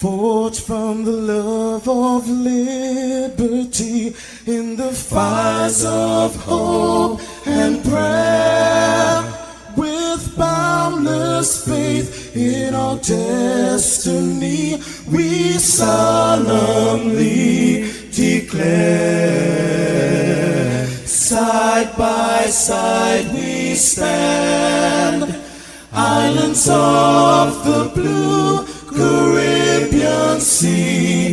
Forged from the love of liberty in the fires of hope and prayer, with boundless faith in our destiny, we solemnly declare, side by side we stand, islands of the blue Caribbean Sea,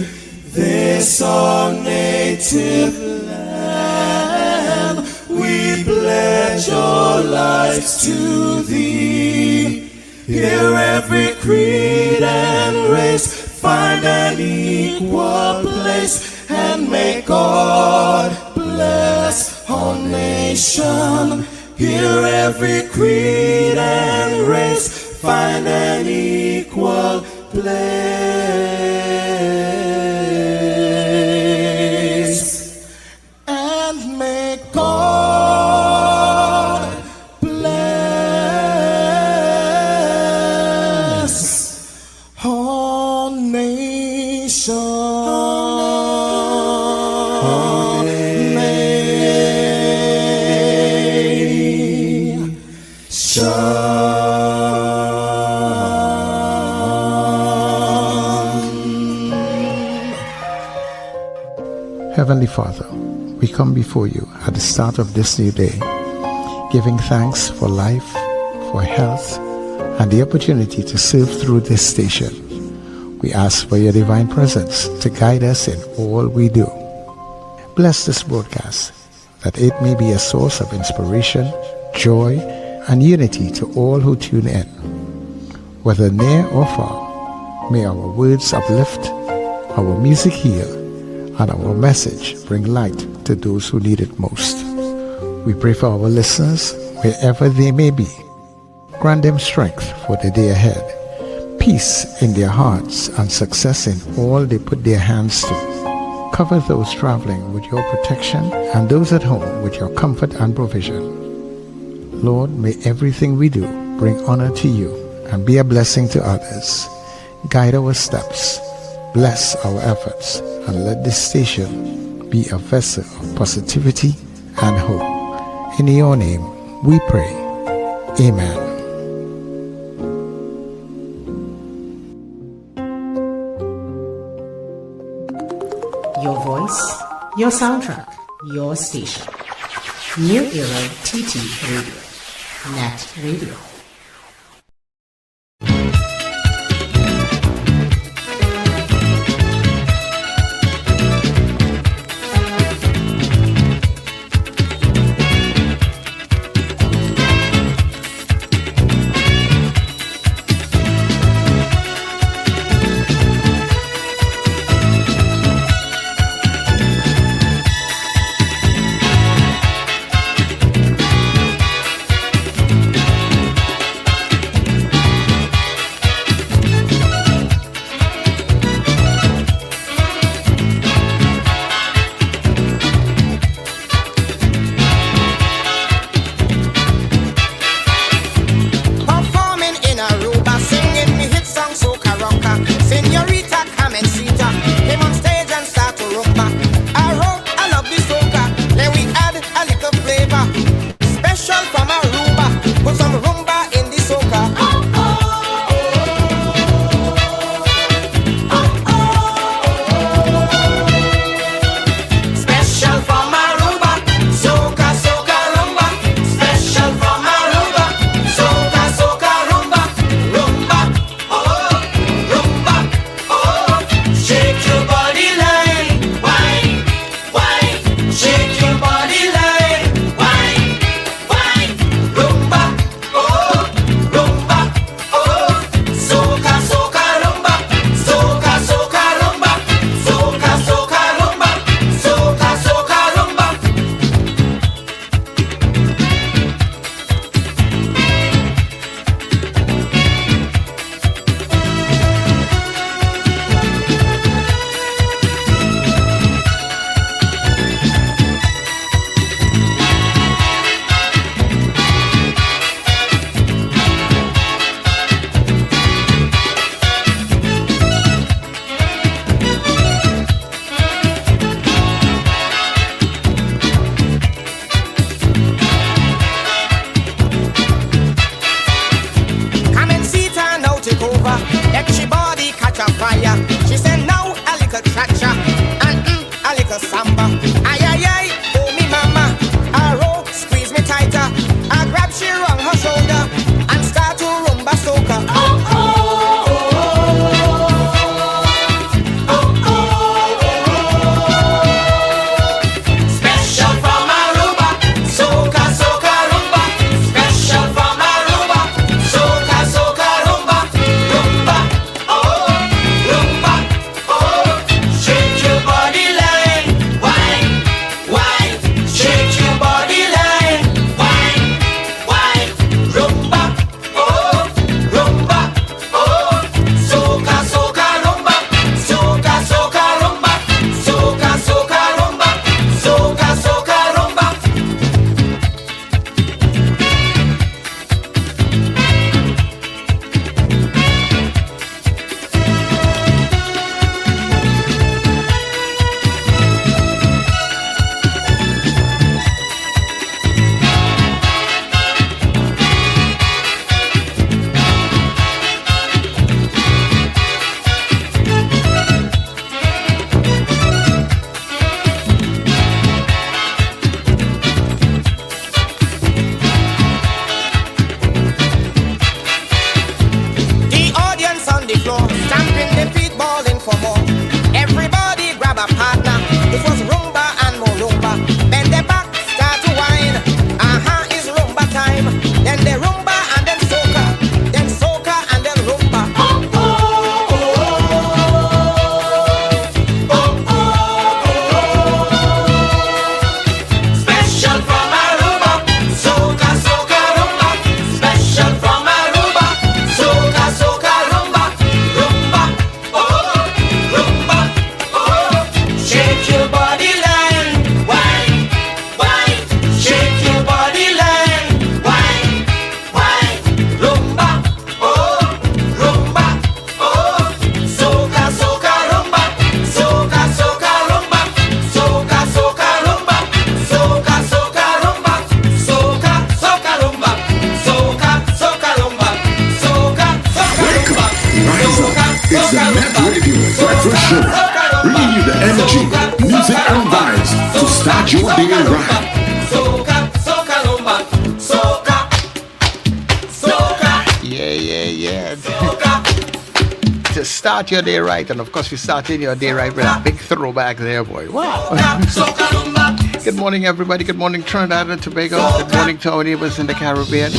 this our native land. We pledge our lives to thee. Here every creed and race find an equal place, and may God bless our nation. Here every creed and race find an equal place, and may God bless our nation. Heavenly Father, we come before you at the start of this new day, giving thanks for life, for health, and the opportunity to serve through this station. We ask for your divine presence to guide us in all we do. Bless this broadcast, that it may be a source of inspiration, joy, and unity to all who tune in. Whether near or far, may our words uplift, our music heal, and our message bring light to those who need it most. We pray for our listeners wherever they may be. Grant them strength for the day ahead, peace in their hearts, and success in all they put their hands to. Cover those traveling with your protection and those at home with your comfort and provision. Lord, may everything we do bring honor to you and be a blessing to others. Guide our steps, bless our efforts, and let this station be a vessel of positivity and hope. In your name we pray. Amen. Your voice, your soundtrack, your station. New Era TT Radio. NETT Radio. She said now a little cha-cha and a little samba. Ay, ay, ay, oh me mama. A roll, squeeze me tighter. I grab she round her shoulder and start to rumba soca. Oh, oh. Start your day right, and of course, you're starting your day right with a big throwback there, boy. Wow. Good morning, everybody. Good morning, Trinidad and Tobago. Good morning to our neighbors in the Caribbean.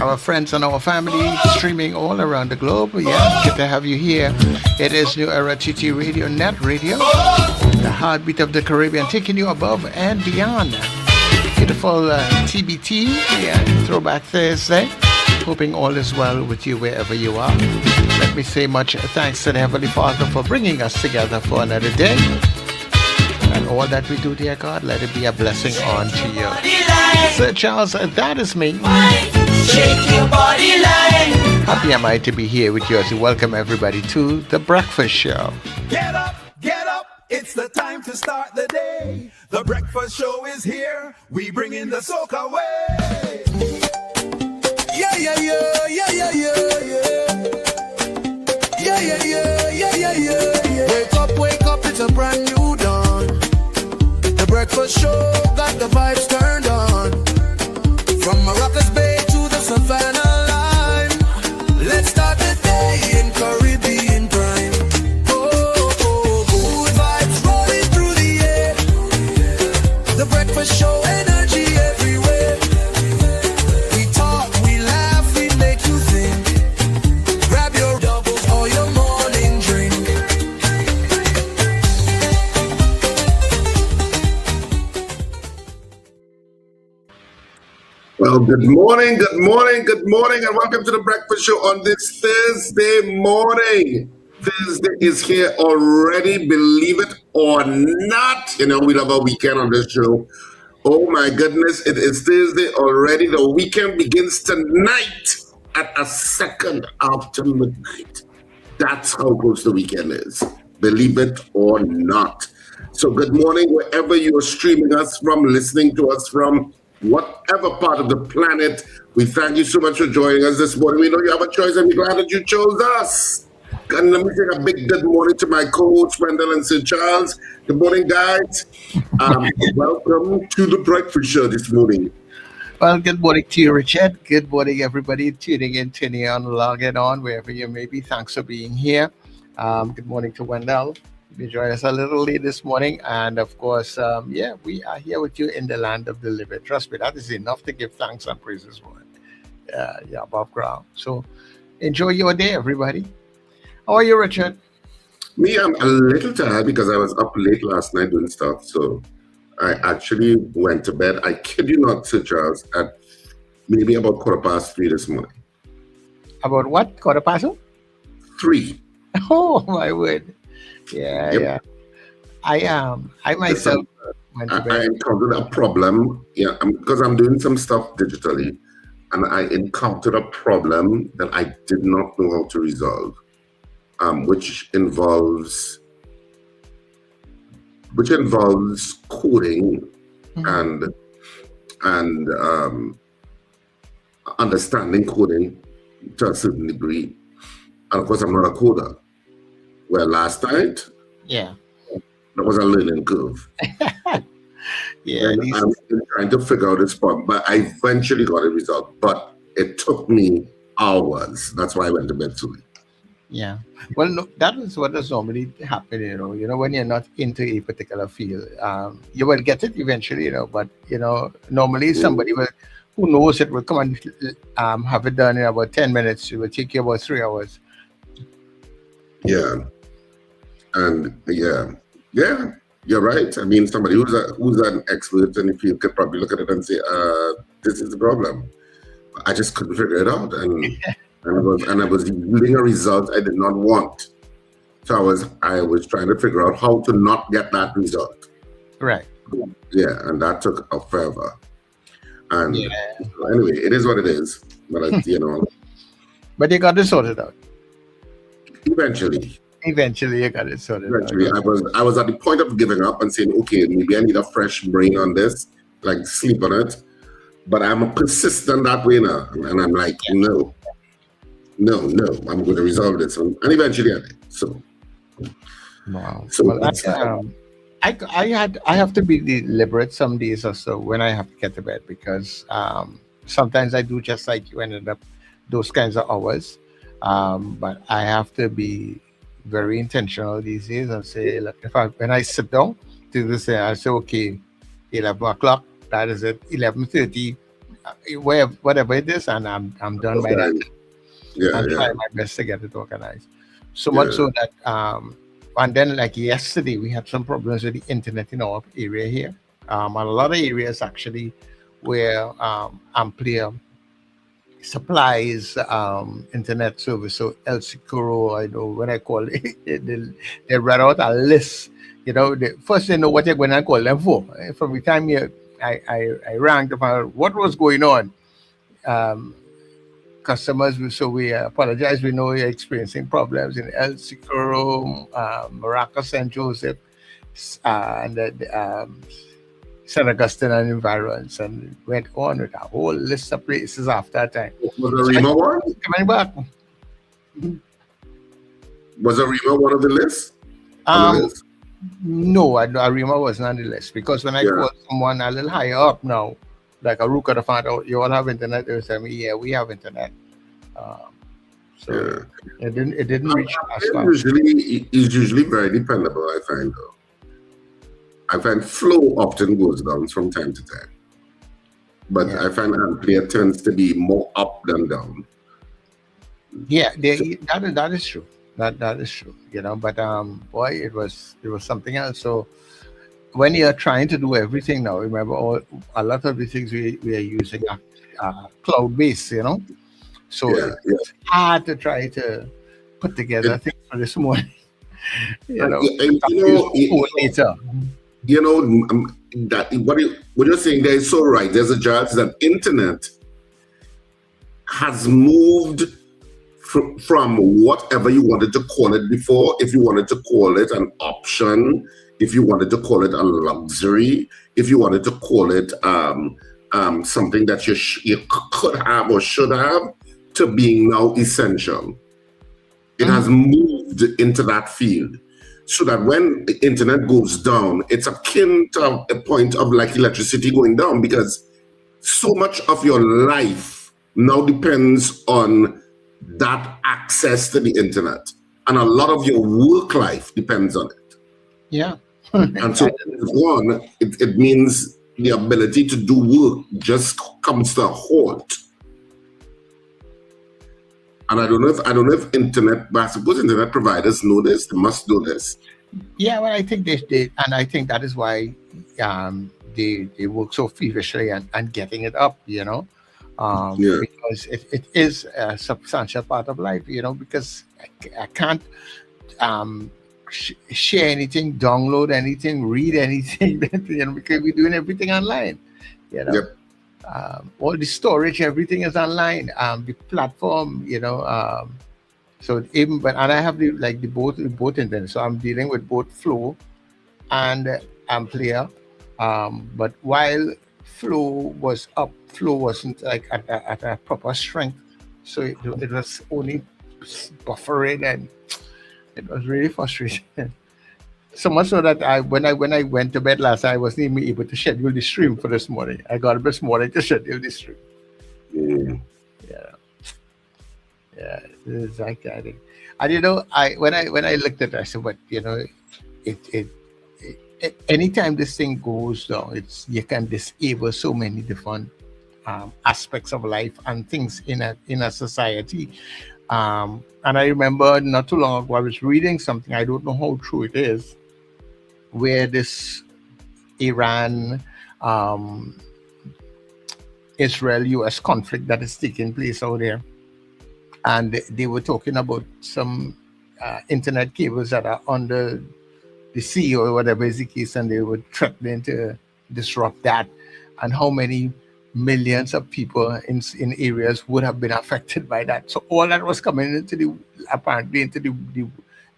Our friends and our family streaming all around the globe. Yeah, good to have you here. It is New Era TT Radio, NETT Radio, the heartbeat of the Caribbean, taking you above and beyond. Beautiful TBT, yeah, Throwback Thursday. Hoping all is well with you wherever you are. Let me say much thanks to the Heavenly Father for bringing us together for another day. And all that we do, dear God, let it be a blessing unto you. Sir Charles, that is me. Shake your body line. Happy am I to be here with you as we welcome everybody to The Breakfast Show. Get up, it's the time to start the day. The Breakfast Show is here. We bring in the soca way. Yeah, yeah, yeah, yeah, yeah, yeah, yeah. Yeah, yeah, yeah, yeah, yeah, yeah, yeah. Wake up, it's a brand new dawn. The Breakfast Show got the vibes turned on. From Morocco's Bay to the Savannah line. Let's start the day in Caribbean prime. Oh, oh, good vibes rolling through the air. The Breakfast Show energy everywhere. We talk, we laugh, we make you think. Grab your doubles or your morning drink. Well, good morning, and welcome to the Breakfast Show on this Thursday morning. Thursday is here already, believe it or not. You know, we love our weekend on this show. Oh my goodness, it is Thursday already. The weekend begins tonight at a second after midnight. That's how close the weekend is, believe it or not. So good morning, wherever you are streaming us from, listening to us from, whatever part of the planet. We thank you so much for joining us this morning. We know you have a choice and we're glad that you chose us. And let me say a big good morning to my co-host, Wendell and St. Charles. Good morning, guys. Welcome to the Breakfast Show this morning. Well, good morning to you, Richard. Good morning, everybody tuning in, tuning on, logging on, wherever you may be. Thanks for being here. Good morning to Wendell. You joined us a little late this morning. And of course, we are here with you in the land of the living. Trust me, that is enough to give thanks and praises for. Above ground. So enjoy your day, everybody. How are you, Richard? Me, I'm a little tired because I was up late last night doing stuff. So I actually went to bed. I kid you not, Sir Charles, at maybe about 3:15 this morning. About what? 3:15? Oh, my word. Yeah. I myself went to bed. I encountered a problem, because I'm doing some stuff digitally, and I encountered a problem that I did not know how to resolve, which involves coding and understanding coding to a certain degree. And of course, I'm not a coder. Well, last night, there was a learning curve. I'm still trying to figure out this problem, but I eventually got it resolved. But it took me hours. That's why I went to bed too late. Yeah. Well, no, that is what does normally happen, when you're not into a particular field. You will get it eventually, but, normally somebody who knows it will come and have it done in about 10 minutes. It will take you about 3 hours. Yeah. And you're right. I mean, somebody who's an expert in the field could probably look at it and say, this is the problem. I just couldn't figure it out. And I was yielding a result I did not want. So I was trying to figure out how to not get that result. Right. Yeah, and that took a forever. And anyway, it is what it is. But But you got it sorted out. Eventually you got it sorted out. I was at the point of giving up and saying, okay, maybe I need a fresh brain on this, like sleep on it. But I'm persistent that way now. And I'm like, no, I'm going to resolve this. And eventually I did. So, wow. So well, I have to be deliberate some days or so when I have to get to bed, because sometimes I do just like you ended up those kinds of hours. But I have to be very intentional these days and say, look, when I sit down to this, I say, okay, 11 o'clock, that is it, 11:30, whatever it is, and I'm done by that. I'm trying my best to get it organized. So much so that, and then like yesterday, we had some problems with the internet in our area here. And a lot of areas actually where Amplia supplies internet service. So El Securo, I know when I call it, they run out a list. First they know what you're going to call them for. From the time I rang to find out what was going on. Customers, so we apologize. We know you're experiencing problems in El Securo, Maraca, St. Joseph, and St. Augustine and environs, and went on with a whole list of places after that time. Was Arima one? Coming back. Was Arima one of the lists? No, Arima wasn't on the list, because when I called someone a little higher up now, like a Ruka to find out you all have internet, they would tell me, yeah, we have internet. It didn't reach us. It's usually very dependable, I find, though. I find flow often goes down from time to time. But I find Amplia tends to be more up than down. Yeah, that is true. That is true. But boy, it was something else. So when you're trying to do everything now, remember a lot of the things we are using are cloud-based, So it's hard to try to put together things for this morning. That what you're saying there is so right. There's a chance that internet has moved from whatever you wanted to call it before. If you wanted to call it an option, if you wanted to call it a luxury, if you wanted to call it something that you could have or should have, to being now essential. It has moved into that field. So that when the internet goes down, it's akin to a point of like electricity going down, because so much of your life now depends on that access to the internet. And a lot of your work life depends on it. Yeah. And so one, it means the ability to do work just comes to a halt. And I don't know if internet, but I suppose internet providers know this. They must know this. Yeah, well, I think they and I think that is why they work so feverishly and getting it up, because it is a substantial part of life, because I can't share anything, download anything, read anything, because we're doing everything online, Yep. all the storage, everything is online. The platform, so even and I have both internet, so I'm dealing with both Flow and Player. But while Flow was up, Flow wasn't like at a proper strength, so it was only buffering, and it was really frustrating. So much so that when I went to bed last night, I wasn't even able to schedule the stream for this morning. I got up this morning to schedule the stream. Mm. Yeah, it's like that. And when I looked at it, I said, but it anytime this thing goes down, you can disable so many different aspects of life and things in a society. And I remember not too long ago, I was reading something, I don't know how true it is, where this Iran Israel-US conflict that is taking place out there. And they were talking about some internet cables that are under the sea or whatever is the case, and they were threatening to disrupt that, and how many millions of people in areas would have been affected by that. So all that was coming into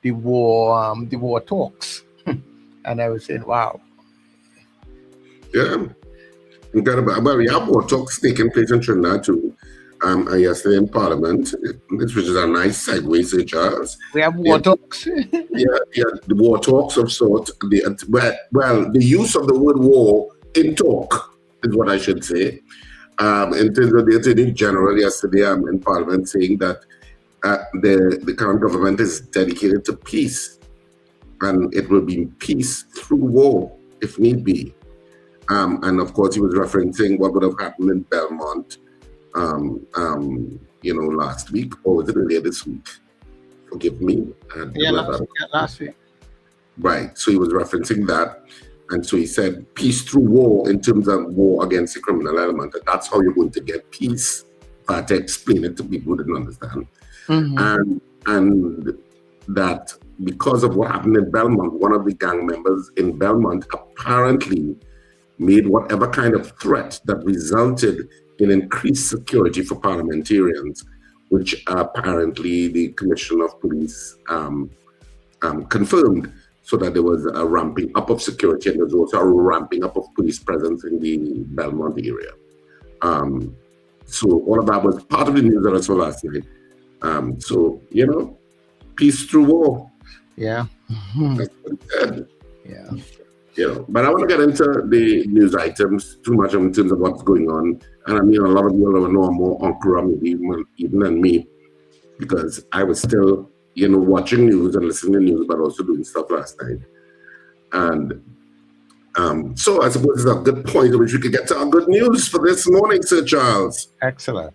the war talks. And I was saying, wow. Yeah. Incredible. Well, we have war talks taking place in Trinidad too. Yesterday in Parliament, which is a nice segue, Sir Charles. We have war talks. The war talks of sort. The use of the word war in talk is what I should say. In terms of the Attorney General yesterday in Parliament saying that the current government is dedicated to peace, and it will be peace through war if need be. And of course, he was referencing what would have happened in Belmont, last week, or was it earlier this week? Forgive me. Last week. Right. So he was referencing that. And so he said peace through war in terms of war against the criminal element. And that's how you're going to get peace. I had to explain it to people who didn't understand. Mm-hmm. And that because of what happened in Belmont, one of the gang members in Belmont apparently made whatever kind of threat that resulted in increased security for parliamentarians, which apparently the Commissioner of Police confirmed, so that there was a ramping up of security, and there was also a ramping up of police presence in the Belmont area. So all of that was part of the news that I saw last night. So, peace through war. Yeah. That's what he said. Yeah. But I want to get into the news items too much in terms of what's going on. And I mean, a lot of you know more Ankara maybe even than me, because I was still, watching news and listening to news, but also doing stuff last night. And so I suppose it's a good point at which we could get to our good news for this morning, Sir Charles. Excellent.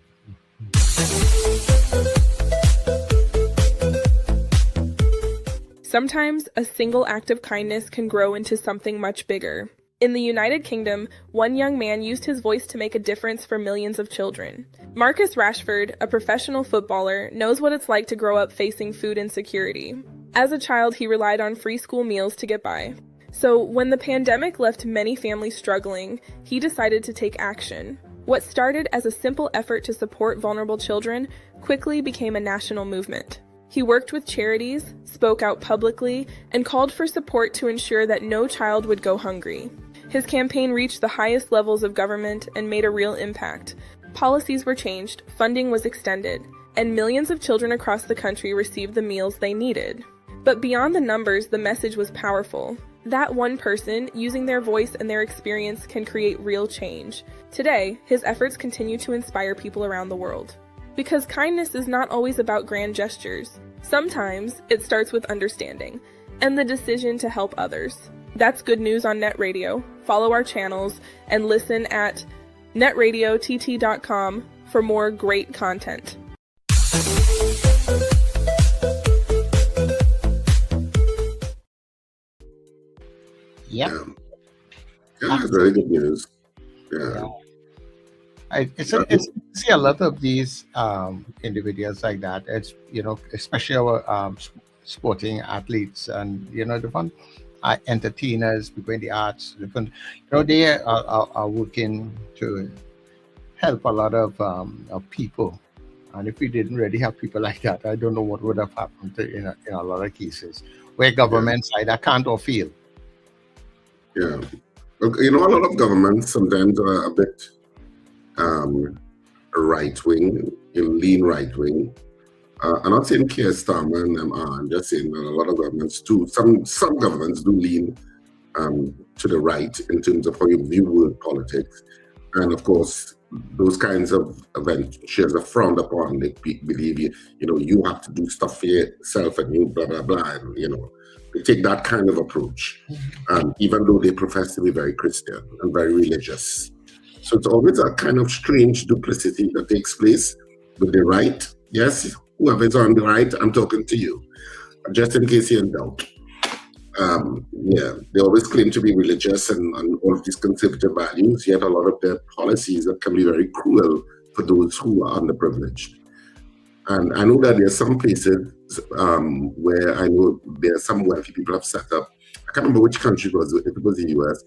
Sometimes a single act of kindness can grow into something much bigger. In the United Kingdom, one young man used his voice to make a difference for millions of children. Marcus Rashford, a professional footballer, knows what it's like to grow up facing food insecurity. As a child, he relied on free school meals to get by. So when the pandemic left many families struggling, he decided to take action. What started as a simple effort to support vulnerable children quickly became a national movement. He worked with charities, spoke out publicly, and called for support to ensure that no child would go hungry. His campaign reached the highest levels of government and made a real impact. Policies were changed, funding was extended, and millions of children across the country received the meals they needed. But beyond the numbers, the message was powerful. That one person, using their voice and their experience, can create real change. Today, his efforts continue to inspire people around the world. Because kindness is not always about grand gestures. Sometimes it starts with understanding and the decision to help others. That's good news on NETT Radio. Follow our channels and listen at netradiott.com for more great content. Yep. Yeah, that's very good news. Yeah. It's see a lot of these individuals like that. It's, especially our sporting athletes and, the fun entertainers, people in the arts, different, they are working to help a lot of people. And if we didn't really have people like that, I don't know what would have happened in a lot of cases where governments either can't or fail. Yeah. Look, a lot of governments sometimes are a bit right-wing, lean right-wing. I'm not saying Keir Starmer and them are. I'm just saying that a lot of governments do. Some governments do lean to the right in terms of how you view world politics. And of course, those kinds of ventures are frowned upon. They believe you have to do stuff for yourself and you blah, blah, blah. And, they take that kind of approach, even though they profess to be very Christian and very religious. So it's always a kind of strange duplicity that takes place with the right. Yes, whoever's on the right, I'm talking to you, just in case you're in doubt. They always claim to be religious and all of these conservative values, yet a lot of their policies that can be very cruel for those who are underprivileged. And I know that there are some places where I know there are some wealthy people have set up, I can't remember which country it was, if it was the US,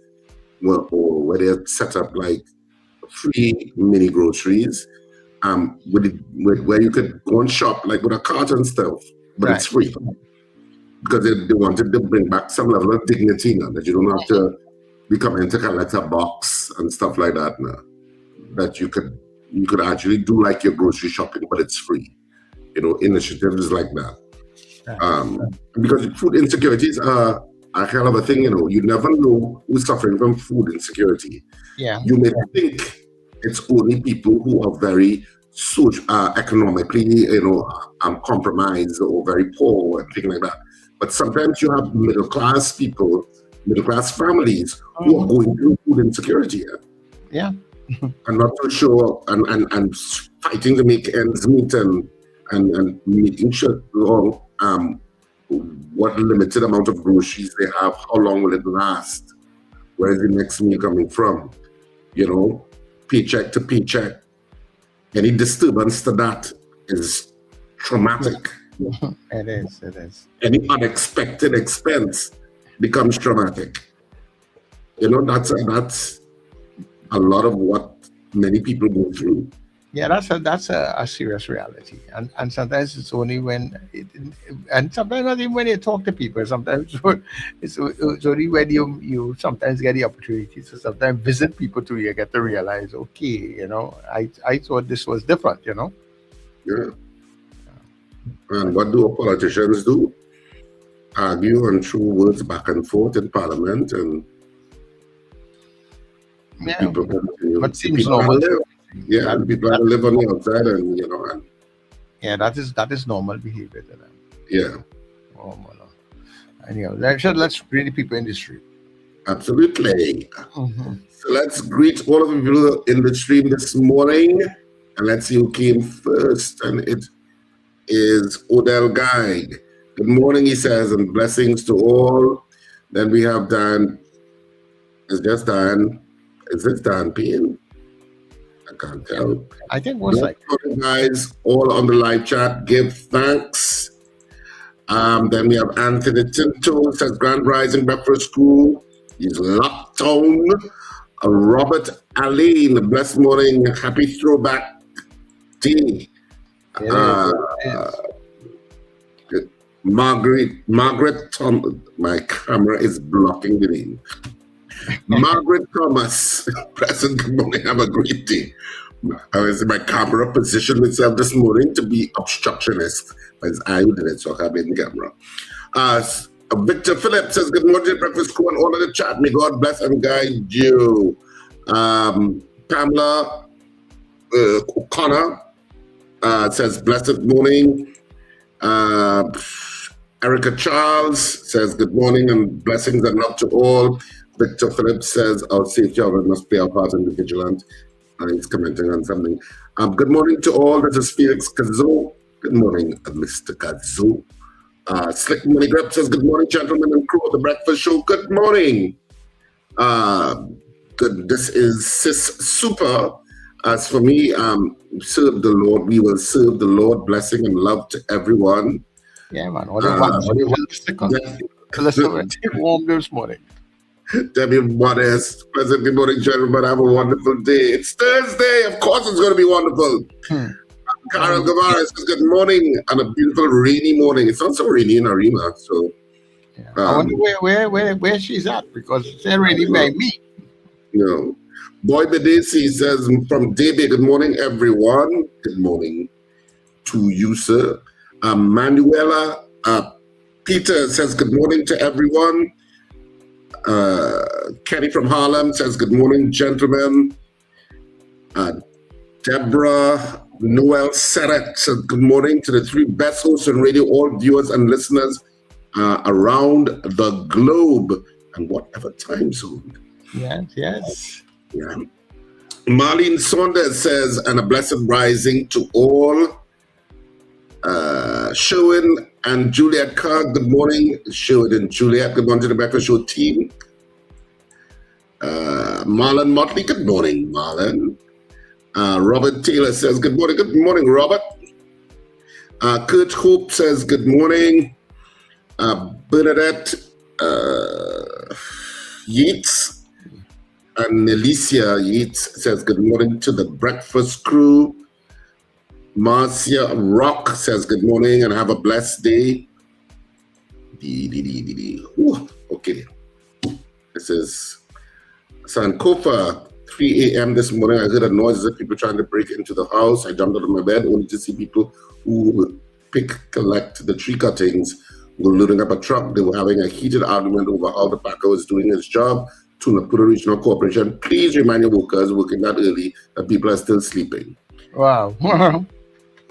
where they have set up like free mini groceries, where you could go and shop like with a cart and stuff, but it's free. Because they wanted to bring back some level of dignity now, that you don't have to be coming to collect a box and stuff like that now. That you could actually do like your grocery shopping, but it's free. Initiatives like that. Because food insecurities are a hell of a thing, You never know who's suffering from food insecurity. Yeah. You may think it's only people who are very economically, compromised or very poor and things like that. But sometimes you have middle-class people, middle-class families who are going through food insecurity. Yeah. And not so sure and fighting to make ends meet and making sure what limited amount of groceries they have, how long will it last, where is the next meal coming from, paycheck to paycheck. Any disturbance to that is traumatic. It is. Any unexpected expense becomes traumatic. That's a lot of what many people go through. Yeah, that's a serious reality, and sometimes it's only and sometimes not even when you talk to people. Sometimes it's only when you sometimes get the opportunity to sometimes visit people too. You get to realize, okay, I thought this was different, Yeah. And what do politicians do? Argue and throw words back and forth in Parliament, and people continue. What seems normal. Yeah, and people live on the outside, and yeah, that is normal behavior to them. Yeah. Anyhow, let's bring the people in the street. Absolutely. So let's greet all of the people in the stream this morning, and let's see who came first. And it is Odell Guide. Good morning, he says, and blessings to all. Then we have Dan. Is this Dan Payne? I can't tell. I think it was like guys, all on the live chat, give thanks. Then we have Anthony Tinto, says Grand Rising Breakfast Crew. He's locked on. Robert Aline, blessed morning, happy throwback tea. Margaret Thomas, my camera is blocking the name. Margaret Thomas, present, good morning, have a great day. I was in my camera positioned itself this morning to be obstructionist. But it's I who did it, so I can't be in the camera. Victor Phillips says, good morning, breakfast crew and all of the chat. May God bless and guide you. Pamela O'Connor says, blessed morning. Erica Charles says, good morning and blessings and love to all. Victor Phillips says, our safety of it must play our part and be vigilant. He's commenting on something. Good morning to all. This is Felix Kazo. Good morning, Mr. Kazo. Slick Money Grip says, good morning, gentlemen and crew of the breakfast show. Good morning. Good. This is Sis Super. As for me, serve the Lord. We will serve the Lord. Blessing and love to everyone. Yeah, man. What do you want? Stick on. Let's do it. Warm this morning. Debbie Modest, pleasant good morning, gentlemen. Have a wonderful day. It's Thursday. Of course, it's going to be wonderful. Carol Guevara says, good morning on a beautiful rainy morning. It's not so rainy in Arima, so. Yeah. I wonder where she's at, because it's already by me. You know, Boy Bedesi says, from Debe, good morning, everyone. Good morning to you, sir. Manuela Peter says, good morning to everyone. Kenny from Harlem says, good morning, gentlemen. Deborah Noel Seret says, good morning to the three best hosts on radio, all viewers and listeners around the globe and whatever time zone. Yes. Yeah. Marlene Saunders says, and a blessed rising to all. Sherwin and Juliet Carr, good morning. Sherwin and Juliet, good morning to the Breakfast Show team. Marlon Motley, good morning, Marlon. Robert Taylor says, good morning. Good morning, Robert. Kurt Hope says, good morning. Bernadette Yates and Alicia Yates says, good morning to the breakfast crew. Marcia Rock says, good morning and have a blessed day. Ooh, okay. This is Sankofa, 3 a.m. this morning. I heard a noise as if people trying to break into the house. I jumped out of my bed only to see people who would collect the tree cuttings were loading up a truck. They were having a heated argument over how the packer was doing his job to Nakuru Regional Corporation. Please remind your workers working that early that people are still sleeping. Wow.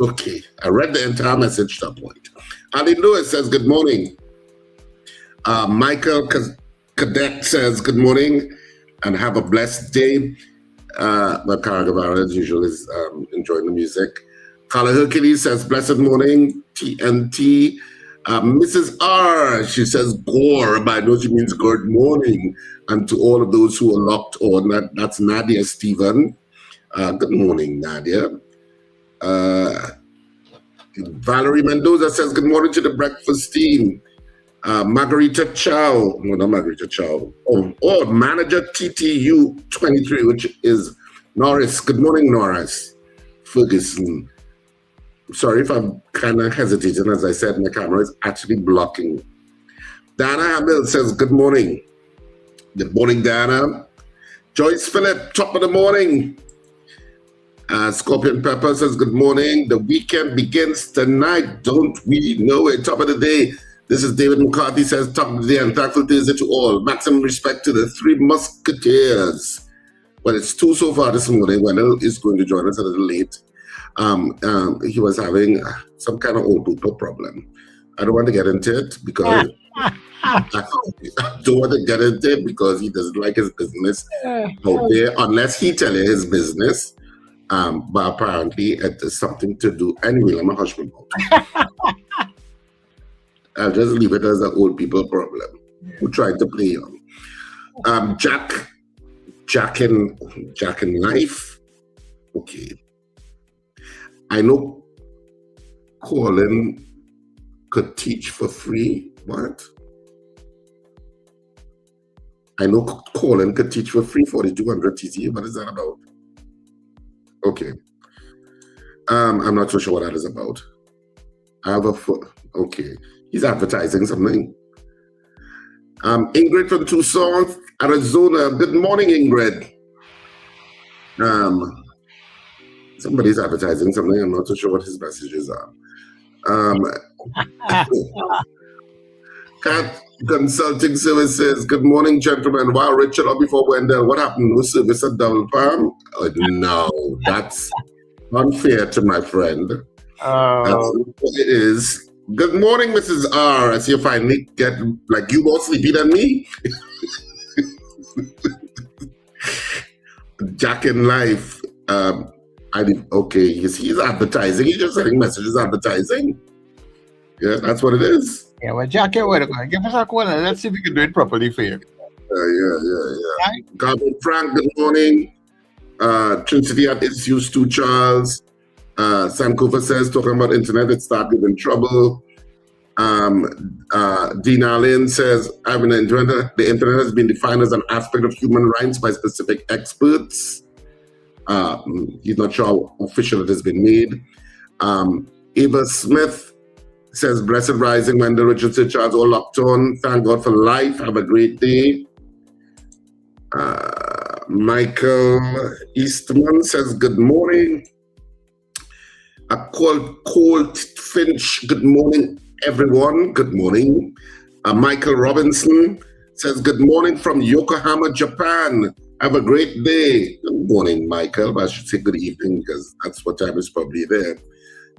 Okay, I read the entire message to that point. Ali Lewis says, good morning. Michael Cadet says, good morning and have a blessed day. But Cara Guevara, as usual, is enjoying the music. Carla Hercules says, blessed morning, TNT. Mrs. R, she says, gore, but I know she means good morning. And to all of those who are locked on, that's Nadia Stephen. Good morning, Nadia. Valerie Mendoza says, good morning to the breakfast team. Margarita Chow, no, not Margarita Chow. Oh, manager TTU 23, which is Norris. Good morning, Norris. Ferguson. Sorry if I'm kind of hesitating. As I said, my camera is actually blocking. Dana Hamill says, good morning. Good morning, Dana. Joyce Phillip, top of the morning. Scorpion Pepper says, good morning. The weekend begins tonight. Don't we know it? Top of the day. This is David McCarthy says, top of the day and thankful Thursday to all. Maximum respect to the three musketeers. Well, it's two so far this morning. Wendell is going to join us a little late. He was having some kind of old people problem. I don't want to get into it because he doesn't like his business out there unless he tells you his business. But apparently it is something to do. Anyway, let me hush my mouth. I'll just leave it as an old people problem who tried to play young. Jack in life. Okay. I know Colin could teach for free. What? I know Colin could teach for free 4,200 TC. What is that about? Okay. I'm not so sure what that is about. Okay. He's advertising something. Ingrid from Tucson, Arizona. Good morning, Ingrid. Somebody's advertising something. I'm not too sure what his messages are. Cat Consulting Services. Good morning, gentlemen. Wow, Richard, or before Wendell, what happened? No service at Double Palm? Oh, no, that's unfair to my friend. That's what it is. Good morning, Mrs. R. I see you finally get, like, you more sleepy than me. Jack in Life. Okay, he's advertising. He's just sending messages advertising. Yeah, that's what it is. Yeah, well, Jack, give us a call and let's see if we can do it properly for you. Yeah. Garvin Frank, good morning. Trinity at Issues 2 Charles. Sam Cooper says, talking about internet, it started giving trouble. Dean Allen says, the internet has been defined as an aspect of human rights by specific experts. He's not sure how official it has been made. Ava Smith says, blessed rising, Wendell Richardson, Charles, all locked on. Thank God for life. Have a great day. Michael Eastman says, good morning. Colt Finch, good morning, everyone. Good morning. Michael Robinson says, good morning from Yokohama, Japan. Have a great day. Good morning, Michael. I should say good evening because that's what time is probably there.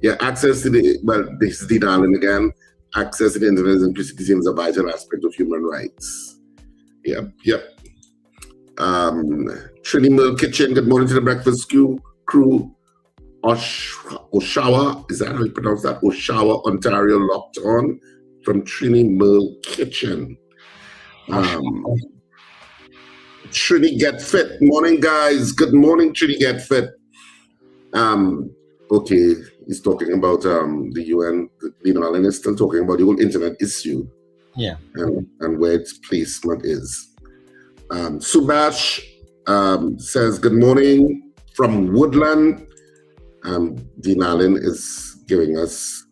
Yeah, access to this is Dean Allen again. Access to the internet is increasingly seen as a vital aspect of human rights. Yep. Trinity Mill Kitchen, good morning to the breakfast crew. Oshawa, is that how you pronounce that? Oshawa, Ontario, locked on from Trinity Mill Kitchen. Trinity Get Fit, morning guys. Good morning, Trinity Get Fit. Okay, he's talking about the UN. Allen is still talking about the whole internet issue. Yeah. And where its placement is. Subash says, good morning from Woodland. Dean Allen is giving us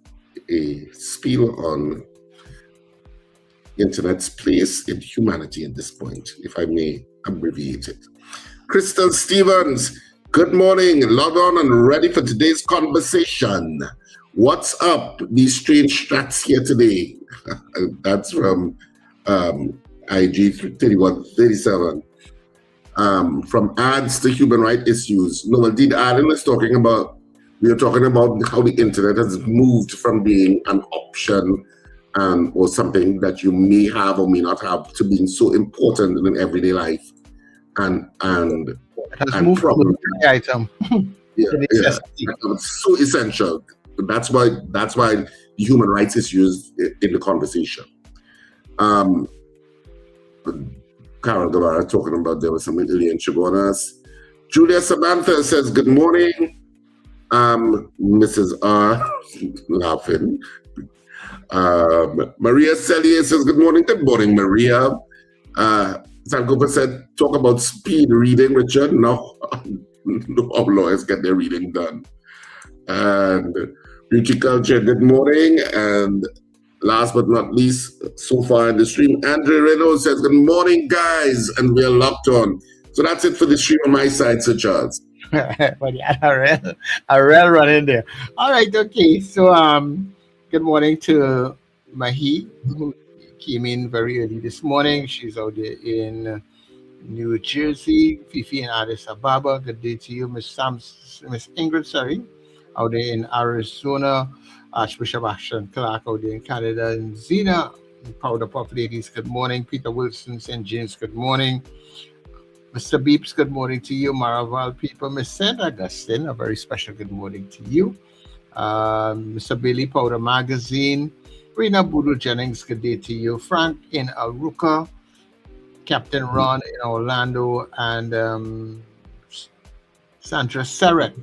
a spiel on internet's place in humanity at this point, if I may abbreviate it. Crystal Stevens, good morning, log on and ready for today's conversation. What's up? These strange strats here today. That's from IG 3137. From ads to human rights issues. No, Dean Allen is talking about, we are talking about how the internet has moved from being an option or something that you may have or may not have to being so important in everyday life. And moved from the item. It's so essential. That's why the human rights is used in the conversation. Carol Guevara talking about there was some alien Chigonas. Julia Samantha says, good morning. Mrs. R laughing. Maria Cellier says, good morning. Good morning, Maria. Sankopa said, talk about speed reading, Richard. No, our lawyers get their reading done. And Beauty Culture, good morning. And last but not least, so far in the stream, Andre Renault says, good morning, guys. And we are locked on. So that's it for the stream on my side, Sir Charles. But yeah, a real run in there. All right, okay. So good morning to Mahi, who came in very early this morning. She's out there in New Jersey. Fifi in Addis Ababa. Good day to you, Miss Ingrid, out there in Arizona. Archbishop Ashton Clark out there in Canada. And Zena, Powder Puff Ladies, good morning. Peter Wilson, St. James, good morning. Mr. Beeps, good morning to you. Maraval people, Miss St. Augustine, a very special good morning to you. Mr. Billy, Powder Magazine. Rena Boodle Jennings, good day to you. Frank in Aruca. Captain Ron in Orlando. And Sandra Seret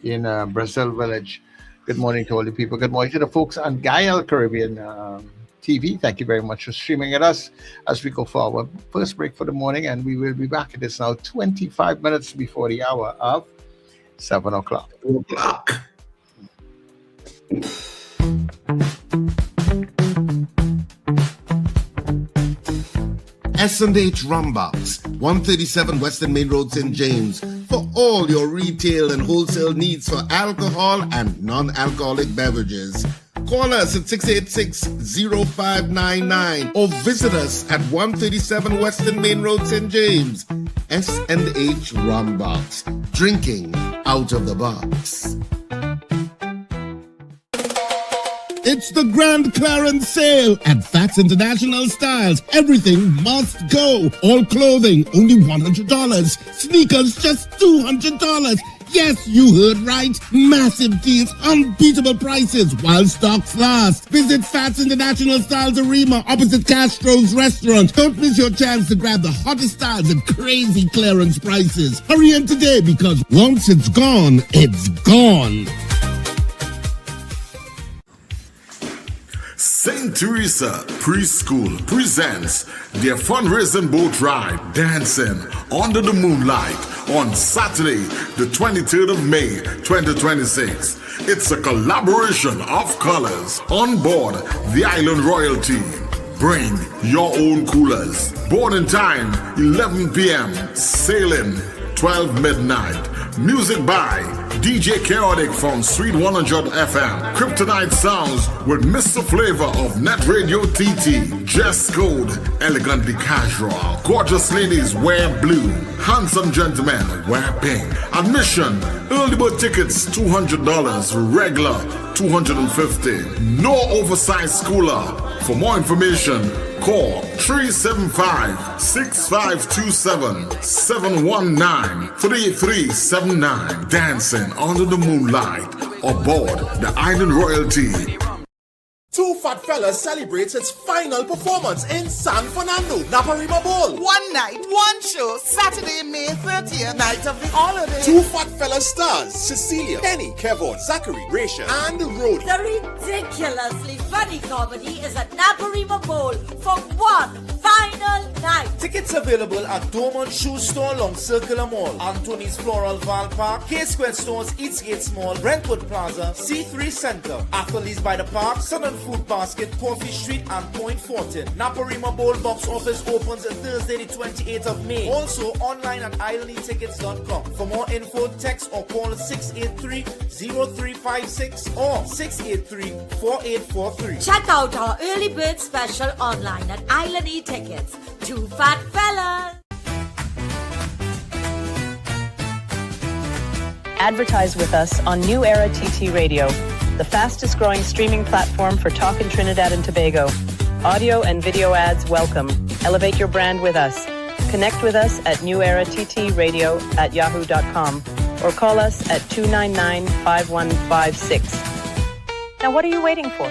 in Brazil Village. Good morning to all the people. Good morning to the folks on Gael Caribbean TV. Thank you very much for streaming at us as we go forward. First break for the morning, and we will be back. It is now 25 minutes before the hour of 7 o'clock. 7 o'clock. S&H Rum Box, 137 Western Main Road, St. James. for all your retail and wholesale needs for alcohol and non-alcoholic beverages. Call us at 686-0599 or visit us at 137 Western Main Road, St. James. S&H Rum Box. Drinking out of the box. It's the Grand Clearance Sale at Fats International Styles. Everything must go. All clothing, only $100. Sneakers, just $200. Yes, you heard right. Massive deals, unbeatable prices while stocks last. Visit Fats International Styles Arima opposite Castro's restaurant. Don't miss your chance to grab the hottest styles at crazy clearance prices. Hurry in today because once it's gone, it's gone. St. Teresa Preschool presents their fundraising boat ride, Dancing Under the Moonlight, on Saturday, the 23rd of May, 2026. It's a collaboration of colors on board the Island Royalty. Bring your own coolers. Boarding time, 11 p.m. Sailing, 12 midnight. Music by DJ Chaotic from Sweet 100 FM. Kryptonite Sounds with Mr. Flavor of NETT Radio TT. Dress code, elegantly casual. Gorgeous ladies wear blue. Handsome gentlemen wear pink. Admission, early bird tickets $200. Regular $250. No oversized cooler. For more information, call 375-652-719-3379. Dancing Under the Moonlight aboard the Island Royalty. Two Fat Fellas celebrates its final performance in San Fernando, Naparima Bowl. One night, one show, Saturday, May 30th, night of the holiday. Two Fat Fellas stars, Cecilia, Penny, Kevon, Zachary, Rachel, and Rhodey. The ridiculously funny comedy is at Naparima Bowl for one final night. Tickets available at Dormont Shoe Store, Long Circular Mall, Anthony's Floral Val Park, K-Square Stores, Eastgate Mall, Brentwood Plaza, C3 Center, Athletes by the Park, Southern Food Basket, Coffee Street, and Point Fortin. Naparima Bowl box office opens on Thursday the 28th of May. Also online at islandtickets.com. For more info, text or call 683-0356 or 683-4843. Check out our early bird special online at Island E-Tickets. Two Fat Fellas. Advertise with us on New Era TT Radio, the fastest growing streaming platform for talk in Trinidad and Tobago. Audio and video ads welcome. Elevate your brand with us. Connect with us at newerattradio@yahoo.com or call us at 299-5156. Now what are you waiting for?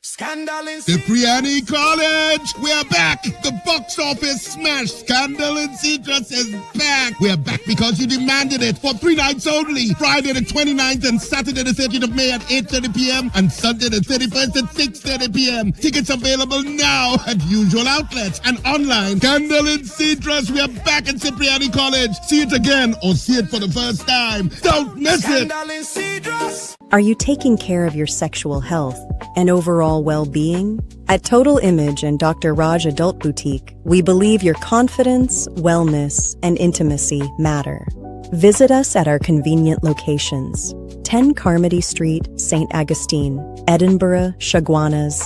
Scandal in Cipriani College, we're back. The box office smash Scandal in Citrus is back. We're back because you demanded it for 3 nights only. Friday the 29th and Saturday the 30th of May at 8:30 p.m. and Sunday the 31st at 6:30 p.m. Tickets available now at usual outlets and online. Scandal in Citrus, we're back at Cipriani College. See it again or see it for the first time. Don't miss it. Scandal in Citrus. Are you taking care of your sexual health and overall well-being? At Total Image and Dr. Raj Adult Boutique, we believe your confidence, wellness, and intimacy matter. Visit us at our convenient locations: 10 Carmody Street, St. Augustine, Edinburgh, Chaguanas,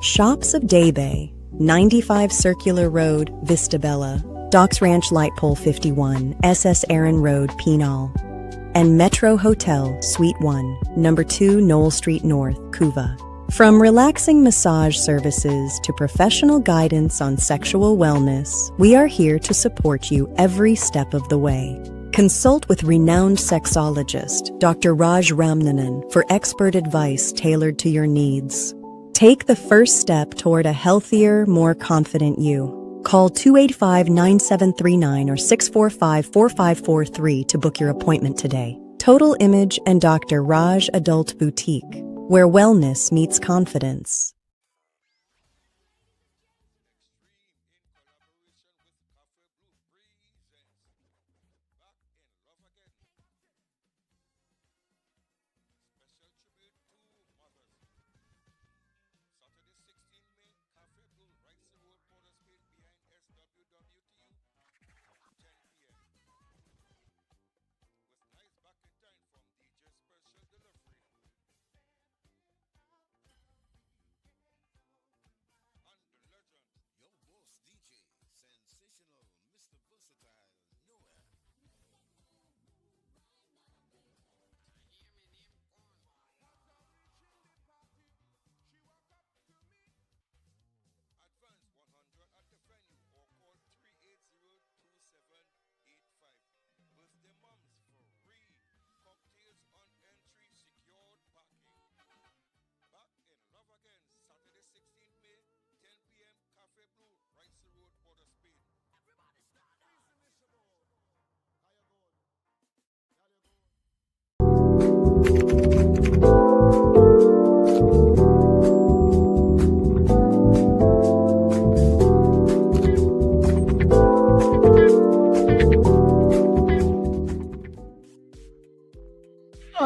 Shops of Daybay, 95 Circular Road, Vistabella, Docks Ranch Light Pole 51, SS Aaron Road, Penal, and Metro Hotel, Suite 1, Number 2, Knoll Street North, Couva. From relaxing massage services to professional guidance on sexual wellness, we are here to support you every step of the way. Consult with renowned sexologist Dr. Raj Ramnanan for expert advice tailored to your needs. Take the first step toward a healthier, more confident you. Call 285-9739 or 645-4543 to book your appointment today. Total Image and Dr. Raj Adult Boutique, where wellness meets confidence.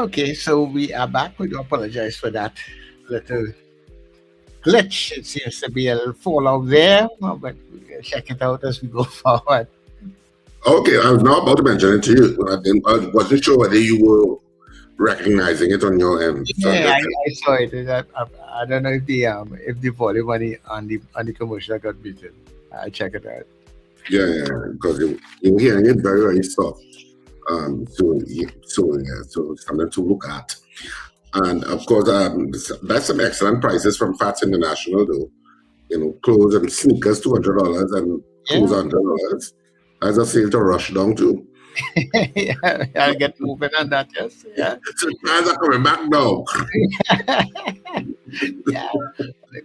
Okay, so we are back. We do apologize for that little glitch. It seems to be a little fallout there, but we'll check it out as we go forward. Okay, I was now about to mention it to you. I wasn't sure whether you were recognizing it on your end. Yeah, I saw it. I don't know if the volume on the commercial got beaten. I'll check it out. Yeah, because you were hearing it very, very soft. So something to look at. And of course, that's some excellent prices from Fats International, though. You know, clothes and sneakers $200 and clothes $100. As a sale to rush down to. Yeah, I'll get moving on that. Yes, yeah. So guys are coming back now. Yeah,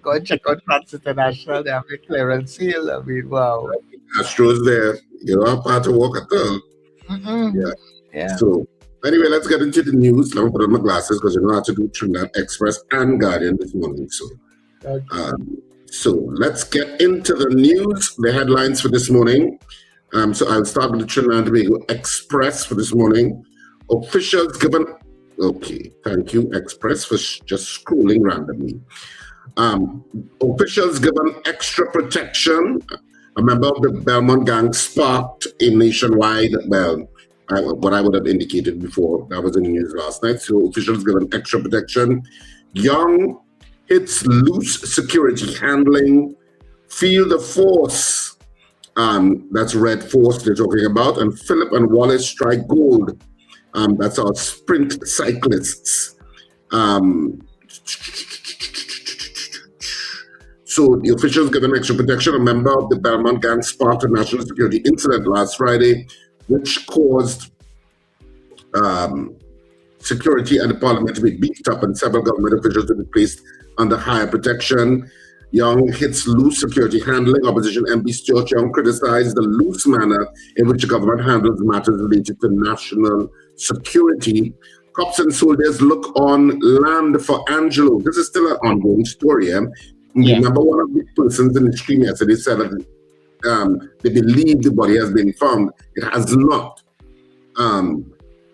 go and check out Fats International. They have a clearance sale. I mean, wow. Astro's there. You don't have part to walk at all. Yeah. So anyway, let's get into the news. Let me put on my glasses because you know how to do Trinidad Express and Guardian this morning. So let's get into the news. The headlines for this morning. So I'll start with the Trinidad and Tobago Express for this morning. Officials given... Okay, thank you, Express, for just scrolling randomly. Officials given extra protection. A member of the Belmont gang sparked a nationwide... what I would have indicated before. That was in the news last night. So officials given extra protection. Young hits loose security handling. Feel the force. That's Red Force they're talking about. And Philip and Wallace strike gold. That's our sprint cyclists. So the officials given extra protection. A member of the Belmont gang sparked a national security incident last Friday, which caused security at the parliament to be beefed up and several government officials to be placed under higher protection. Young hits loose security handling. Opposition MP Stuart Young criticized the loose manner in which the government handles matters related to national security. Cops and soldiers look on land for Angelo. This is still an ongoing story. Remember one of the persons in the stream yesterday said that they believe the body has been found. It has not.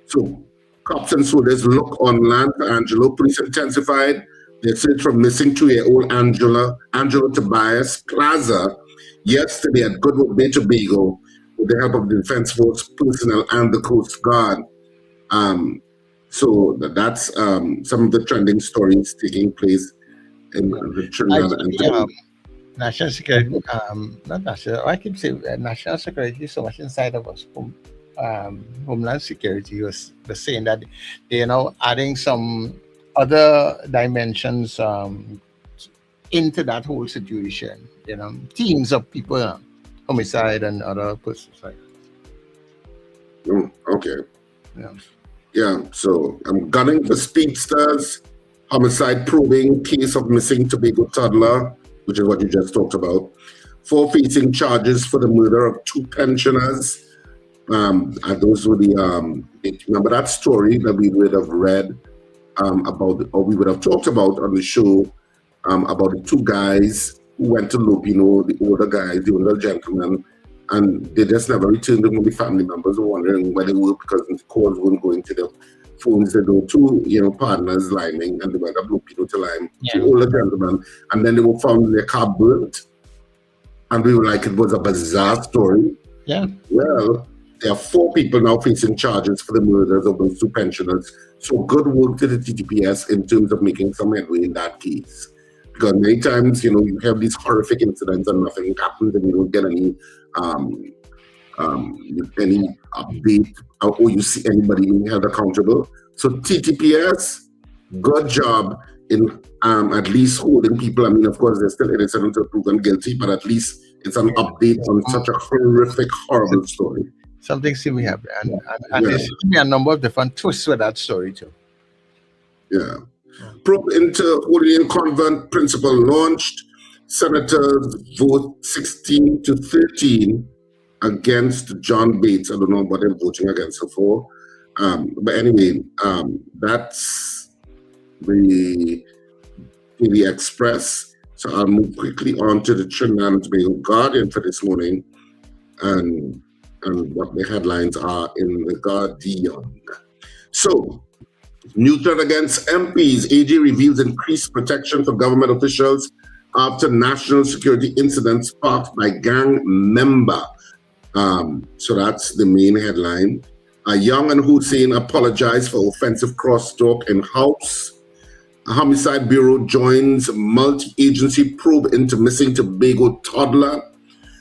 So cops and soldiers look on land for Angelo. Police intensified their search for missing 2-year-old Angelo Tobias Plaza yesterday at Goodwood Bay, Tobago, with the help of the Defense Force personnel and the Coast Guard. So that's some of the trending stories taking place in the Trinidad and Tobago. National security, not national, I can say national security is so much inside of us. Homeland Security was saying that they're now adding some other dimensions into that whole situation. You know, teams of people, homicide and other persons. Okay. Yeah. So I'm gunning for speedsters. Homicide probing case of missing Tobago toddler, which is what you just talked about. 4 facing charges for the murder of 2 pensioners. And those were the remember that story that we would have read about, or we would have talked about on the show about the 2 guys who went to Lupino, the older guys, the older gentlemen, and they just never returned. Them. The family members were wondering where they were because the calls weren't going to the phones. There were 2, partners lining, and they went up Lupino to line, 2 older gentlemen, and then they were found in their car burnt, and we were like, it was a bizarre story. Yeah. Well, there are 4 people now facing charges for the murders of those 2 pensioners. So good work to the TTPS in terms of making some headway in that case. Because many times, you have these horrific incidents and nothing happens and you don't get any update or you see anybody being held accountable. So TTPS, good job in at least holding people. I mean, of course, they're still innocent until proven guilty, but at least it's an update on such a horrific, horrible story. Something seems to happen, and there seems to be a number of different twists with that story too. Yeah. Probe into Holy Name Convent principle launched. Senators vote 16-13 against John Bates. I don't know what they're voting against her for. But anyway, that's the Daily Express. So I'll move quickly on to the Trinidad and Tobago Guardian for this morning and what the headlines are in the Guardian. So, New threat against MPs. AG reveals increased protection for government officials after national security incident sparked by gang member. So that's the main headline. Young and Hussein apologize for offensive crosstalk in House. A Homicide Bureau joins multi-agency probe into missing Tobago toddler.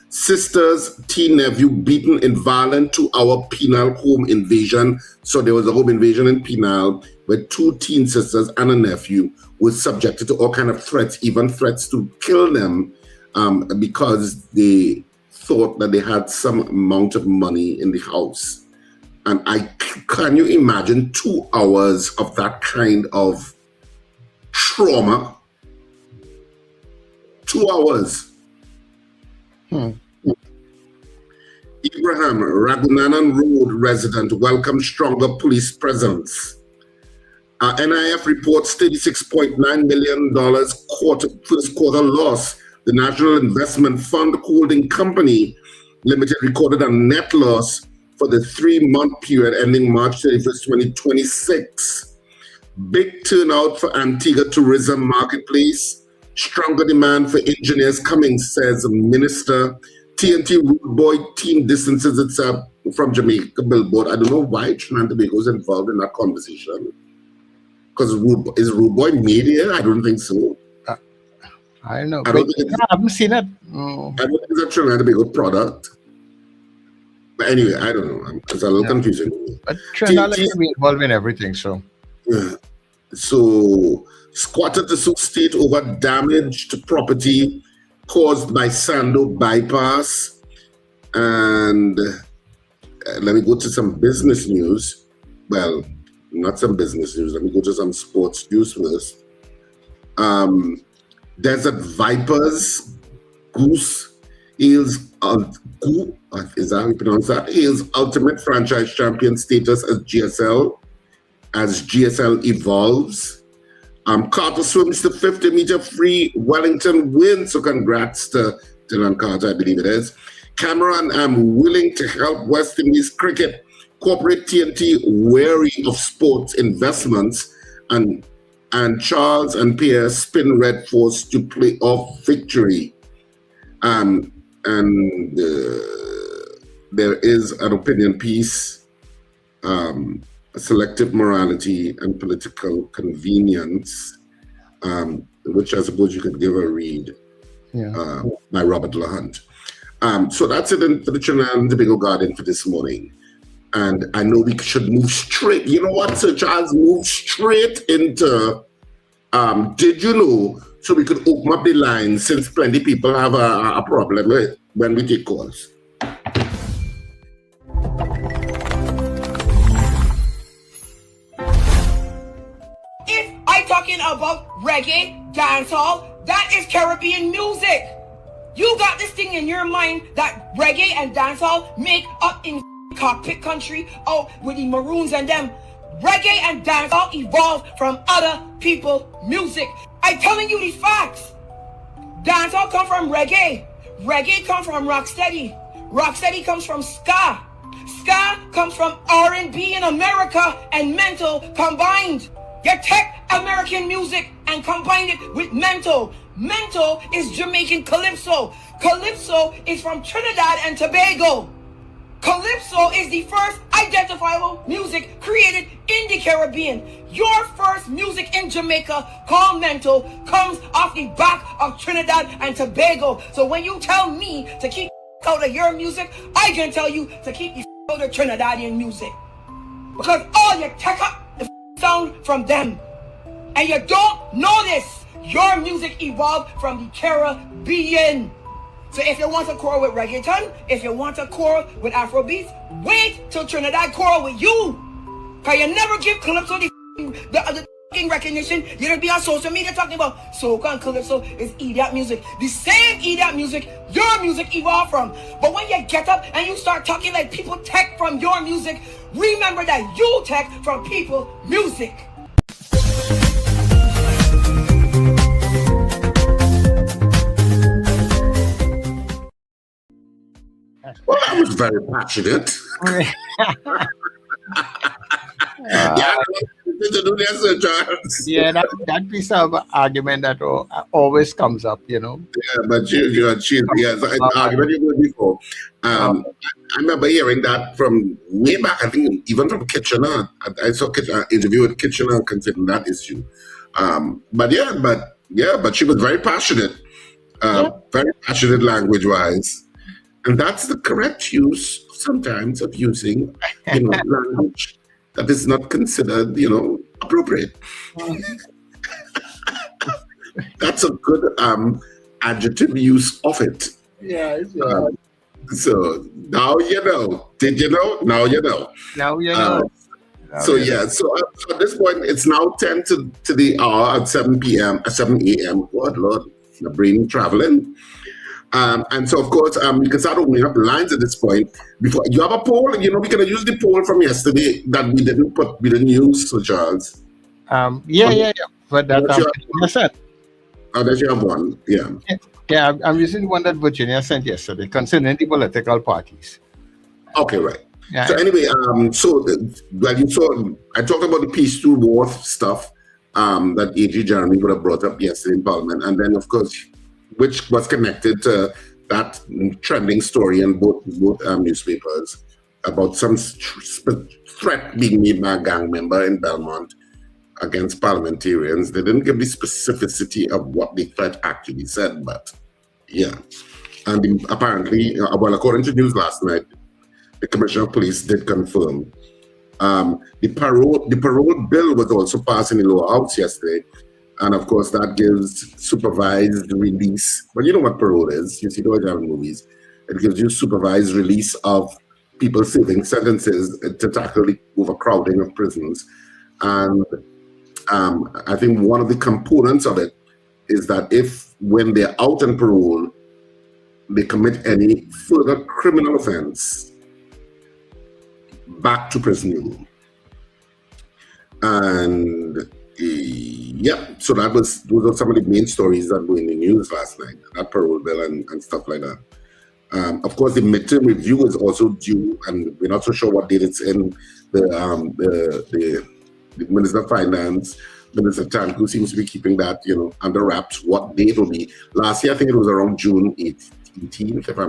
Sisters, teen nephew beaten in violent 2-hour penal home invasion. So there was a home invasion in Penal where 2 teen sisters and a nephew were subjected to all kind of threats, even threats to kill them because they thought that they had some amount of money in the house. And can you imagine 2 hours of that kind of trauma? 2 hours. Ibrahim, Ragunanan Road resident, welcome stronger police presence. NIF reports $36.9 million first quarter loss. The National Investment Fund Holding Company Limited recorded a net loss for the 3-month period ending March 31st, 2026. Big turnout for Antigua Tourism Marketplace. Stronger demand for engineers coming, says Minister. TNT Rude Boy team distances itself from Jamaica Billboard. I don't know why Trinidad and Tobago is involved in that conversation. Because is Rude Boy media? I don't think so. I don't know. I haven't seen it. I don't think it's a Trinidad and Tobago product. But anyway, I don't know. It's a little confusing. But Trinidad can be involved in everything, so. Yeah. So, squatter to sue state over damage to property caused by Sando bypass. And let me go to some business news. Well, not some business news. Let me go to some sports news first. Desert Vipers, Goose, is that how you pronounce that? Hales ultimate franchise champion status as GSL evolves. Carter swims the 50-meter free Wellington win, so congrats to Dylan Carter, I believe it is. Cameron, willing to help West Indies cricket. Corporate TNT wary of sports investments, and Charles and Pierre spin red force to play off victory. There is an opinion piece, selective morality and political convenience, which I suppose you could give a read, by Robert LaHunt. So that's it for the Trinidad and Tobago Guardian for this morning. And I know we should move straight. You know what, Sir Charles? Move straight into Did You Know? So we could open up the lines since plenty of people have a problem with when we take calls. If I talking about reggae, dancehall, that is Caribbean music. You got this thing in your mind that reggae and dancehall make up in cockpit country, with the Maroons and them. Reggae and dancehall evolved from other people's music. I'm telling you the facts. Dancehall come from reggae. Reggae comes from rocksteady. Rocksteady comes from ska. Ska comes from R&B in America and mental combined. You take American music and combine it with mental. Mental is Jamaican calypso. Calypso is from Trinidad and Tobago. Calypso is the first identifiable music created in the Caribbean. Your first music in Jamaica, called mental, comes off the back of Trinidad and Tobago. So when you tell me to keep out of your music, I can tell you to keep the out of Trinidadian music. Because all you take up the sound from them. And you don't know this. Your music evolved from the Caribbean. So if you want to quarrel with reggaeton, if you want to quarrel with Afrobeats, wait till Trinidad quarrel with you. Because you never give Calypso the recognition. You don't be on social media talking about soca and Calypso is idiot music. The same idiot music your music evolved from. But when you get up and you start talking like people take from your music, remember that you take from people's music. Well, that was very passionate. to do there, Sir Charles. Yeah, that piece of argument that always comes up, you know. Yeah, but she's yes, an argument you heard before. I remember hearing that from way back. I think even from Kitchener. I saw an interview with Kitchener concerning that issue. But she was very passionate, very passionate language-wise, and that's the correct use sometimes of using, language that is not considered, appropriate. That's a good adjective use of it. Yeah. So now you know. Did you know? Now you know. Now you know. So at this point, it's now 10 to the hour at 7 p.m. 7 a.m. Good Lord, the brain traveling. And so, of course, you can start opening up lines at this point. Before you have a poll, we can use the poll from yesterday that we didn't use, so Charles. Yeah. But that Virginia sent. Oh, that you have one, yeah. Yeah, I'm using the one that Virginia sent yesterday concerning the political parties. Okay, right. Yeah. So anyway, you saw, I talked about the peace to war stuff that A.G. Jeremy would have brought up yesterday in Parliament, and then, of course, which was connected to that trending story in both newspapers about some threat being made by a gang member in Belmont against parliamentarians. They didn't give the specificity of what the threat actually said, but yeah. And apparently, according to news last night, the Commissioner of Police did confirm. The parole bill was also passed in the lower house yesterday. And of course, that gives supervised release. Well, you know what parole is. You see those in movies. It gives you supervised release of people serving sentences to tackle the overcrowding of prisons. And I think one of the components of it is that when they're out on parole, they commit any further criminal offense, back to prison room. And so those are some of the main stories that were in the news last night, that parole bill and stuff like that. Of course, the midterm review is also due, and we're not so sure what date it's in. The Minister of Finance, Minister Tanku, seems to be keeping that, under wraps, what date will be. Last year, I think it was around June 18th, if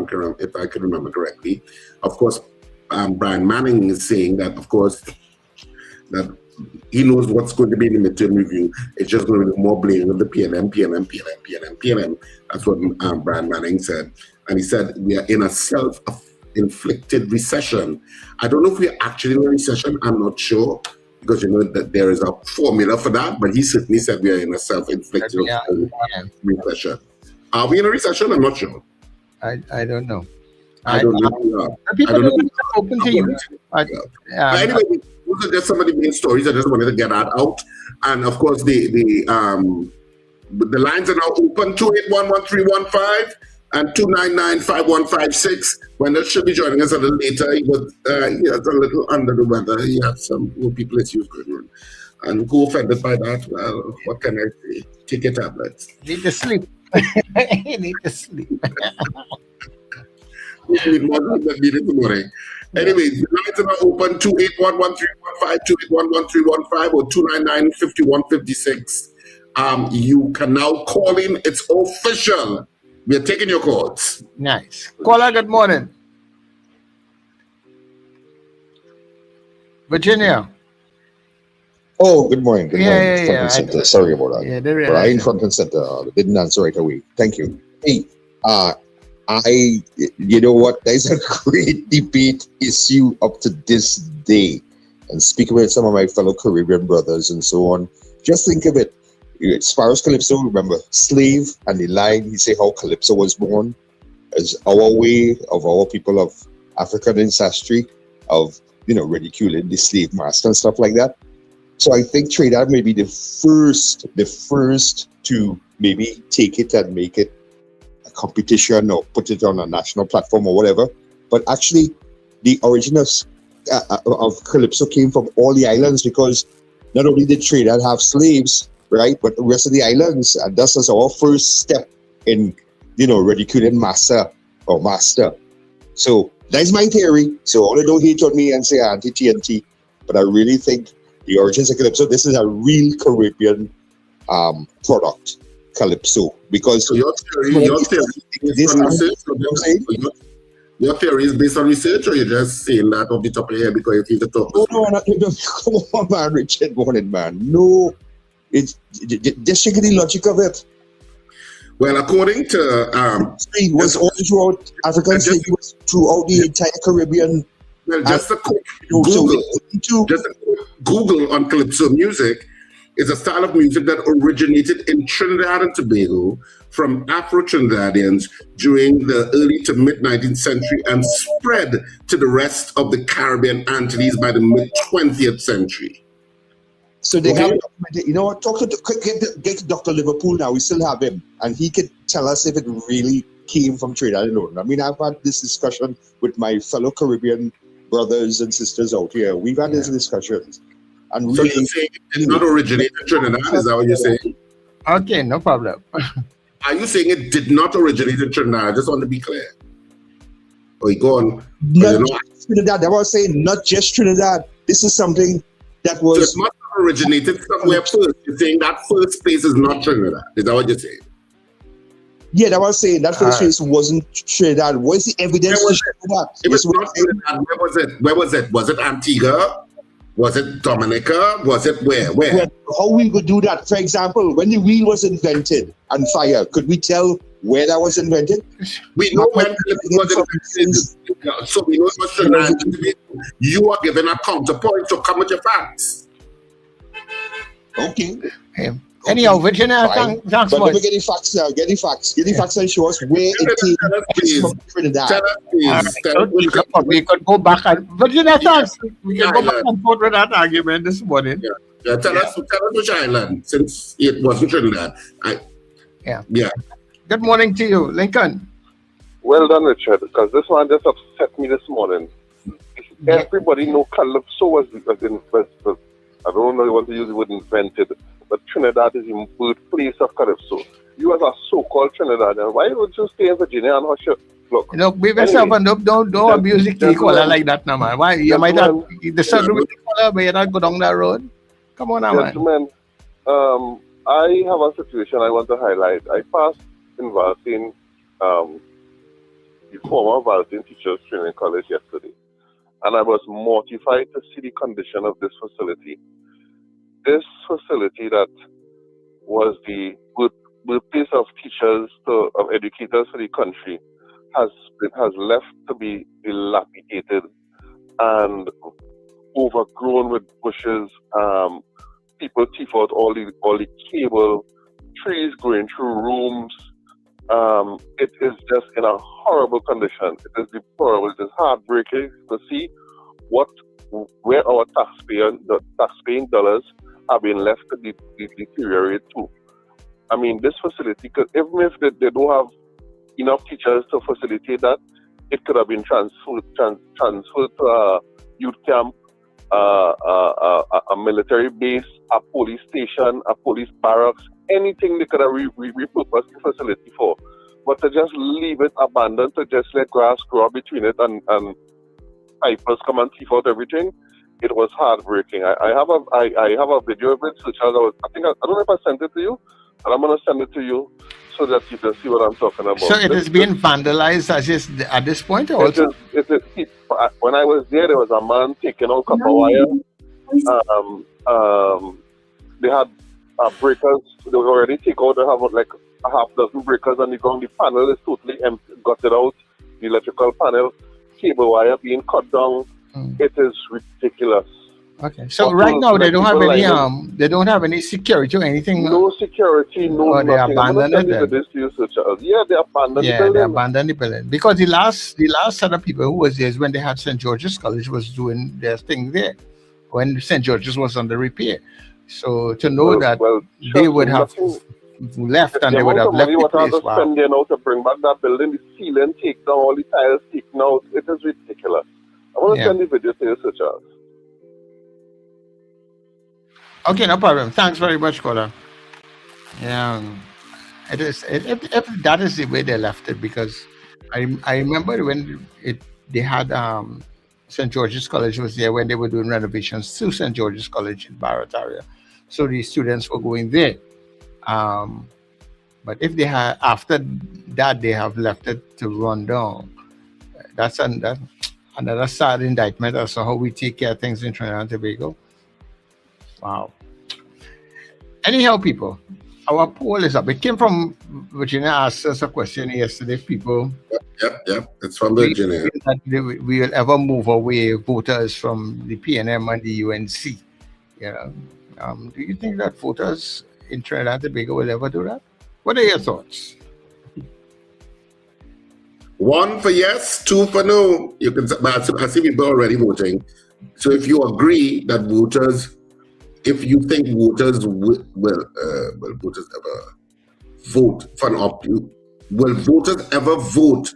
I can remember correctly. Of course, Brian Manning is saying that, of course, that he knows what's going to be in the midterm review. It's just going to be more blaming of the PNM. That's what Brian Manning said. And he said, we are in a self-inflicted recession. I don't know if we're actually in a recession. I'm not sure, because that there is a formula for that. But he certainly said we are in a self-inflicted recession. Are we in a recession? I'm not sure. I don't know. I don't know. People are open to you. Anyway, those are just some of the main stories. I just wanted to get that out. And of course, the lines are now open, 2811315 and 2995156. When should be joining us a little later. He was a little under the weather. He had some people issues going on. And who offended by that? Well, what can I say? Take your tablets. Need to sleep. You need to sleep. We need more than that needed this morning. Anyway, the lines are now open, 2811315, 2811315, or 299-5156. You can now call in. It's official. We are taking your calls. Nice. Caller, good morning. Virginia. Oh, good morning. Good morning. Yeah. Front and center. Sorry about that. Yeah, Brian, front and center. Didn't answer right away. Thank you. Hey, you know what? There's a great debate issue up to this day. And speaking with some of my fellow Caribbean brothers and so on, just think of it. As far as Calypso, remember, slave and the line, he say how Calypso was born as our way of our people of African ancestry of, ridiculing the slave master and stuff like that. So I think Trinidad may be the first to maybe take it and make it a competition or put it on a national platform or whatever. But actually, the origin of Calypso came from all the islands, because not only did Trinidad have slaves, right, but the rest of the islands, and that's our first step in, ridiculing master. So that's my theory. So all don't hate on me and say anti-TNT, but I really think the origins of calypso. This is a real Caribbean product, calypso. Because so your theory is based on research, or you're just saying that off the top of your head because you need to talk? No, come on, man, Richard, morning, man. No, it's just check the logic of it. Well, according to it was all throughout African slavery, was throughout the entire Caribbean. Well, just a quick Google on calypso music. It's a style of music that originated in Trinidad and Tobago from Afro-Trinidadians during the early to mid-19th century and spread to the rest of the Caribbean Antilles by the mid-20th century. So they have, you know what, get Dr. Liverpool now, we still have him, and he could tell us if it really came from Trinidad alone. I mean, I've had this discussion with my fellow Caribbean brothers and sisters out here. We've had these discussions. And so you're saying it did not originate in Trinidad? Is that what you're saying? Okay, no problem. Are you saying it did not originate in Trinidad? I just want to be clear. Oh, you go on. Not just Trinidad. I was saying not just Trinidad. This is something that was... So it must have originated somewhere first. You're saying that first place is not Trinidad. Is that what you're saying? Yeah, that was saying that first place wasn't Trinidad. Where's the evidence to show that? It was not Trinidad. Where was it? Where was it? Was it Antigua? Was it Dominica? Was it where? Well, how we would do that? For example, when the wheel was invented and fire, could we tell where that was invented? We know when it was invented. So we know it was Trinidad. You are given a counterpoint, so come with your facts. Okay. Anyhow, Virginia, thanks but let me get the facts now. Get the facts. Get the facts and show us where it came from Trinidad. We could go back and Virginia, thanks. We can go back and forth with that argument this morning. Yeah. Tell us which island, since it wasn't Trinidad. Yeah. Good morning to you, Lincoln. Well done, Richard, because this one just upset me this morning. Everybody know calypso was I don't know, I want to use the word invented, but Trinidad is the birthplace of calypso. You as a so-called Trinidadian, why would you stay in Virginia and hush your look? Look, we don't abuse the tea color like that, now, man. Why you might have the sun with the color, but you not go down that road. Come on, now, man. Gentlemen, I have a situation I want to highlight. I passed in Valtin, the former Valtin Teachers Training College yesterday, and I was mortified to see the condition of this facility. This facility that was the birthplace of teachers, of educators for the country, has left to be dilapidated and overgrown with bushes. People teeth out all the cable, trees growing through rooms. It is just in a horrible condition. It is deplorable. It is heartbreaking to see where our taxpaying dollars have been left to deteriorate to. I mean, this facility, even if they don't have enough teachers to facilitate that, it could have been transferred to a youth camp, a military base, a police station, a police barracks, anything they could have repurposed the facility for. But to just leave it abandoned, to just let grass grow between it and pipers come and teeth out everything, it was heartbreaking. I have a video of it, which I don't know if I sent it to you, but I'm gonna send it to you so that you can see what I'm talking about. So it is being vandalized at this point, or also? When I was there was a man taking out copper wire. They had breakers. They were already taken out. They have like a half dozen breakers on the ground. The panel is totally empty, gutted out. The electrical panel, cable wire being cut down. It is ridiculous. Okay, so right now they don't have any security or anything. No security, no nothing. They abandoned it. Yeah, they abandoned the building. They abandoned the building because the last set of people who was there is when they had St. George's College was doing their thing there, when St. George's was under repair. So to know they would have left and they would have left the place. Wow. Spending out to bring back that building, the ceiling taken down, all the tiles taken out. It is ridiculous. I want to send the video to you, Sir Charles. Okay, no problem. Thanks very much, caller. Yeah, it is. If that is the way they left it, because I remember when they had St. George's College was there when they were doing renovations to St. George's College in Barataria. So the students were going there. But if they had, after that, they have left it to run down, that's another sad indictment as to how we take care of things in Trinidad and Tobago. Wow. Anyhow, people, our poll is up. It came from Virginia. Asked us a question yesterday. People. Yep. It's from Virginia. That we will ever move away voters from the PNM and the UNC. You know, do you think that voters in Trinidad and Tobago will ever do that? What are your thoughts? 1 for yes, 2 for no. You can. I see people already voting. So if you agree that voters. If you think voters will voters ever vote for an option, will voters ever vote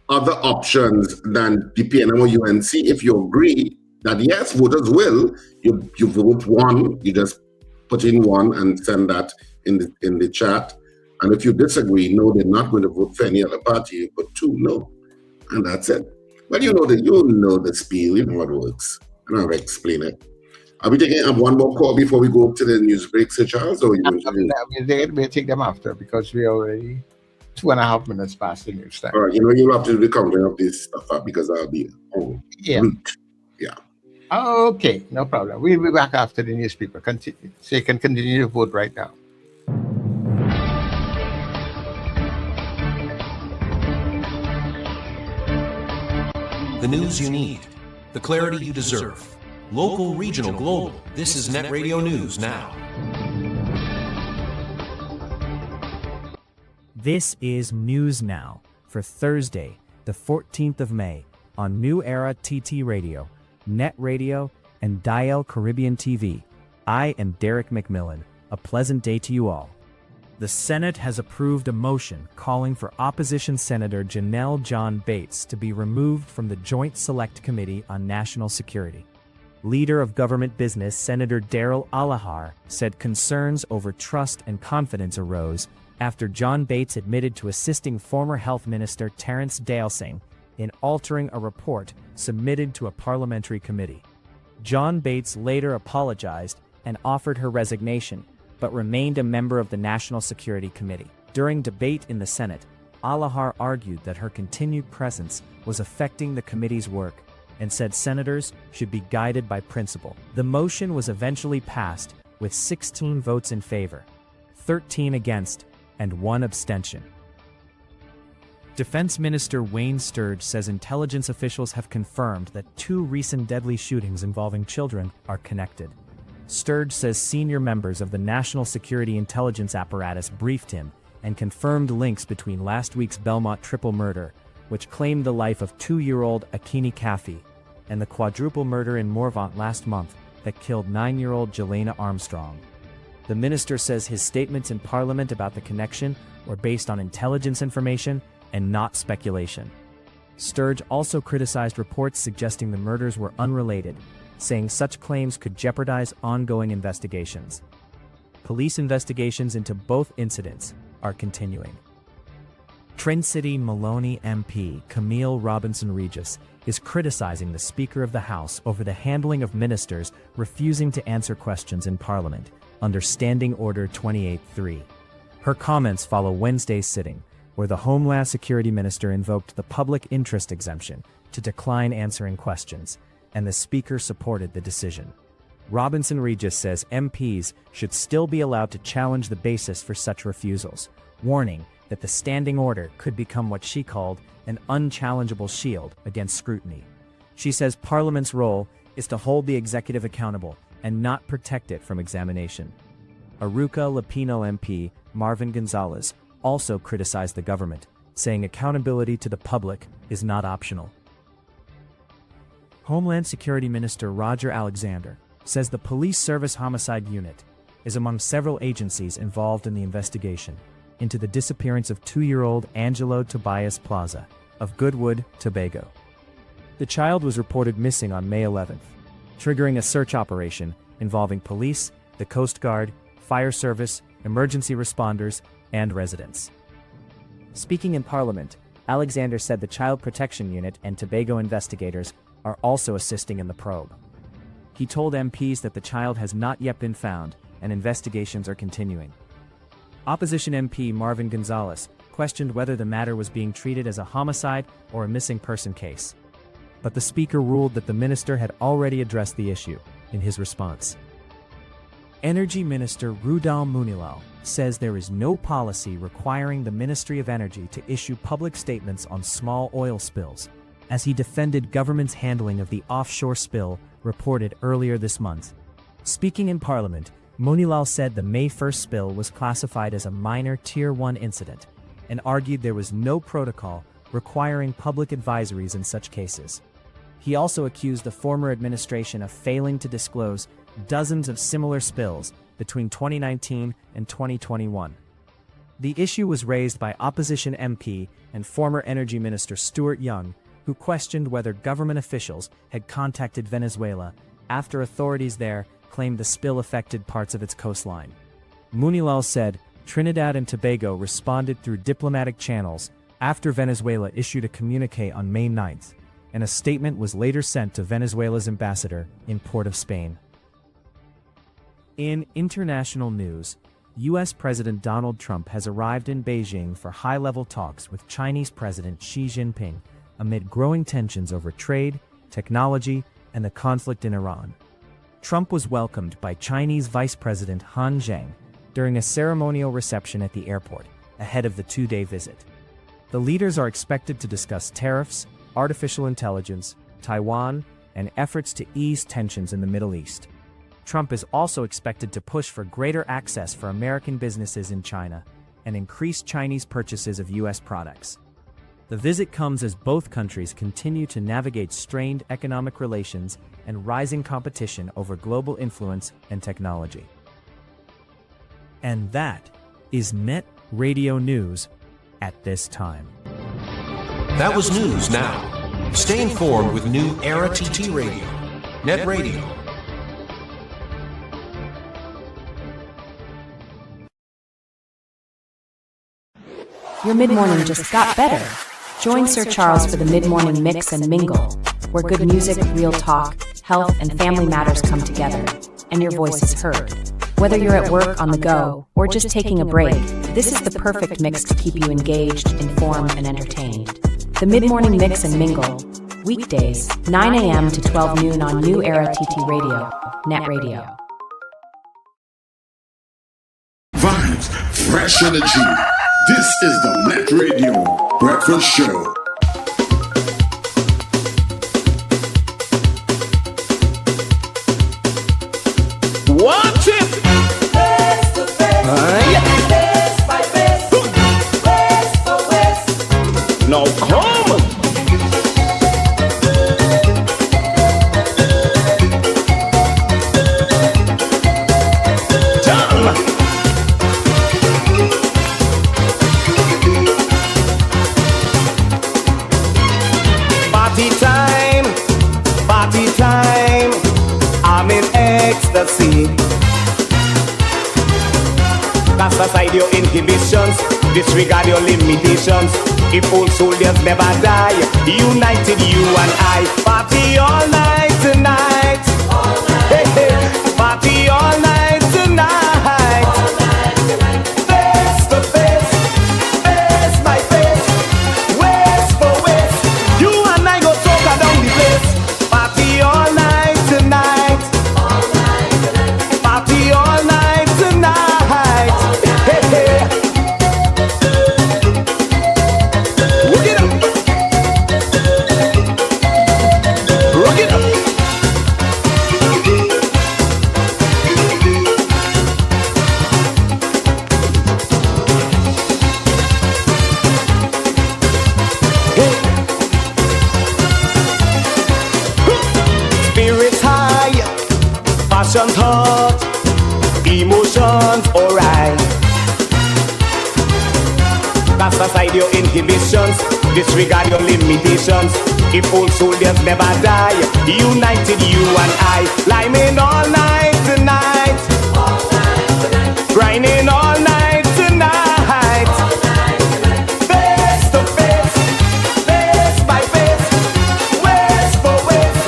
other options than the PNM or UNC? If you agree that yes, voters will, you vote 1, you just put in 1 and send that in the chat. And if you disagree, no, they're not going to vote for any other party, you put 2, no. And that's it. But you know the spiel, you know how it works. I'm not going to explain it. Are we taking one more call before we go to the news break, Sir Charles? Or we'll take them after because we're already 2.5 minutes past the news time. All right, you'll have to do the counting of this stuff up because I'll be home. Yeah. Okay, no problem. We'll be back after the newspaper. So you can continue to vote right now. The news you need, the clarity you deserve. Local, regional, global. This is NETT Radio News Now. This is News Now for Thursday, the 14th of May on New Era TT Radio, NETT Radio, and Dial Caribbean TV. I am Derek McMillan. A pleasant day to you all. The Senate has approved a motion calling for opposition Senator Janelle John Bates to be removed from the Joint Select Committee on National Security. Leader of Government Business Senator Daryl Alahar said concerns over trust and confidence arose after John Bates admitted to assisting former Health Minister Terence Dalesing in altering a report submitted to a parliamentary committee. John Bates later apologized and offered her resignation, but remained a member of the National Security Committee. During debate in the Senate, Alahar argued that her continued presence was affecting the committee's work and said senators should be guided by principle. The motion was eventually passed with 16 votes in favor, 13 against, and 1 abstention. Defense Minister Wayne Sturge says intelligence officials have confirmed that 2 recent deadly shootings involving children are connected. Sturge says senior members of the National Security Intelligence apparatus briefed him and confirmed links between last week's Belmont triple murder, which claimed the life of 2-year-old Akini Kafi, and the quadruple murder in Morvant last month that killed 9-year-old Jelena Armstrong. The minister says his statements in Parliament about the connection were based on intelligence information and not speculation. Sturge also criticized reports suggesting the murders were unrelated, saying such claims could jeopardize ongoing investigations. Police investigations into both incidents are continuing. Trin City Maloney MP Camille Robinson-Regis is criticizing the Speaker of the House over the handling of ministers refusing to answer questions in Parliament under Standing Order 28-3. Her comments follow Wednesday's sitting, where the Homeland Security Minister invoked the public interest exemption to decline answering questions, and the Speaker supported the decision. Robinson-Regis says MPs should still be allowed to challenge the basis for such refusals, warning that the standing order could become what she called an unchallengeable shield against scrutiny. She says Parliament's role is to hold the executive accountable and not protect it from examination. Aruca Lapino MP Marvin Gonzalez also criticized the government, saying accountability to the public is not optional. Homeland Security Minister Roger Alexander says the Police Service Homicide Unit is among several agencies involved in the investigation into the disappearance of 2-year-old Angelo Tobias Plaza of Goodwood, Tobago. The child was reported missing on May 11th, triggering a search operation involving police, the Coast Guard, fire service, emergency responders, and residents. Speaking in Parliament, Alexander said the Child Protection Unit and Tobago investigators are also assisting in the probe. He told MPs that the child has not yet been found and investigations are continuing. Opposition MP Marvin Gonzalez questioned whether the matter was being treated as a homicide or a missing person case. But the speaker ruled that the minister had already addressed the issue in his response. Energy Minister Rudal Munilal says there is no policy requiring the Ministry of Energy to issue public statements on small oil spills, as he defended government's handling of the offshore spill reported earlier this month. Speaking in Parliament, Munilal said the May 1st spill was classified as a minor Tier 1 incident and argued there was no protocol requiring public advisories in such cases. He also accused the former administration of failing to disclose dozens of similar spills between 2019 and 2021. The issue was raised by opposition MP and former Energy Minister Stuart Young, who questioned whether government officials had contacted Venezuela after authorities there claimed the spill affected parts of its coastline. Munilal said Trinidad and Tobago responded through diplomatic channels after Venezuela issued a communique on May 9th, and a statement was later sent to Venezuela's ambassador in Port of Spain. In international news, U.S. President Donald Trump has arrived in Beijing for high-level talks with Chinese President Xi Jinping amid growing tensions over trade, technology, and the conflict in Iran. Trump was welcomed by Chinese Vice President Han Zheng during a ceremonial reception at the airport ahead of the two-day visit. The leaders are expected to discuss tariffs, artificial intelligence, Taiwan, and efforts to ease tensions in the Middle East. Trump is also expected to push for greater access for American businesses in China and increase Chinese purchases of U.S. products. The visit comes as both countries continue to navigate strained economic relations and rising competition over global influence and technology. And that is NETT Radio News at this time. That was news now. Stay informed with New Era TT Radio. NETT Radio. Your mid-morning just got better. Join Sir Charles for the mid-morning mix and mingle, where good music, real talk, health, and family matters come together, and your voice is heard. Whether you're at work, on the go, or just taking a break, this is the perfect mix to keep you engaged, informed, and entertained. The mid-morning mix and mingle, weekdays, 9 a.m. to 12 noon on New Era TT Radio, NETT Radio. Vibes, fresh energy. This is the NETT Radio Breakfast Show. Watch it! Face to face, face by face, waist for waist. Now come! Party time, I'm in ecstasy. Cast aside your inhibitions, disregard your limitations. If old soldiers never die, united you and I. Party all night tonight. All night. Hey, hey. Party all night tonight. All night tonight. Face to face, face by face, waist for waist. You and I go soca down the place. Party all night tonight. All night tonight. Party all night tonight. All night. Hey, hey. Rock it up. Rock it up. Spirits high, passions hot, emotions alright. Cast aside your inhibitions, disregard your limitations. If old soldiers never die, united you and I. Liming all night tonight, all night tonight. Grinding all night tonight, all night tonight. Face to face, face by face, waist for waist.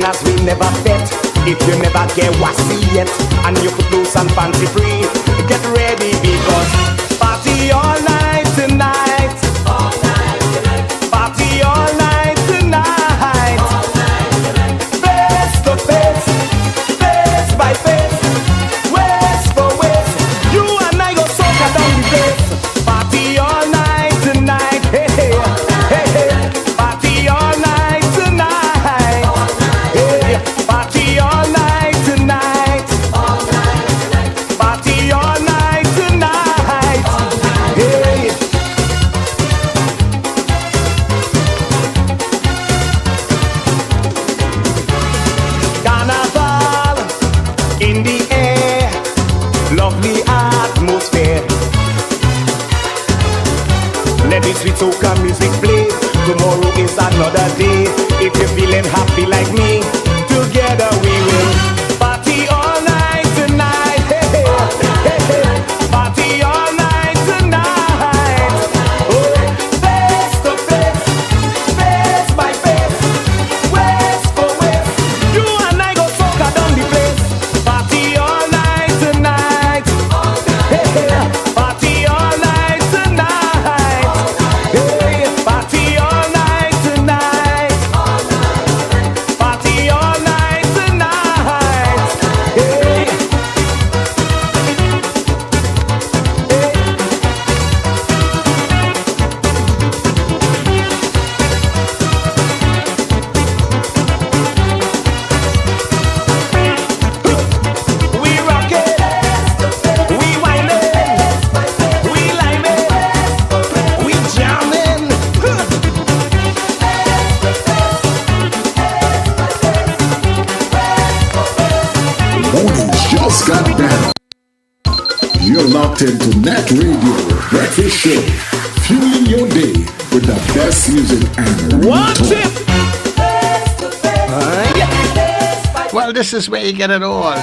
as we never bet. If you never get what's yet, and you could lose and fancy free, get ready because party all night tonight. All night tonight. Party all night tonight. All night tonight. Face to face, face by face, waist for waist. You and I go soca down the place. Party all night tonight. Hey, hey, hey, hey. Party all night tonight. Hey, party all night tonight. Party all night tonight. Hey. Carnival in the air, lovely atmosphere. Let the sweet soca music play. Tomorrow is another day. If you're feeling happy like me, together we will party all night tonight. Hey, hey, hey, hey. Party all night tonight. Oh, face to face, face by face, waist for waist. You and I go soca down the place. Party all night tonight. Hey, hey. Party all night tonight. Hey, party all night tonight. Party all night tonight. Hey. We rock it, we whine it, we lime it, we jamming. Mornings just got better. You're locked into NETT Radio Breakfast Show, fueling your day with the best music and real talk. Well, this is where you get it all.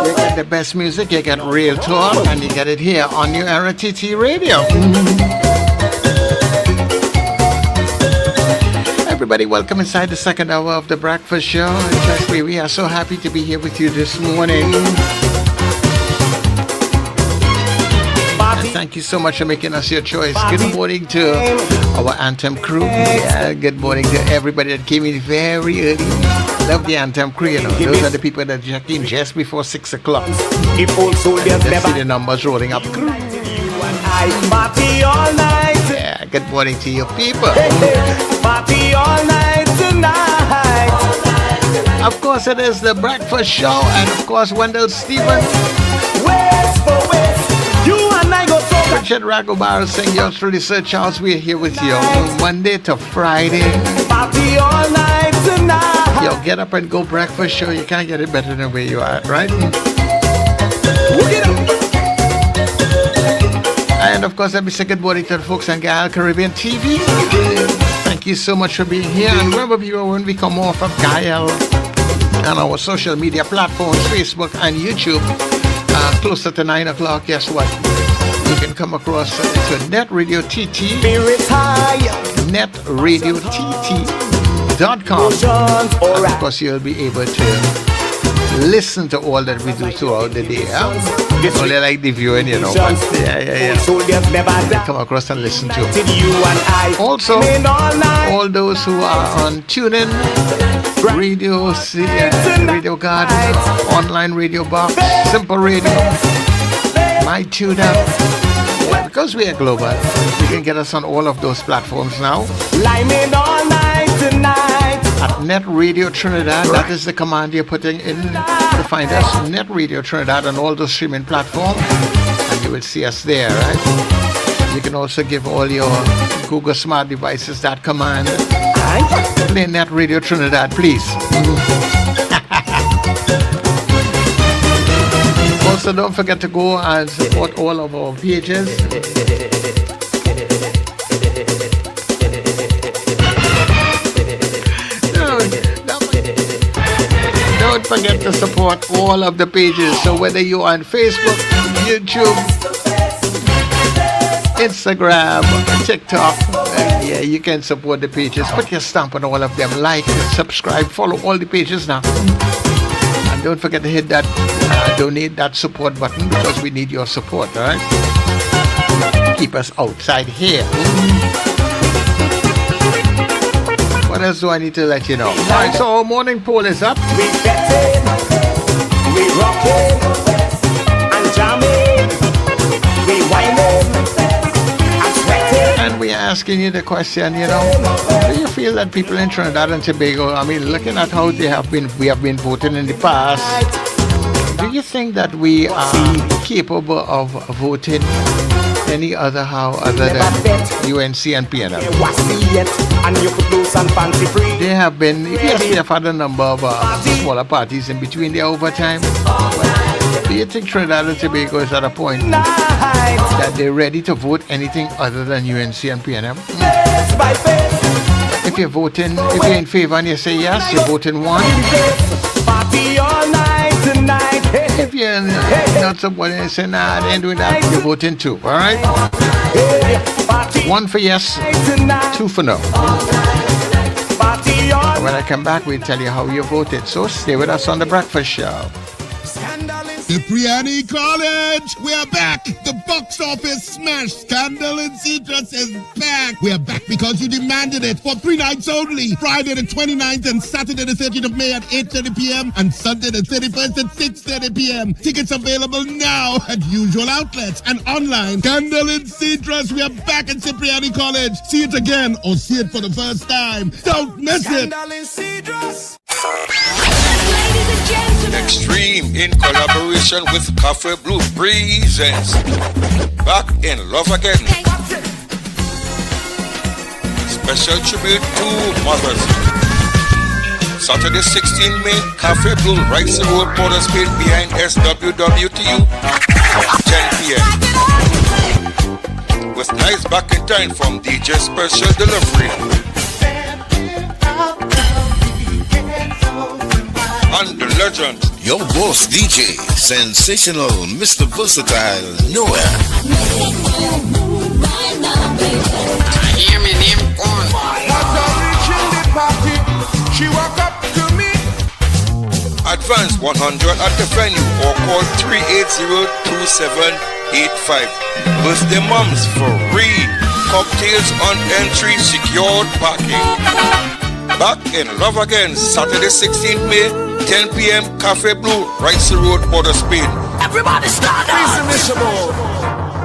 You get the best music, you get real talk, and you get it here on New Era TT Radio. Everybody, welcome inside the second hour of the Breakfast Show. And trust me, we are so happy to be here with you this morning. And thank you so much for making us your choice. Good morning to our Anthem crew. Yeah, good morning to everybody that came in very early. Love the Anthem crew, you know. Those are the people that check in just before 6 o'clock. If old soldiers Just see the numbers rolling up. Party all night. Yeah, good morning to you people. Party all night tonight. Of course, it is the Breakfast Show, and of course, Wendell Stevens. Waist for waist. You and I go so. Richard Ragobar saying yours truly, Sir Charles. We're here with you Monday to Friday. Party all night tonight. Yo, get up and go Breakfast Show. You can't get it better than where you are, right? And of course, let me say good morning to the folks on Gael Caribbean TV. Thank you so much for being here. And remember, people, when we come off of Gael on our social media platforms, Facebook and YouTube, closer to 9 o'clock, guess what? You can come across to NETT Radio TT. NETRadioTT.com. And of course, you'll be able to listen to all that we do throughout the day. Only like the viewing, you know. But yeah. Come across and listen to it. Also, all those who are on TuneIn, Radio Radio Garden, Online Radio Box, Simple Radio, My Tune Up. Because we are global, you can get us on all of those platforms now. At NETT Radio Trinidad, that is the command you're putting in to find us. NETT Radio Trinidad on all those streaming platforms, and you will see us there, right? You can also give all your Google smart devices that command. Play NETT Radio Trinidad, please. Also, don't forget to go and support all of our pages. Don't forget to support all of the pages. So whether you're on Facebook, YouTube, Instagram, TikTok, Yeah, you can support the pages. Put your stamp on all of them. Like, subscribe, follow all the pages now. And don't forget to hit that donate, that support button, because we need your support, all right? Keep us outside here. What else do I need to let you know? All right, so our morning poll is up. We betting, we rocking, and jamming, we whining, and sweating. And we are asking you the question, do you feel that people in Trinidad and Tobago, I mean, looking at how we have been voting in the past, do you think that we are capable of voting any other other than UNC and PNM? They have been, yes, they have had a number of smaller parties in between there over time. Do you think Trinidad and Tobago is at a point that they're ready to vote anything other than UNC and PNM? If you're voting, if you're in favor and you say yes, you're voting one. If you're not supporting and say nah, they ain't doing that, you're voting two, alright? One for yes, two for no. When I come back, we'll tell you how you voted. So stay with us on The Breakfast Show. Cipriani College, we are back. The box office smash Scandal in Citrus is back. We are back because you demanded it for 3 nights only. Friday the 29th and Saturday the 30th of May at 8:30 p.m. and Sunday the 31st at 6:30 p.m. Tickets available now at usual outlets and online. Scandal in Citrus, we are back at Cipriani College. See it again or see it for the first time. Don't miss it. Scandal in Citrus. Extreme in collaboration with Cafe Blue presents Back in Love Again. Special tribute to mothers. Saturday 16 May, Cafe Blue, Rice Road, Port Spain behind SWWTU, 10 p.m. With nice back in time from DJ Special Delivery. And the legend, your boss DJ, sensational Mr. Versatile, Noah. I hear me name on. She walk up to me. Advance 100 at the venue or call 380-2785. Birthday moms for free. Cocktails on entry, secured parking. Back in Love Again, Saturday 16th May, 10 p.m. Cafe Blue, Rice Road, Port Spain. Everybody stand up! Please, miserable.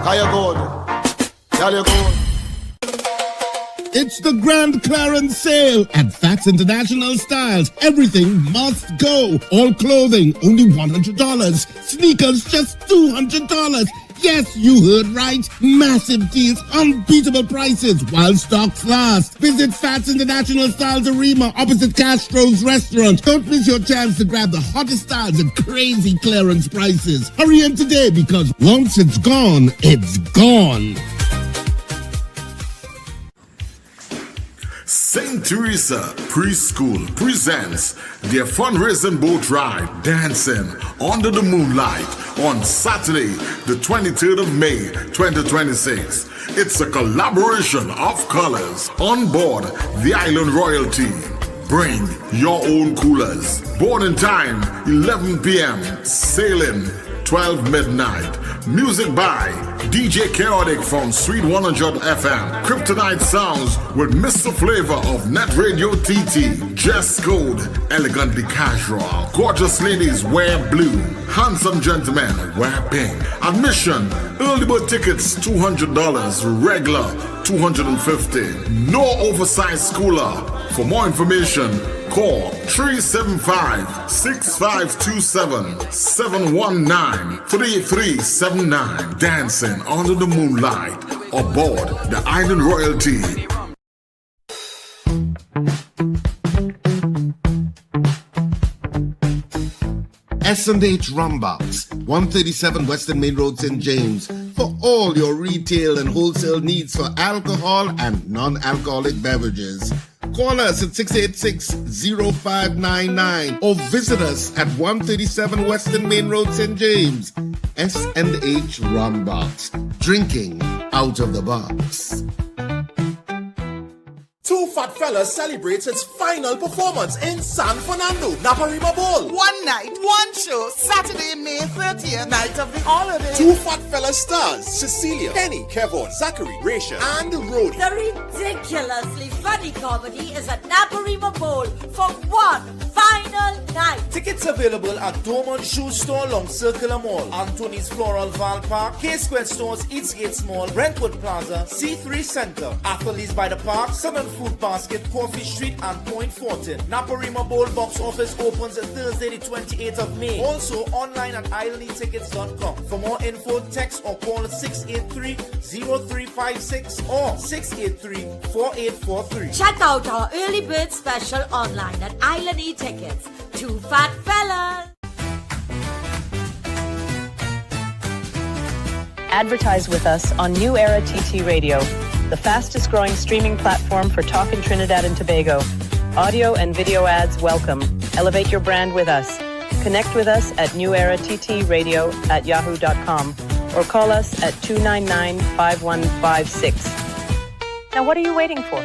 How you good? How you good? It's the Grand Clearance Sale at Fats International Styles. Everything must go. All clothing, only $100. Sneakers, just $200. Yes, you heard right. Massive deals, unbeatable prices while stocks last. Visit Fats International Styles Arima opposite Castro's restaurant. Don't miss your chance to grab the hottest styles at crazy clearance prices. Hurry in today because once it's gone, it's gone. St. Teresa Preschool presents their fundraising boat ride, Dancing Under the Moonlight, on Saturday, the 23rd of May, 2026. It's a collaboration of colors on board the Island Royalty. Bring your own coolers. Boarding time, 11 p.m. Sailing, 12 midnight. Music by DJ Chaotic from Sweet 100 FM. Kryptonite Sounds with Mr. Flavor of NETT Radio TT. Dress code, elegantly casual. Gorgeous ladies wear blue. Handsome gentlemen wear pink. Admission, early bird tickets $200. Regular $250. No oversized cooler. For more information, call 375-652-719-3379. Dancing Under the Moonlight aboard the Island Royalty. S&H Rumbox, 137 Western Main Road, St. James, for all your retail and wholesale needs for alcohol and non-alcoholic beverages. Call us at 686-0599 or visit us at 137 Western Main Road, St. James. S&H Rumbox, drinking out of the box. Fat Fellas celebrates its final performance in San Fernando, Naparima Bowl. One night, one show, Saturday, May 30th, night of the holiday. 2 Fat Fellas stars, Cecilia, Kenny, Kevon, Zachary, Raisha, and Rody. The ridiculously funny comedy is at Naparima Bowl for one final night. Tickets available at Dormont Shoe Store along Circular Mall, Anthony's Floral Val Park, K-Square Stores, Eastgate Mall, Brentwood Plaza, C3 Center, Athletes by the Park, Southern Food Basket, Coffee Street, and Point Fortin. Naparima Bowl box office opens on Thursday, the 28th of May. Also online at islandtickets.com. For more info, text or call 683-0356 or 683-4843. Check out our early bird special online at Island E-Tickets. 2 Fat Fellas. Advertise with us on New Era TT Radio, the fastest growing streaming platform for talk in Trinidad and Tobago. Audio and video ads welcome. Elevate your brand with us. Connect with us at newerattradio@yahoo.com or call us at 299-5156. Now what are you waiting for?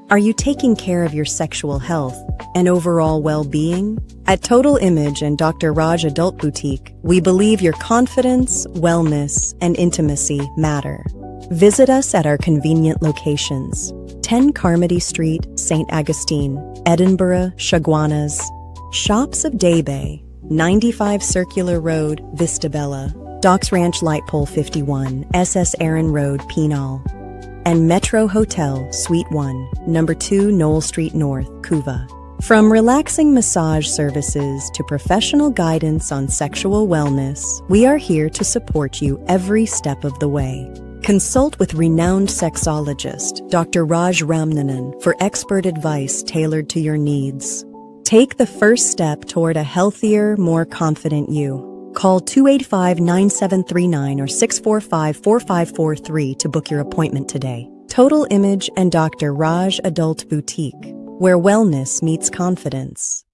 Are you taking care of your sexual health and overall well-being? At Total Image and Dr. Raj Adult Boutique, we believe your confidence, wellness, and intimacy matter. Visit us at our convenient locations: 10 Carmody Street, St. Augustine, Edinburgh, Chaguanas, Shops of Daybay, 95 Circular Road, Vistabella, Docks Ranch Light Pole 51, SS Aaron Road, Penal, and Metro Hotel, Suite 1, Number 2, Knoll Street North, Couva. From relaxing massage services to professional guidance on sexual wellness, we are here to support you every step of the way. Consult with renowned sexologist Dr. Raj Ramnanan for expert advice tailored to your needs. Take the first step toward a healthier, more confident you. Call 285-9739 or 645-4543 to book your appointment today. Total Image and Dr. Raj Adult Boutique, where wellness meets confidence.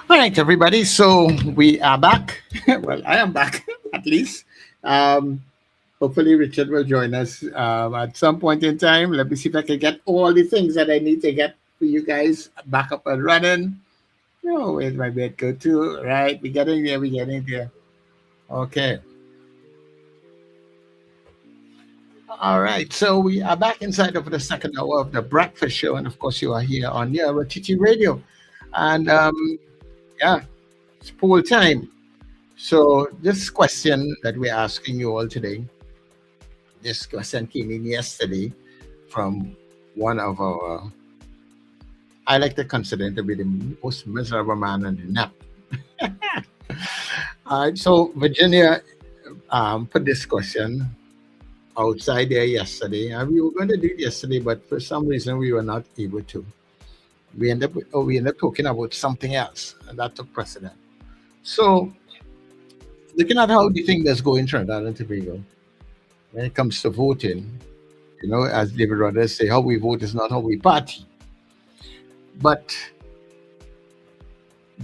All right, everybody. So we are back. Well, I am back, at least. Hopefully, Richard will join us at some point in time. Let me see if I can get all the things that I need to get for you guys back up and running. Oh, where's my bed go to? Right, we get in there. Okay. All right, so we are back inside of the second hour of the breakfast show. And of course, you are here on NETT Radio. And yeah, it's poll time. So this question that we're asking you all today, this question came in yesterday from one of our, I like to consider him to be the most miserable man on the net. All right, so Virginia put this question outside there yesterday, and we were going to do it yesterday, but for some reason we were not able to. We ended up talking about something else, and that took precedent. So, looking at how the thing that's going in Trinidad and Tobago, when it comes to voting, you know, as David Rogers say, how we vote is not how we party. But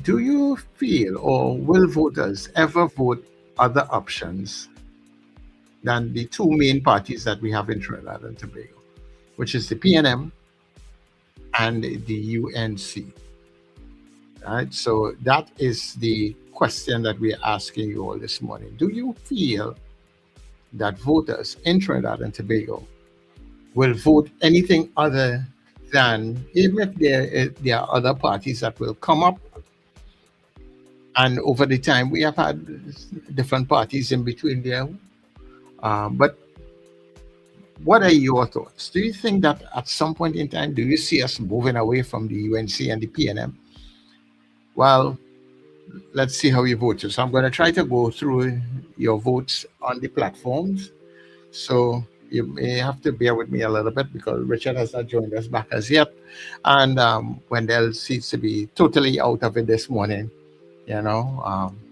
do you feel, or will voters ever vote other options than the two main parties that we have in Trinidad and Tobago, which is the PNM and the UNC? Right, so that is the question that we're asking you all this morning. Do you feel that voters in Trinidad and Tobago will vote anything other than, even if there are other parties that will come up, and over the time we have had different parties in between there, but what are your thoughts? Do you think that at some point in time, do you see us moving away from the UNC and the PNM? Well, let's see how you vote. So I'm going to try to go through your votes on the platforms. So you may have to bear with me a little bit because Richard has not joined us back as yet. And Wendell seems to be totally out of it this morning. You know,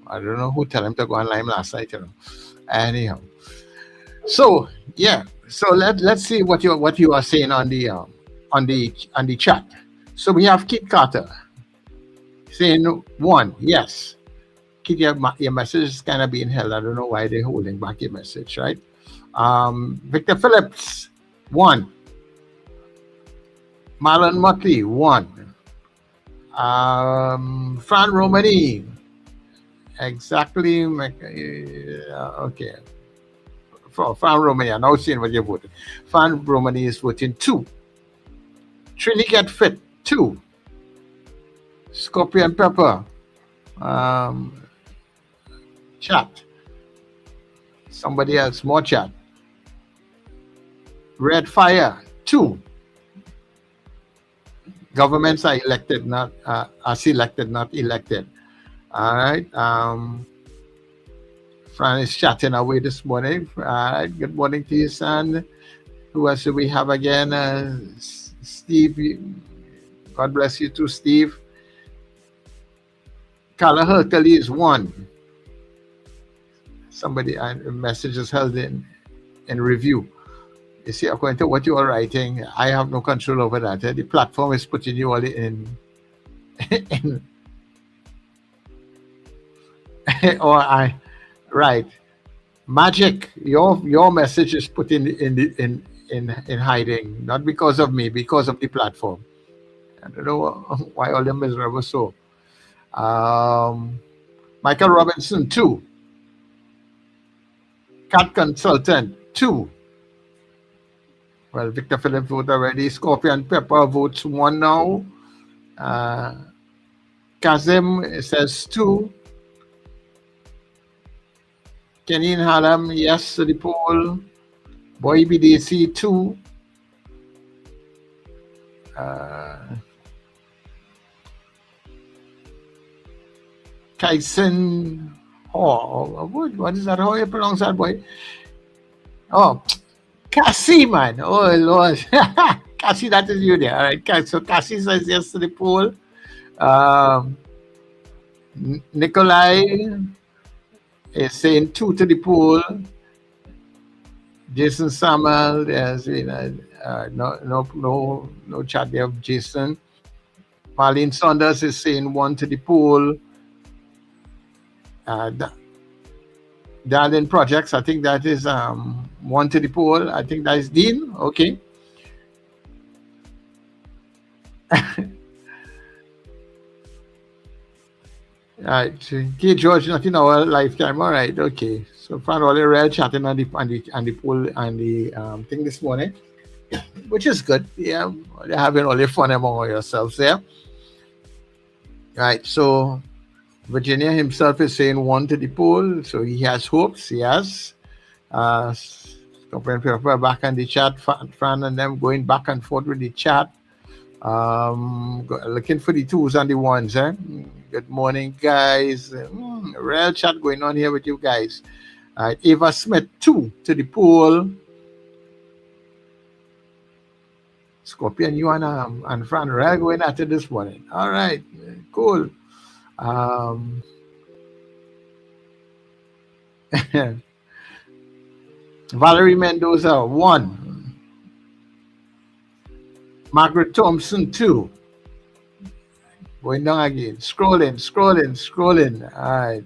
I don't know who told him to go online last night, you know. Anyhow. So yeah, so let's see what you are saying on the chat. So we have Kit Carter saying 1, yes. Kit, your message is kind of being held. I don't know why they're holding back your message, right? Victor Phillips 1. Marlon Motley 1. Fran Romani, exactly. Okay. For Fran Romani, I'm now seeing what you voted. Fran Romani is voting 2. Trini Get Fit 2. Scorpion Pepper. Chat. Somebody else, more chat. Red Fire 2. Governments are elected, not are selected, not elected. All right. Fran is chatting away this morning. All right. Good morning to you, son. Who else do we have again? Steve. God bless you too, Steve. Carla Hercule is 1. Somebody messages held in review. You see, according to what you are writing, I have no control over that. The platform is putting you all in right. Magic, your message is put in hiding, not because of me, because of the platform. I don't know why all them miserable so. Michael Robinson 2. Cat Consultant 2. Well, Victor Phillips voted already. Scorpion Pepper votes 1 now. Kazim says 2. Kenyan Hallam, yes to the poll. Boy BDC 2. Kaisen, what is that? How you pronounce that, boy? Oh, Cassie, man. Oh, Lord. Cassie, that is you there. All right. So Cassie says yes to the poll. Nikolai is saying 2 to the poll. Jason Samuel, there's no chat there of Jason. Marlene Saunders is saying 1 to the poll. Darling Projects, I think that is 1 to the poll. I think that is Dean. Okay. Right. K. George, not in our lifetime. All right. Okay. So found all the real chatting on the poll and the thing this morning, which is good. Yeah, they're having all the fun among yourselves there. Right. So Virginia himself is saying 1 to the poll, so he has hopes. Yes. Back on the chat, Fran and them going back and forth with the chat. Looking for the 2s and the 1s. Good morning, guys. Real chat going on here with you guys. Eva Smith 2 to the poll. Scorpion, you and Fran Real going at it this morning. All right, cool. Valerie Mendoza 1. Margaret Thompson 2. Going down again. Scrolling. All right.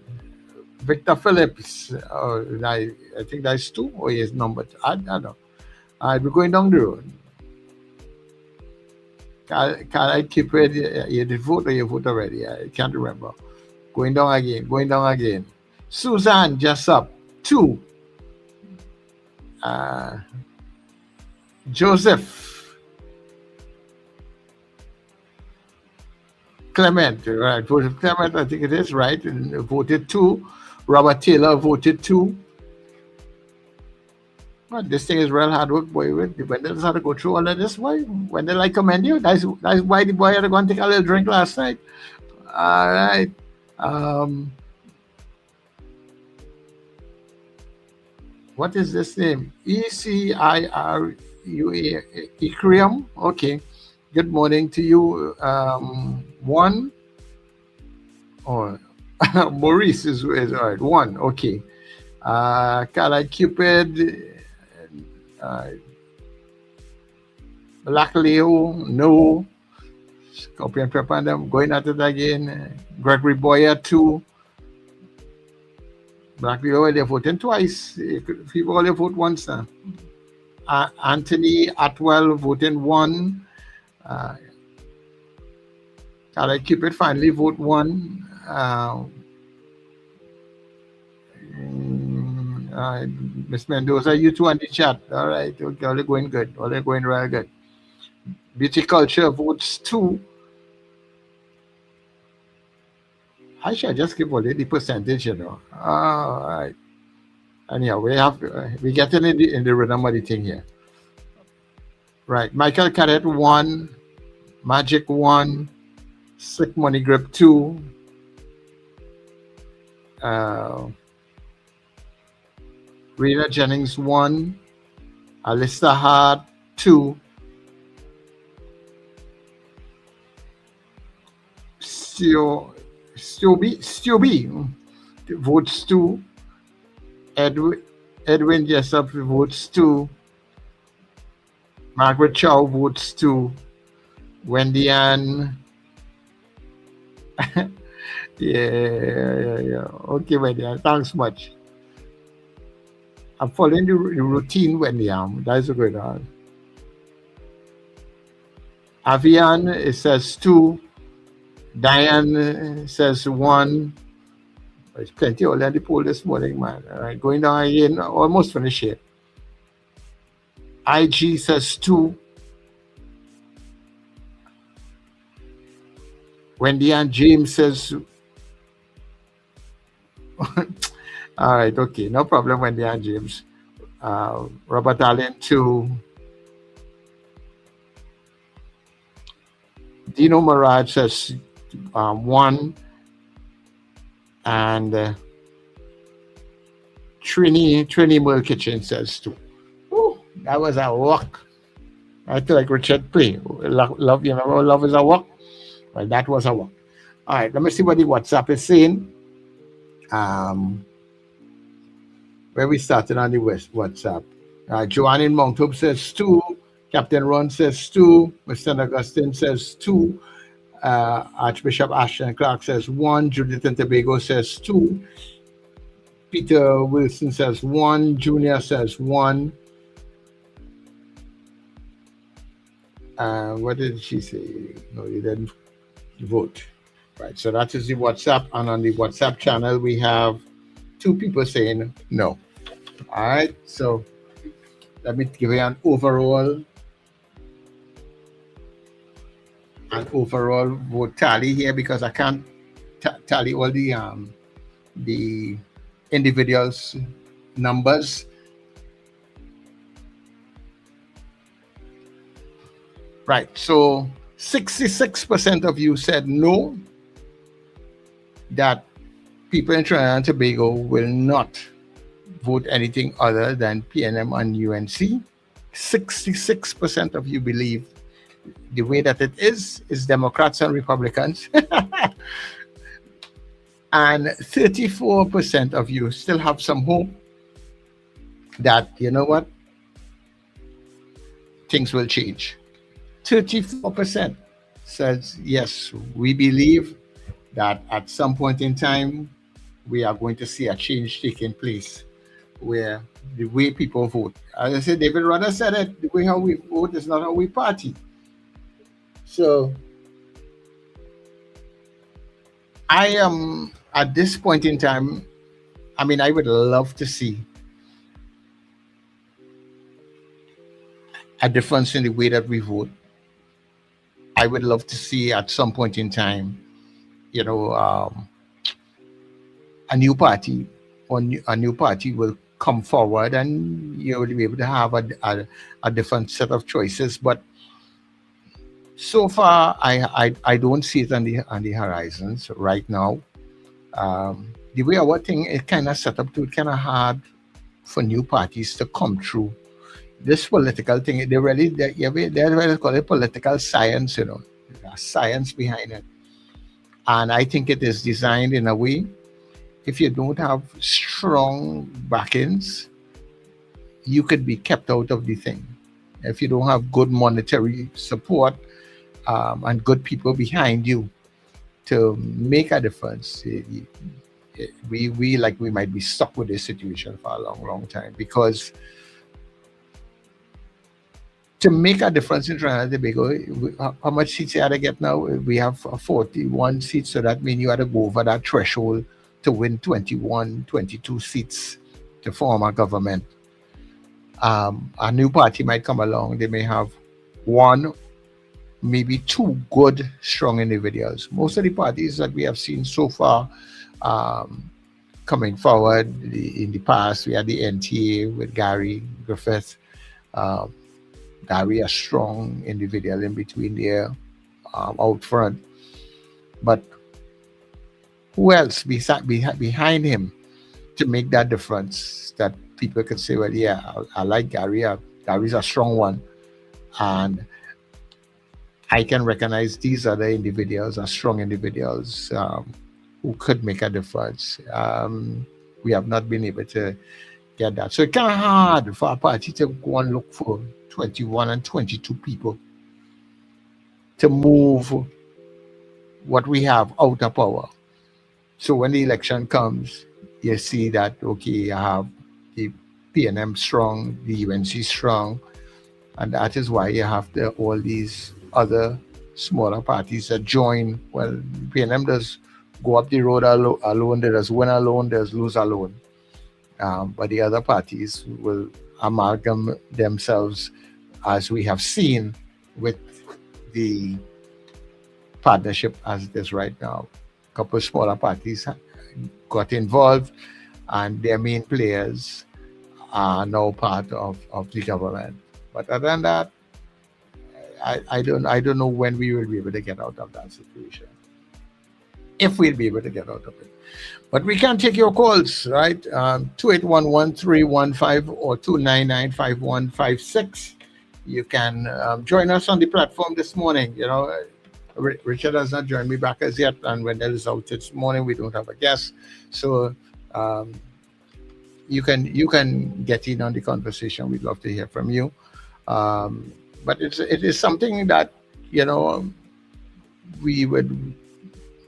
Victor Phillips. I think that's 2 or his number. I don't know. All right, we're going down the road. Can I keep it? You did vote or you vote already? I can't remember. Going down again. Suzanne Jessup 2. Joseph Clement, right? Joseph Clement, I think it is, right? And voted 2. Robert Taylor voted 2. But this thing is real hard work, boy. When they had to go through all of this, boy. When they like commend you, that's why the boy had to go and take a little drink last night. All right. what is this name? ECIRUA Ecrium. Okay. Good morning to you. One. Oh, Maurice is all right. One. Okay. Kala Cupid. Black Leo. No. Scorpion Prepandum. Going at it again. Gregory Boyer 2. Black Leo, they're voting twice. People only vote once now. Anthony Atwell voting 1. Kala Cupid finally vote 1. Miss Mendoza, you two on the chat. All right, okay, all going good. All going real good. Beauty Culture votes 2. I should just give only the percentage, you know. All right. Anyhow, we getting in the rhythm of the thing here. Right. Michael Cadet 1. Magic 1. Slick Money Grip 2. Rita Jennings 1. Alista Hart 2. Stubby votes 2. Edwin Jessup votes 2. Margaret Chow votes 2. Wendy Ann. yeah. Okay, Wendy Ann. Thanks much. I'm following the routine, Wendy Ann. That's a good one. Avian, it says 2. Diane says 1. There's plenty all in the poll this morning, man. All right, going down again, almost finished it. IG says 2. Wendy and James says all right, okay, no problem, Wendy and James. Robert Allen 2. Dino Maraj says 1. And Trini Mill Kitchen says 2. Ooh, that was a walk. I feel like Richard Play. Love, you know, love is a walk. Well, that was a walk. All right, let me see what the WhatsApp is saying. Where we started on the WhatsApp. Joanne in Mount Hope says 2. Captain Ron says 2. Mr. Augustine says 2. Archbishop Ashton Clark says 1. Judith in Tobago says 2. Peter Wilson says 1. Junior says 1. What did she say? No, you didn't vote. Right, so that is the WhatsApp. And on the WhatsApp channel, we have 2 people saying no. All right, so let me give you an overall vote tally here, because I can't tally all the individuals' numbers. Right, so 66% of you said no, that people in Trinidad and Tobago will not vote anything other than PNM and UNC. 66% of you believe the way that it is Democrats and Republicans. And 34% of you still have some hope that, you know what, things will change. 34% says, yes, we believe that at some point in time, we are going to see a change taking place where the way people vote. As I said, David Rudder said it, the way how we vote is not how we party. So I am, at this point in time, I mean, I would love to see a difference in the way that we vote. I would love to see at some point in time, you know, a new party will come forward, and you will be able to have a different set of choices. But so far, I don't see it on the horizons right now. The way our thing is kind of set up to it, kind of hard for new parties to come through. This political thing, they really call it political science, There's science behind it. And I think it is designed in a way, if you don't have strong backings, you could be kept out of the thing. If you don't have good monetary support and good people behind you to make a difference, we might be stuck with this situation for a long, long time. Because to make a difference in Trinidad and Tobago, how much seats you had to get now? We have 41 seats, so that means you had to go over that threshold to win 21, 22 seats to form a government. A new party might come along. They may have one, maybe two good, strong individuals. Most of the parties that we have seen so far coming forward in the past, we had the NTA with Gary Griffith. Gary, a strong individual in between there, out front. But who else behind him to make that difference that people could say, well, yeah, I like Gary. Gary's a strong one. And I can recognize these other individuals as strong individuals who could make a difference. We have not been able to get that. So it's kind of hard for a party to go and look for 21 and 22 people to move what we have out of power. So when the election comes, you see that, okay, I have the PNM strong, the UNC strong, and that is why you have all these other smaller parties that join. Well, PNM does go up the road alone, there is win alone, there's lose alone. But the other parties will amalgam themselves, as we have seen with the partnership as it is right now. A couple of smaller parties got involved, and their main players are now part of the government. But other than that, I don't know when we will be able to get out of that situation. If we'll be able to get out of it. But we can take your calls, right? 2811-315 or 299-5156. You can join us on the platform this morning. Richard has not joined me back as yet, and when that is out this morning, we don't have a guest. So you can get in on the conversation. We'd love to hear from you. But it is something that, we would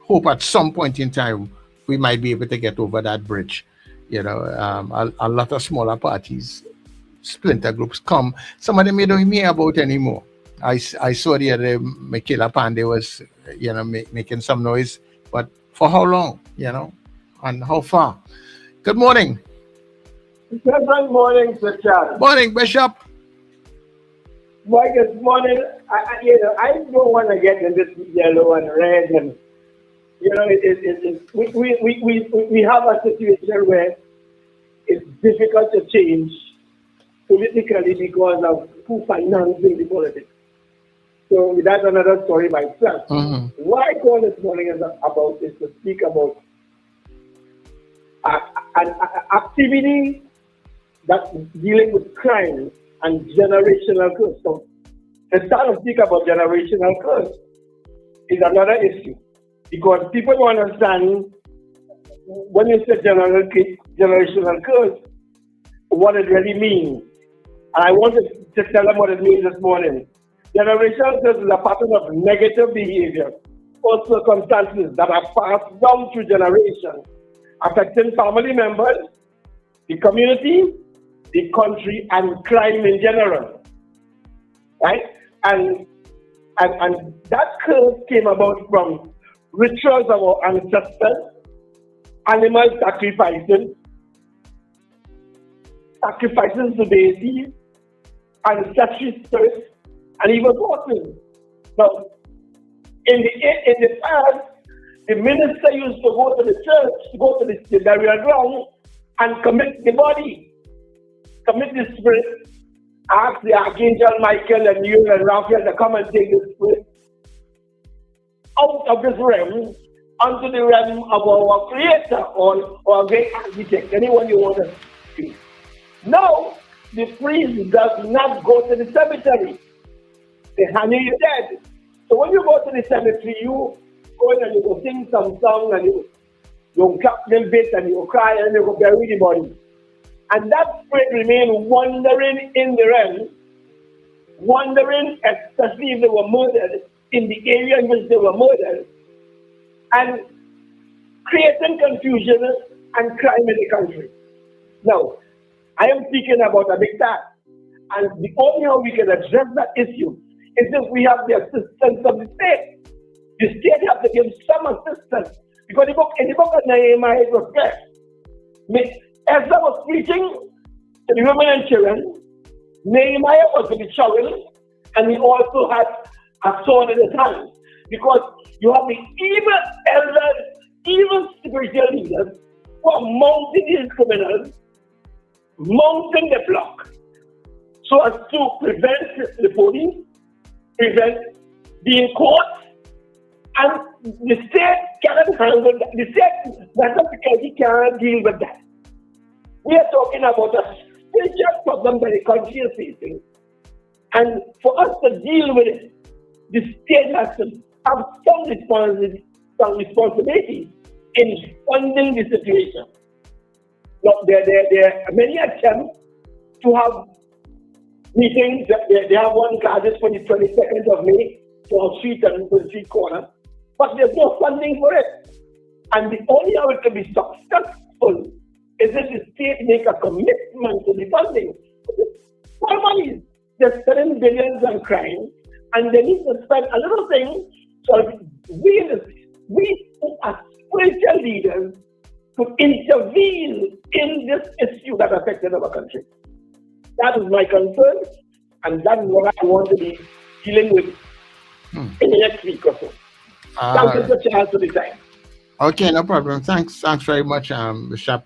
hope at some point in time we might be able to get over that bridge. A lot of smaller parties, splinter groups come. Some of them you don't hear about anymore. I saw the other Michaela Pandey was, making some noise, but for how long, and how far? Good morning. Good morning, Sir Charles. Morning, Bishop. Well, good morning. I don't want to get in this yellow and red, and we have a situation where it's difficult to change politically because of who financing the politics. So that's another story by itself. Mm-hmm. What I call this morning is to speak about an activity that's dealing with crime and generational curse. So the start to speak about generational curse is another issue, because people don't understand when you say generational curse, what it really means. And I wanted to tell them what it means this morning. Generational curse is a pattern of negative behavior or circumstances that are passed down through generations, affecting family members, the community, the country, and crime in general. Right? And that curse came about from rituals of our ancestors, animal sacrifices to deities, ancestral spirits, and even horses. Now, in the past, the minister used to go to the church, to go to the burial ground, and commit the body, commit the spirit, ask the Archangel Michael and Uriel and Raphael to come and take the spirit out of this realm onto the realm of our Creator or our great architect, anyone you want to see. Now, the priest does not go to the cemetery. The honey is dead. So when you go to the cemetery, you go in and you go sing some song and you clap a little bit and you cry and you go bury the body. And that spirit remains wandering in the realm, wandering, especially if they were murdered, in the area in which they were murdered, and creating confusion and crime in the country. Now, I am speaking about a big task, and the only way we can address that issue is if we have the assistance of the state. The state has to give some assistance, because in the book of Nehemiah it was clear. Ezra was preaching to the women and children. Nehemiah was to be shouting, and he also had a sword in his hand, because you have the evil elders, evil spiritual leaders who are mounting these criminals, mounting the flock, so as to prevent the police, prevent being caught, and the state cannot handle that. The state, national security cannot deal with that. We are talking about a spiritual problem that the country is facing, and for us to deal with it, the state has to have some responsibility in funding the situation. Now, there are many attempts to have meetings. They have one classes for the 22nd of May for street and for street corner, but there's no funding for it. And the only way it can be successful is if the state make a commitment to the funding. More money, they're spending billions on crime, and they need to spend a little thing. So we as spiritual leaders could intervene in this issue that affected our country. That is my concern, and that is what I want to be dealing with in the next week or so. Thank you for Charles for the time. Okay, no problem. Thanks very much, Bishop.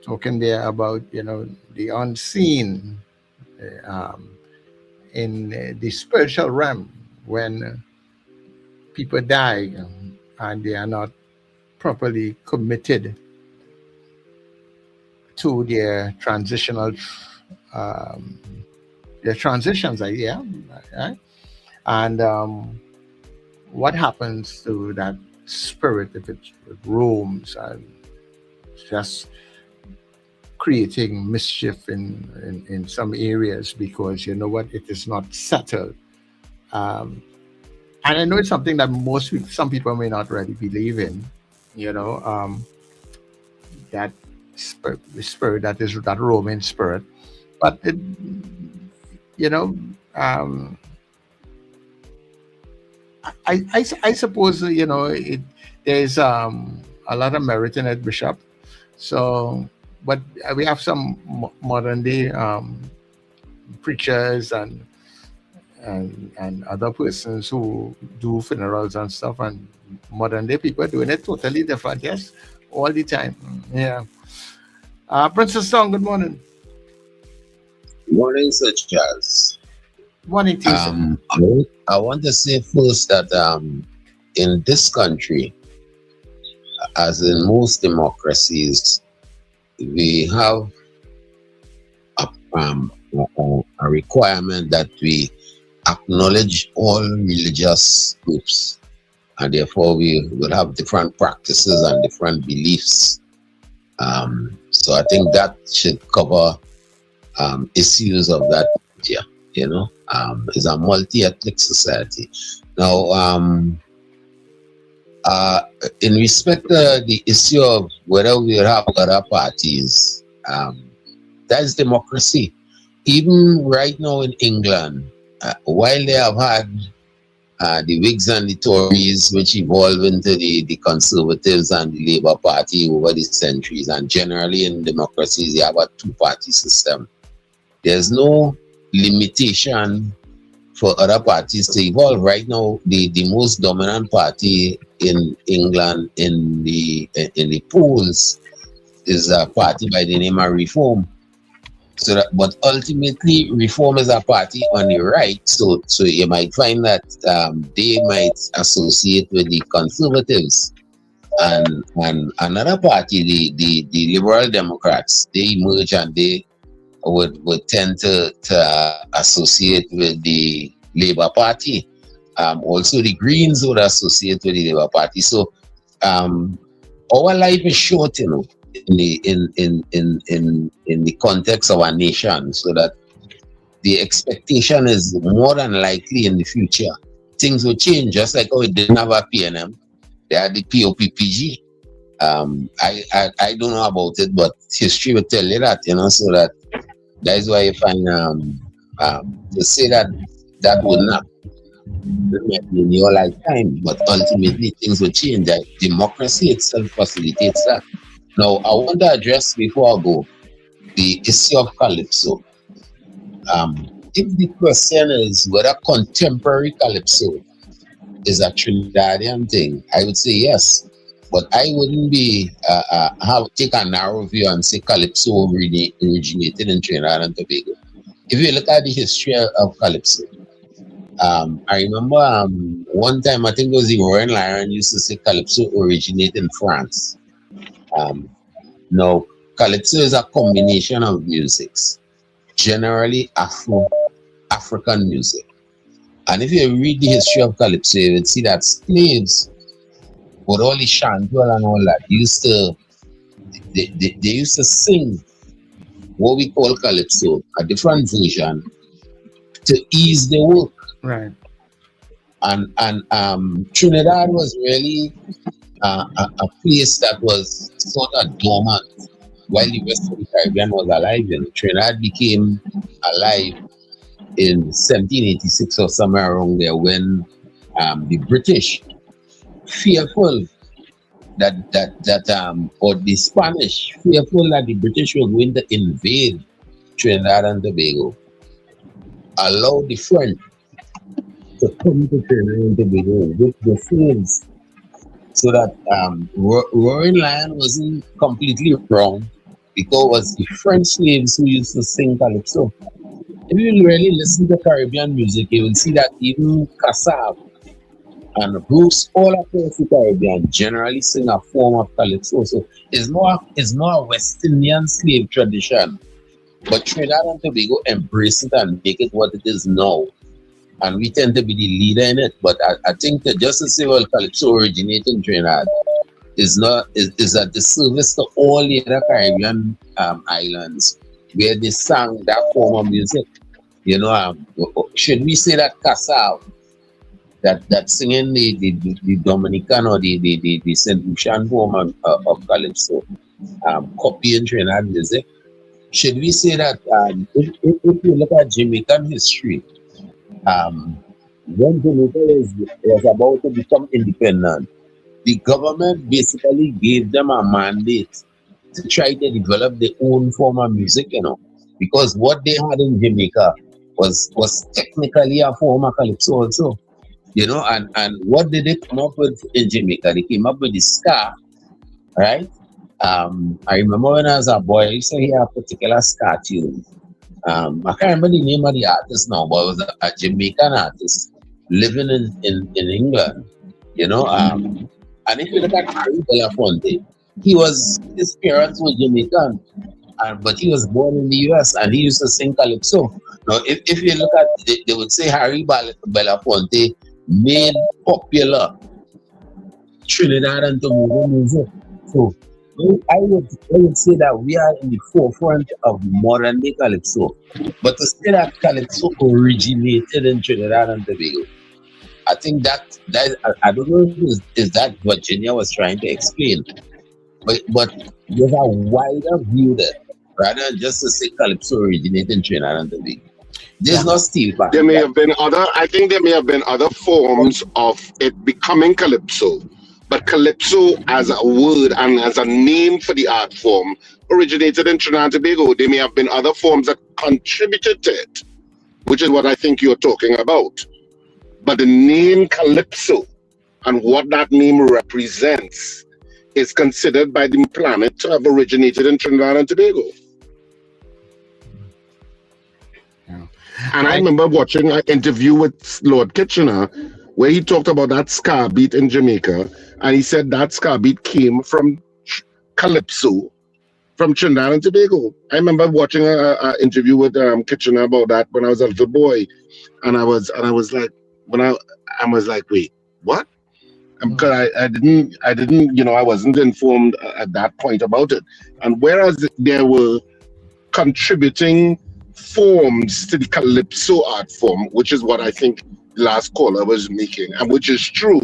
Talking there about the unseen in the spiritual realm when people die and they are not properly committed to their transitional their transitions, right? And what happens to that spirit if it roams and just creating mischief in some areas, because it is not settled. And I know it's something that some people may not really believe in, that spirit that is that Roman spirit, but I suppose there's a lot of merit in it, Bishop. So, but we have some modern day preachers and other persons who do funerals and stuff, and modern day people doing it totally different. Yes, all the time. Yeah. Princess Song, good morning. Morning, Sir Charles. Morning to you. I want to say first that in this country, as in most democracies, we have a requirement that we acknowledge all religious groups, and therefore we will have different practices and different beliefs. So I think that should cover issues of that nature. It's a multi-ethnic society. Now, in respect to the issue of whether we have other parties, that's democracy. Even right now in England, while they have had the Whigs and the Tories, which evolved into the Conservatives and the Labour Party over the centuries, and generally in democracies, they have a two-party system. There's no limitation for other parties to evolve. Right now, the most dominant party in England in the polls is a party by the name of Reform. But ultimately, Reform is a party on the right, so you might find that they might associate with the Conservatives. and another party, the Liberal Democrats, they emerge and they would tend to associate with the Labour Party. Also, the Greens would associate with the Labour Party. So, our life is short, you know, in the context of our nation, so that the expectation is more than likely in the future things will change. Just like how it didn't have a PNM, they had the POPPG. I don't know about it, but history will tell you that, you know. So that is why you find to say that would not be in your lifetime, but ultimately things will change. That democracy itself facilitates that. Now, I want to address, before I go, the issue of Calypso. If the question is whether contemporary Calypso is a Trinidadian thing, I would say yes. But I wouldn't be take a narrow view and say Calypso originated in Trinidad and Tobago. If you look at the history of Calypso, I remember one time, I think it was the Roaring Lion used to say Calypso originated in France. Now, Calypso is a combination of musics, generally African music. And if you read the history of Calypso, you would see that slaves, with all the chantal and all that, they used to sing what we call Calypso, a different version, to ease the work. Right. And Trinidad was really a place that was sort of dormant while the rest of the Caribbean was alive. And Trinidad became alive in 1786 or somewhere around there, when the British, fearful or the Spanish, fearful that the British were going to invade Trinidad and Tobago, allowed the French to come to Trinidad and Tobago with the slaves, so that Roaring Lion wasn't completely wrong, because it was the French slaves who used to sing Calypso. If you really listen to Caribbean music, you will see that even Kassav and Bruce, all across the Caribbean, generally sing a form of Calypso. So it's not a West Indian slave tradition, but Trinidad and Tobago embrace it and make it what it is now. And we tend to be the leader in it. But I think that just to say, well, Calypso originated in Trinidad is at the service to all the other Caribbean islands where they sang that form of music. You know, should we say that Kassav, that singing the Dominican or the St. Lucian form of Calypso, copying Trinidad music? Should we say that if you look at Jamaican history, when Jamaica was about to become independent, the government basically gave them a mandate to try to develop their own form of music, you know, because what they had in Jamaica was technically a form of Calypso also, you know. And what did they come up with in Jamaica? They came up with the ska, right? I remember when I was a boy, I used to hear a particular ska tune. I can't remember the name of the artist now, but it was a Jamaican artist living in England, you know. And if you look at Harry Belafonte, his parents were Jamaican, but he was born in the US and he used to sing Calypso. Now, if you look at, they would say Harry Belafonte made popular Trinidad and Tobago music. So I would say that we are in the forefront of modern day Calypso. But to say that Calypso originated in Trinidad and Tobago, I think that I don't know if is that Virginia was trying to explain. But there's a wider view there, rather than just to say Calypso originated in Trinidad and Tobago. There's no steel back. There may have been other forms of it becoming Calypso. But Calypso as a word and as a name for the art form originated in Trinidad and Tobago. There may have been other forms that contributed to it, which is what I think you're talking about. But the name Calypso and what that name represents is considered by the planet to have originated in Trinidad and Tobago. Yeah. And I remember watching an interview with Lord Kitchener where he talked about that ska beat in Jamaica And he said that ska beat came from Calypso from Trinidad and Tobago. I remember watching an interview with Kitchener about that when I was a little boy. And I was like, wait, what? Because I didn't, I wasn't informed at that point about it. And whereas there were contributing forms to the Calypso art form, which is what I think the last caller was making, and which is true,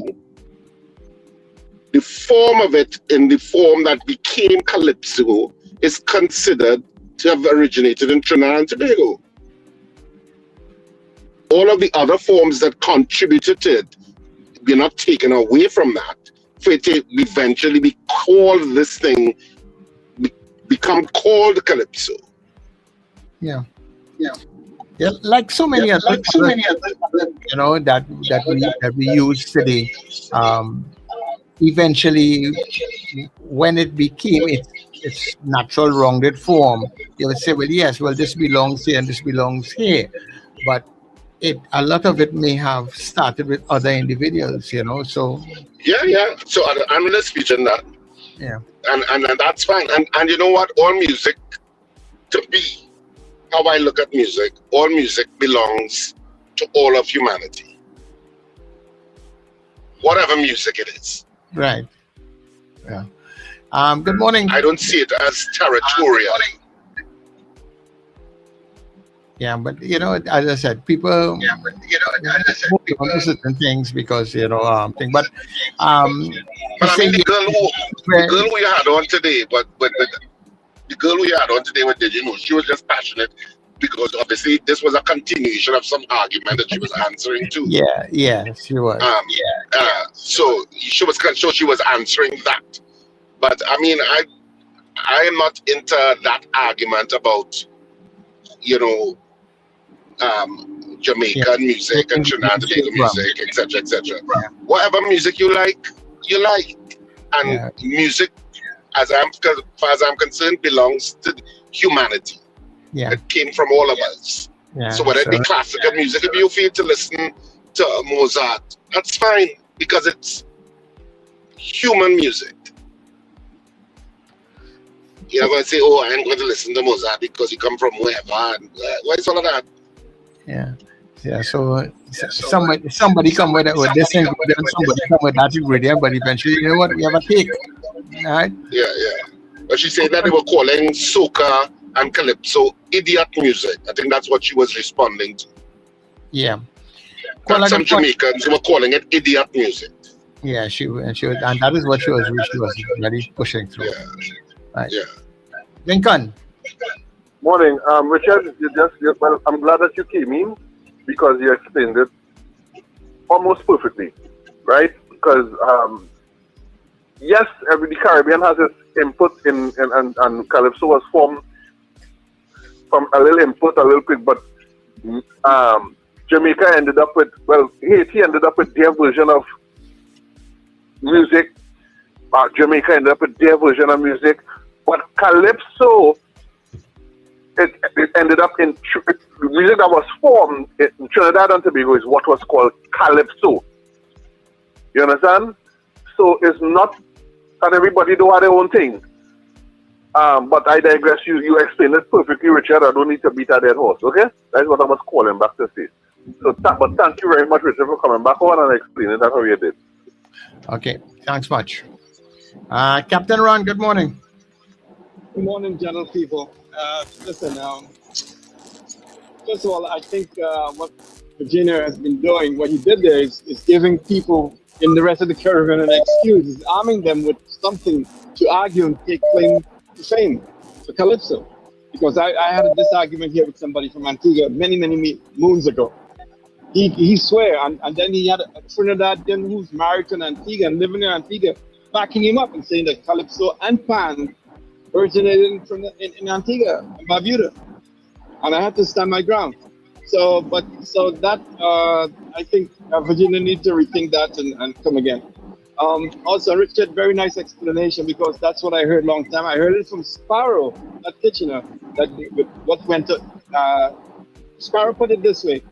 the form of it in the form that became Calypso is considered to have originated in Trinidad and Tobago. All of the other forms that contributed to it, we're not taken away from that. For it to eventually be called this thing, become called Calypso. Yeah. Like so many other, that we use today. Eventually, when it became its natural rounded form, you would say, well, yes, well, this belongs here and this belongs here. But a lot of it may have started with other individuals, so. Yeah. So I'm going to speak on that. Yeah. And that's fine. And you know what? All music, to me, how I look at music, all music belongs to all of humanity. Whatever music it is. Right. Yeah. Good morning. I don't see it as territorial. Yeah, but as I said, people. On certain things because thing. But I mean, the girl we had on today, but the girl we had on today, what did she was just passionate because obviously this was a continuation of some argument that she was answering to. Yeah, she was. So she was answering that. But I mean, I am not into that argument about, Jamaican music and Trinidad and Tobago music, etc., etc. Yeah. Whatever music you like, and music, as far as I'm concerned, belongs to humanity. Yeah, it came from all of us. Yeah, so whether it be classical music, if you feel to listen to Mozart, that's fine because it's human music. You never say, "Oh, I ain't going to listen to Mozart because he come from wherever." And, what is all of that? Yeah. So somebody come with this ingredient, somebody come with that ingredient, but eventually, you know what? We have a take, right? Yeah. But she said that they were calling soca and calypso idiot music. I think that's what she was responding to. Yeah. Some Jamaicans who were calling it idiot music. Yeah, she was, and that is what she was really pushing through. Yeah. Right. Yeah. Lincoln. Morning, Richard. Well, I'm glad that you came in because you explained it almost perfectly, right? Because yes, the Caribbean has its input and calypso was formed from a little input, a little quick, but Jamaica ended up with, Haiti ended up with their version of music. Jamaica ended up with their version of music, but calypso, it ended up in music that was formed in Trinidad and Tobago is what was called calypso. You understand? So it's not that everybody do their own thing. But I digress. You explained it perfectly, Richard. I don't need to beat a dead horse. Okay, that's what I was calling back to say. So, but thank you very much, Richard, for coming back on and explaining that how you did. Okay, thanks much. Captain Ron, good morning. Good morning, gentle people. Listen, first of all, I think what Virginia has been doing, what he did there is giving people in the rest of the Caribbean an excuse. He's arming them with something to argue and take claim to fame for Calypso. Because I had this argument here with somebody from Antigua many moons ago. He swear, and then he had a Trinidadian who's married to an Antigua and living in Antigua, backing him up and saying that Calypso and Pan originated in Antigua and Barbuda, and I had to stand my ground. So that I think Virginia needs to rethink that and come again. Also, Richard, very nice explanation because that's what I heard long time. I heard it from Sparrow at Kitchener. That what went to Sparrow put it this way: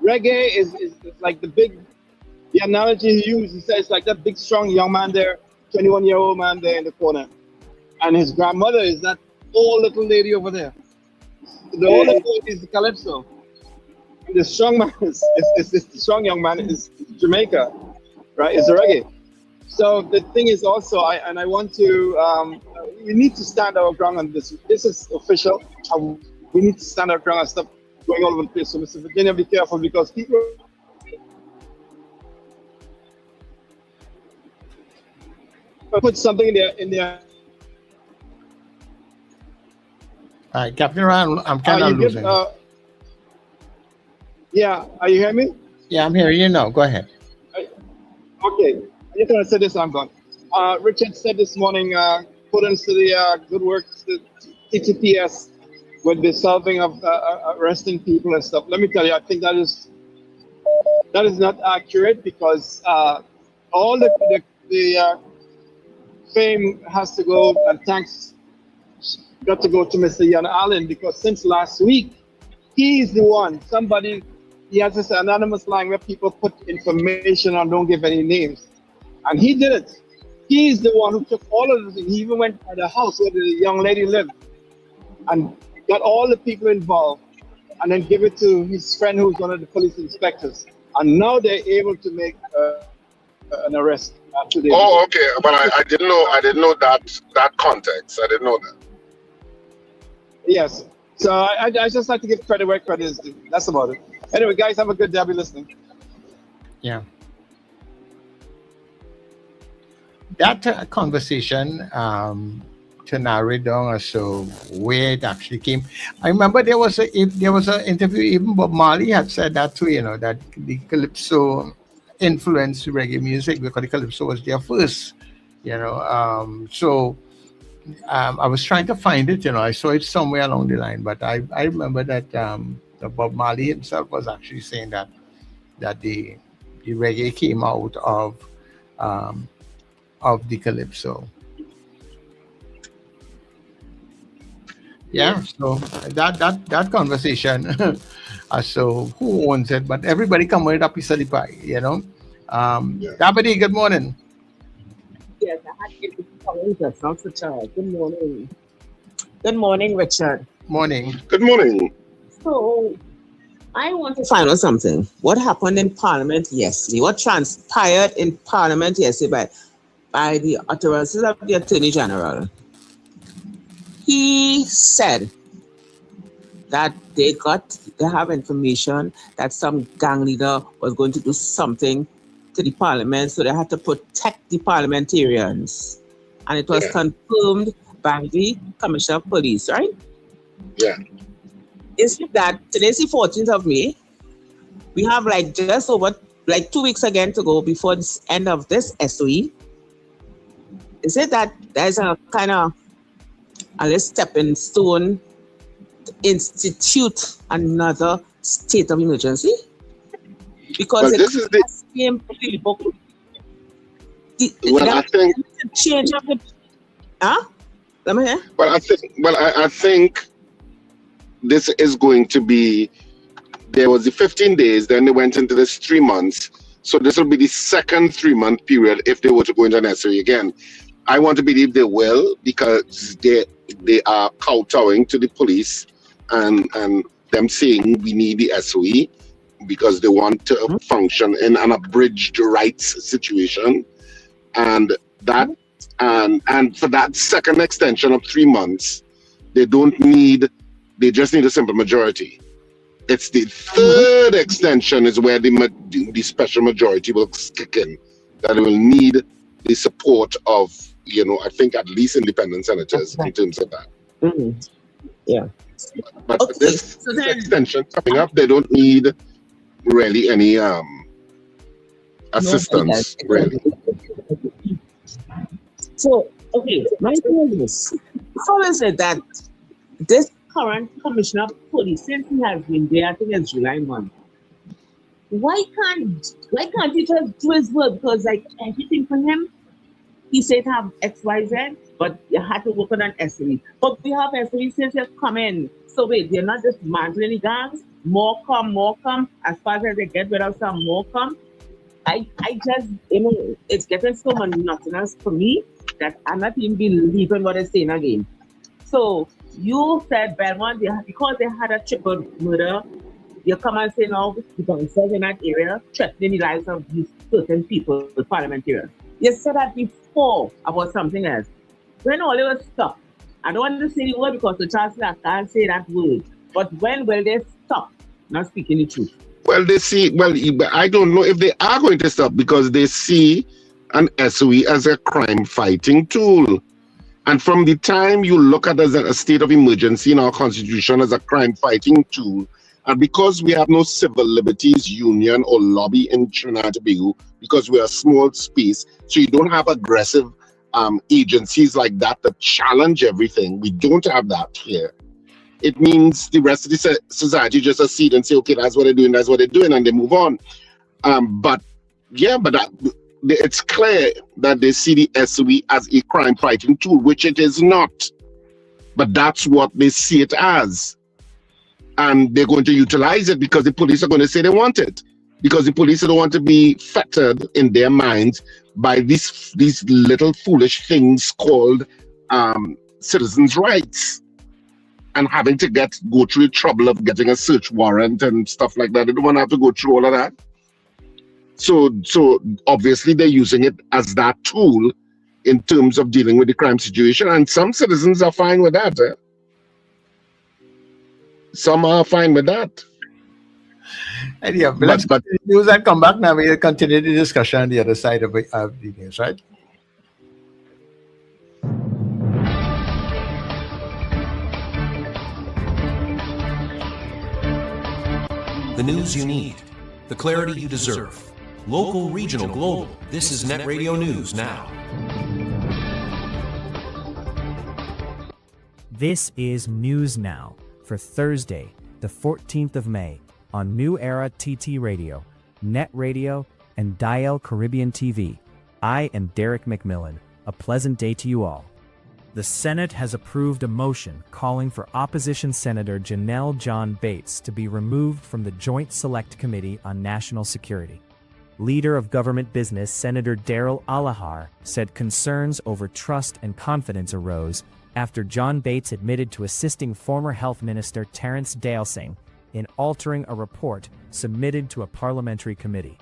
reggae is like the big the analogy he used, he said it's like that big, strong young man there, 21-year-old man there in the corner. And his grandmother is that old little lady over there. The old lady is the Calypso. The strong man is the strong young man is Jamaica, right? It's the reggae. So the thing is also, I want to, we need to stand our ground on this. This is official. We need to stand our ground and stop going all over the place. So Mr. Virginia, be careful because people put something in their. All right, Captain Ryan, I'm kind of losing. Yeah, are you hearing me? Yeah, I'm hearing you now. Go ahead. Okay, I just want to say this, I'm gone. Richard said this morning, kudos to the good work, the TTPS, with the solving of arresting people and stuff. Let me tell you, I think that is not accurate because all the fame has to go and thanks got to go to Mr. Ian Allen because since last week, he's the one. He has this anonymous line where people put information and don't give any names. And he did it. He's the one who took all of this. He even went to the house where the young lady lived and got all the people involved and then give it to his friend who's one of the police inspectors. And now they're able to make an arrest today. Oh, okay. But I didn't know that context. I didn't know that. Yes. So I just like to give credit where credit is due. That's about it. Anyway, guys, have a good day. I'll be listening. Yeah. That conversation, to narrow it down as to where it actually came. I remember there was an interview, even Bob Marley had said that too, that the Calypso influenced reggae music because the Calypso was their first, so I was trying to find it, I saw it somewhere along the line, but I remember that Bob Marley himself was actually saying that the reggae came out of the Calypso. Yeah, so that conversation as to who owns it, but everybody come with a piece of the pie, Dabadi, good morning. Yes, I had to get the Charles. Good morning. Good morning, Richard. Morning. Good morning. So, I want to find out something. What happened in Parliament yesterday? What transpired in Parliament yesterday by the utterances of the Attorney General? He said that they have information that some gang leader was going to do something to the Parliament, so they had to protect the parliamentarians. And it was confirmed by the Commissioner of Police, right? Yeah. It's that today's the 14th of May. We have just over 2 weeks again to go before the end of this SOE. Is it that there's a kind of a stepping stone to institute another state of emergency? Because this is the same playbook. I think change of the. Let me hear. I think this is going to be. There was the 15 days, then they went into this 3 months. So this will be the second 3-month period if they were to go into an SRE again. I want to believe they will because they are kowtowing to the police and them saying we need the SOE because they want to function in an abridged rights situation. And that and for that second extension of 3 months, they just need a simple majority. It's the third extension is where the special majority will kick in. That it will need the support of, I think at least independent senators in terms of that. Mm-hmm. Yeah. But this extension coming up, they don't need really any assistance, really. So, my thing is this. How is it that this current Commissioner of Police, since he has been there, I think it's July month, why can't he just do his work? Because everything for him, he said have XYZ, but you had to work on an SME. But we have SME since they've come in. So wait, they're not just mantling any gangs. More come. As far as they get rid of some, more come. I just, it's getting so monotonous for me that I'm not even believing what they're saying again. So you said Belmont, because they had a triple murder, you come and say now the gangsters in that area threatening the lives of these certain people, the parliamentarians. You said that before about something else. When all they will stop, I don't want to say the word because the chancellor can't say that word, but when will they stop not speaking the truth? Well, I don't know if they are going to stop because they see an SOE as a crime-fighting tool. And from the time you look at it as a state of emergency in our constitution as a crime-fighting tool, and because we have no civil liberties union or lobby in Trinidad and Tobago, because we're a small space, so you don't have aggressive agencies like that that challenge everything. We don't have that here. It means the rest of the society just accede and say, okay, that's what they're doing, and they move on. But it's clear that they see the SOE as a crime-fighting tool, which it is not. But that's what they see it as. And they're going to utilize it because the police are going to say they want it. Because the police don't want to be fettered in their minds by these little foolish things called citizens' rights. And having to go through the trouble of getting a search warrant and stuff like that. They don't want to have to go through all of that. So obviously they're using it as that tool in terms of dealing with the crime situation. And some citizens are fine with that. Some are fine with that. And yeah, but let's news and come back now. We'll continue the discussion on the other side of the news, right? The news you need, the clarity you deserve. Local, regional, global. This is NETT Radio News Now. This is News Now for Thursday, the 14th of May on New Era TT Radio, NETT Radio, and Dial Caribbean TV. I am Derek McMillan. A pleasant day to you all. The Senate has approved a motion calling for opposition Senator Janelle John Bates to be removed from the Joint Select Committee on National Security. Leader of Government Business Senator Daryl Alahar said concerns over trust and confidence arose after John Bates admitted to assisting former Health Minister Terrence Dalesing in altering a report submitted to a parliamentary committee.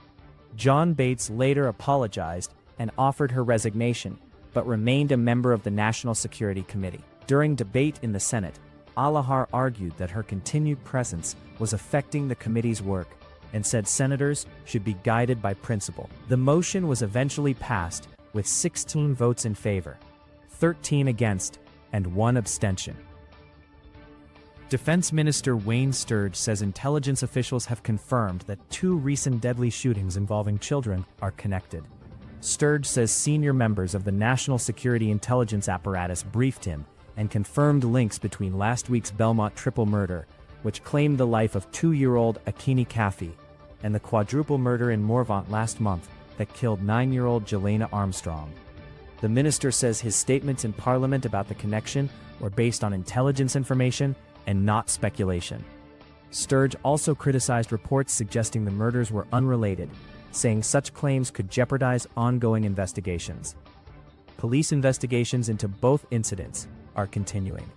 John Bates later apologized and offered her resignation, but remained a member of the National Security Committee. During debate in the Senate, Alahar argued that her continued presence was affecting the committee's work and said senators should be guided by principle. The motion was eventually passed with 16 votes in favor, 13 against, and 1 abstention. Defense Minister Wayne Sturge says intelligence officials have confirmed that 2 recent deadly shootings involving children are connected. Sturge says senior members of the National Security Intelligence Apparatus briefed him and confirmed links between last week's Belmont triple murder, which claimed the life of 2-year-old Akini Kafi, and the quadruple murder in Morvant last month that killed 9-year-old Jelena Armstrong. The minister says his statements in Parliament about the connection were based on intelligence information and not speculation. Sturge also criticized reports suggesting the murders were unrelated, saying such claims could jeopardize ongoing investigations. Police investigations into both incidents are continuing.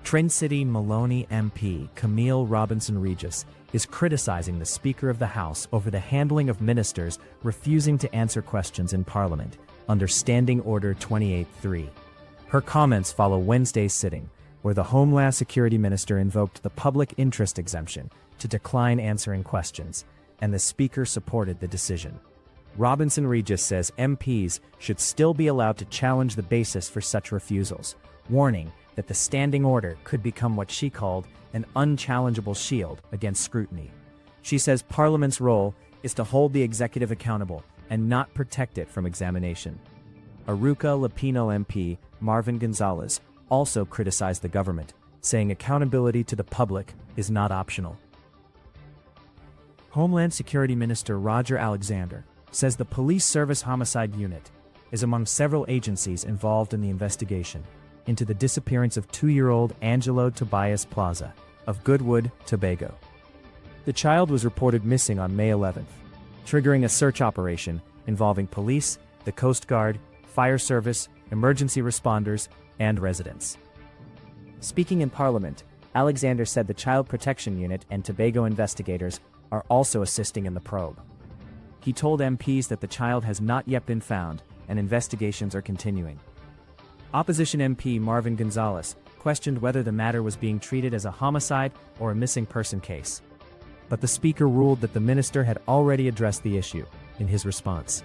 Trin City Maloney MP Camille Robinson-Regis is criticizing the Speaker of the House over the handling of ministers refusing to answer questions in Parliament under Standing Order 28-3. Her comments follow Wednesday's sitting, where the Homeland Security Minister invoked the public interest exemption to decline answering questions, and the Speaker supported the decision. Robinson-Regis says MPs should still be allowed to challenge the basis for such refusals, warning that the standing order could become what she called an unchallengeable shield against scrutiny. She says Parliament's role is to hold the executive accountable and not protect it from examination. Aruca Lapino MP Marvin Gonzalez also criticized the government, saying accountability to the public is not optional. Homeland Security Minister Roger Alexander says the Police Service Homicide Unit is among several agencies involved in the investigation into the disappearance of 2-year-old Angelo Tobias Plaza of Goodwood, Tobago. The child was reported missing on May 11th. triggering a search operation involving police, the Coast Guard, fire service, emergency responders, and residents. Speaking in Parliament, Alexander said the Child Protection Unit and Tobago investigators are also assisting in the probe. He told MPs that the child has not yet been found and investigations are continuing. Opposition MP Marvin Gonzalez questioned whether the matter was being treated as a homicide or a missing person case. But the Speaker ruled that the minister had already addressed the issue in his response.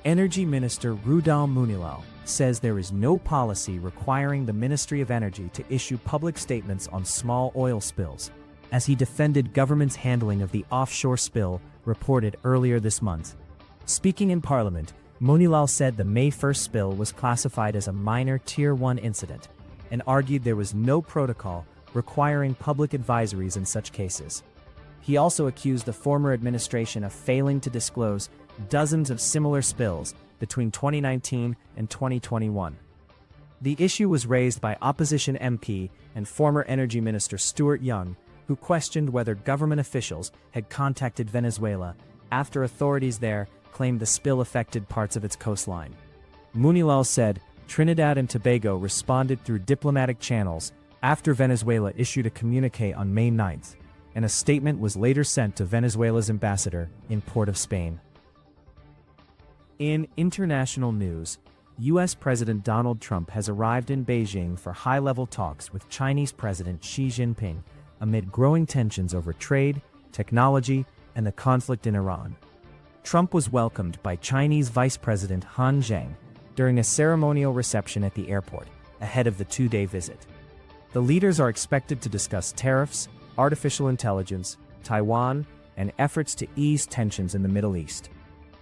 Energy Minister Rudal Munilal says there is no policy requiring the Ministry of Energy to issue public statements on small oil spills, as he defended government's handling of the offshore spill reported earlier this month. Speaking in Parliament, Munilal said the May 1st spill was classified as a minor Tier 1 incident and argued there was no protocol requiring public advisories in such cases. He also accused the former administration of failing to disclose dozens of similar spills between 2019 and 2021. The issue was raised by opposition MP and former Energy Minister Stuart Young, who questioned whether government officials had contacted Venezuela after authorities there claimed the spill affected parts of its coastline. Munilal said Trinidad and Tobago responded through diplomatic channels after Venezuela issued a communique on May 9th, and a statement was later sent to Venezuela's ambassador in Port of Spain. In international news, U.S. President Donald Trump has arrived in Beijing for high-level talks with Chinese President Xi Jinping amid growing tensions over trade, technology, and the conflict in Iran. Trump was welcomed by Chinese Vice President Han Zheng during a ceremonial reception at the airport ahead of the two-day visit. The leaders are expected to discuss tariffs, artificial intelligence, Taiwan, and efforts to ease tensions in the Middle East.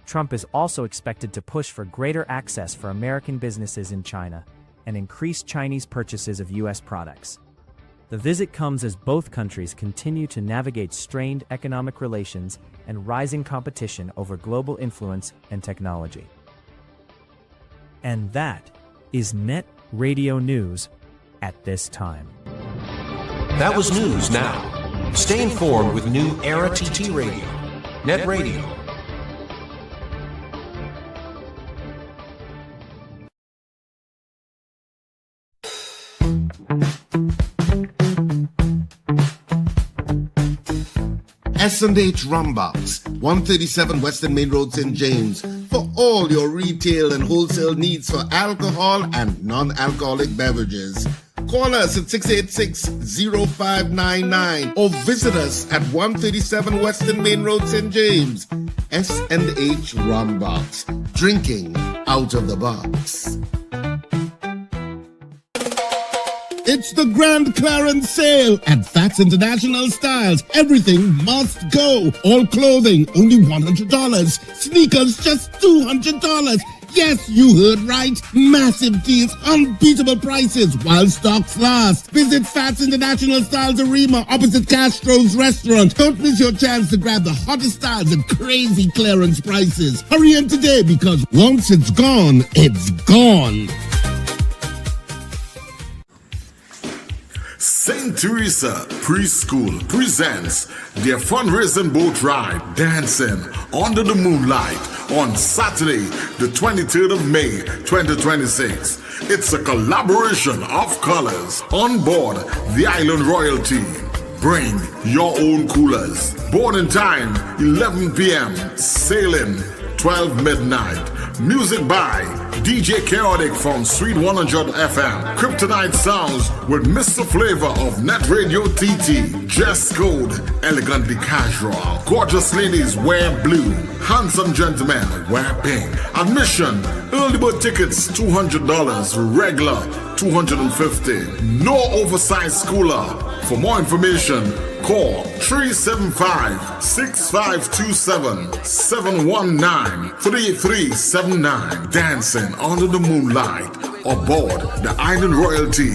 Trump is also expected to push for greater access for American businesses in China and increase Chinese purchases of U.S. products. The visit comes as both countries continue to navigate strained economic relations and rising competition over global influence and technology. And that is NETT Radio News at this time. That was news now. Stay informed with New Era TT Radio. NETT Radio. S&H Rumbox, 137 Western Main Road, St. James, for all your retail and wholesale needs for alcohol and non-alcoholic beverages. Call us at 686-0599 or visit us at 137 Western Main Road, St. James. S&H Rumbox, drinking out of the box. It's the Grand Clearance Sale at Fats International Styles. Everything must go. All clothing, only $100. Sneakers, just $200. Yes, you heard right. Massive deals, unbeatable prices while stocks last. Visit Fats International Styles Arima opposite Castro's restaurant. Don't miss your chance to grab the hottest styles at crazy clearance prices. Hurry in today because once it's gone, it's gone. St. Teresa Preschool presents their fundraising boat ride, Dancing Under the Moonlight, on Saturday, the 23rd of May, 2026. It's a collaboration of colors on board the Island Royalty. Bring your own coolers. Boarding time, 11 p.m. Sailing, 12 midnight. Music by DJ Chaotic from Sweet 100 FM. Kryptonite Sounds with Mr. Flavor of NETT Radio TT. Dress code, elegantly casual. Gorgeous ladies wear blue. Handsome gentlemen wear pink. Admission, early bird tickets $200, regular $250. No oversized cooler. For more information, call 375-6527-719-3379. Dancing Under the Moonlight aboard the Island Royalty.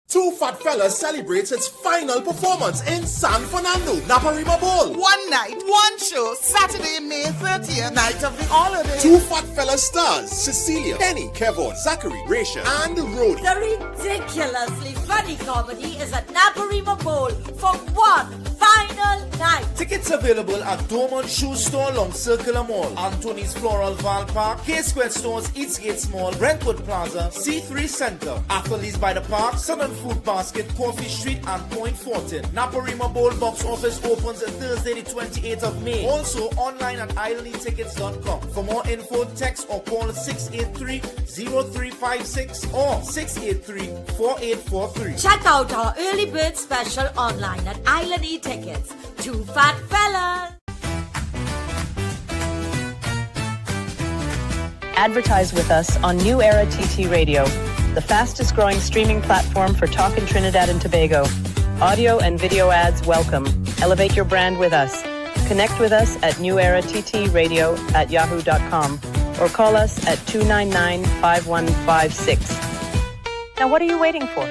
Two Fat Fellas celebrates its final performance in San Fernando, Naparima Bowl. One night, one show, Saturday, May 30th, night of the holiday. Two Fat Fellas stars, Cecilia, Kenny, Kevon, Zachary, Raisha, and Rody. The ridiculously funny comedy is at Naparima Bowl for one final night. Tickets available at Dormont Shoe Store along Circular Mall, Anthony's Floral Val Park, K-Square Stores, Eastgate Mall, Brentwood Plaza, C3 Center, Athletes by the Park, Southern Food Basket, Coffee Street, and Point Fortin. Naparima Bowl box office opens on Thursday the 28th of May. Also online at islandtickets.com. For more info, text or call 683-0356 or 683-4843. Check out our early bird special online at Island E-Tickets. Two fat fellas. Advertise with us on New Era TT Radio, the fastest growing streaming platform for talk in Trinidad and Tobago. Audio and video ads welcome. Elevate your brand with us. Connect with us at newerattradio@yahoo.com or call us at 299-5156. Now what are you waiting for?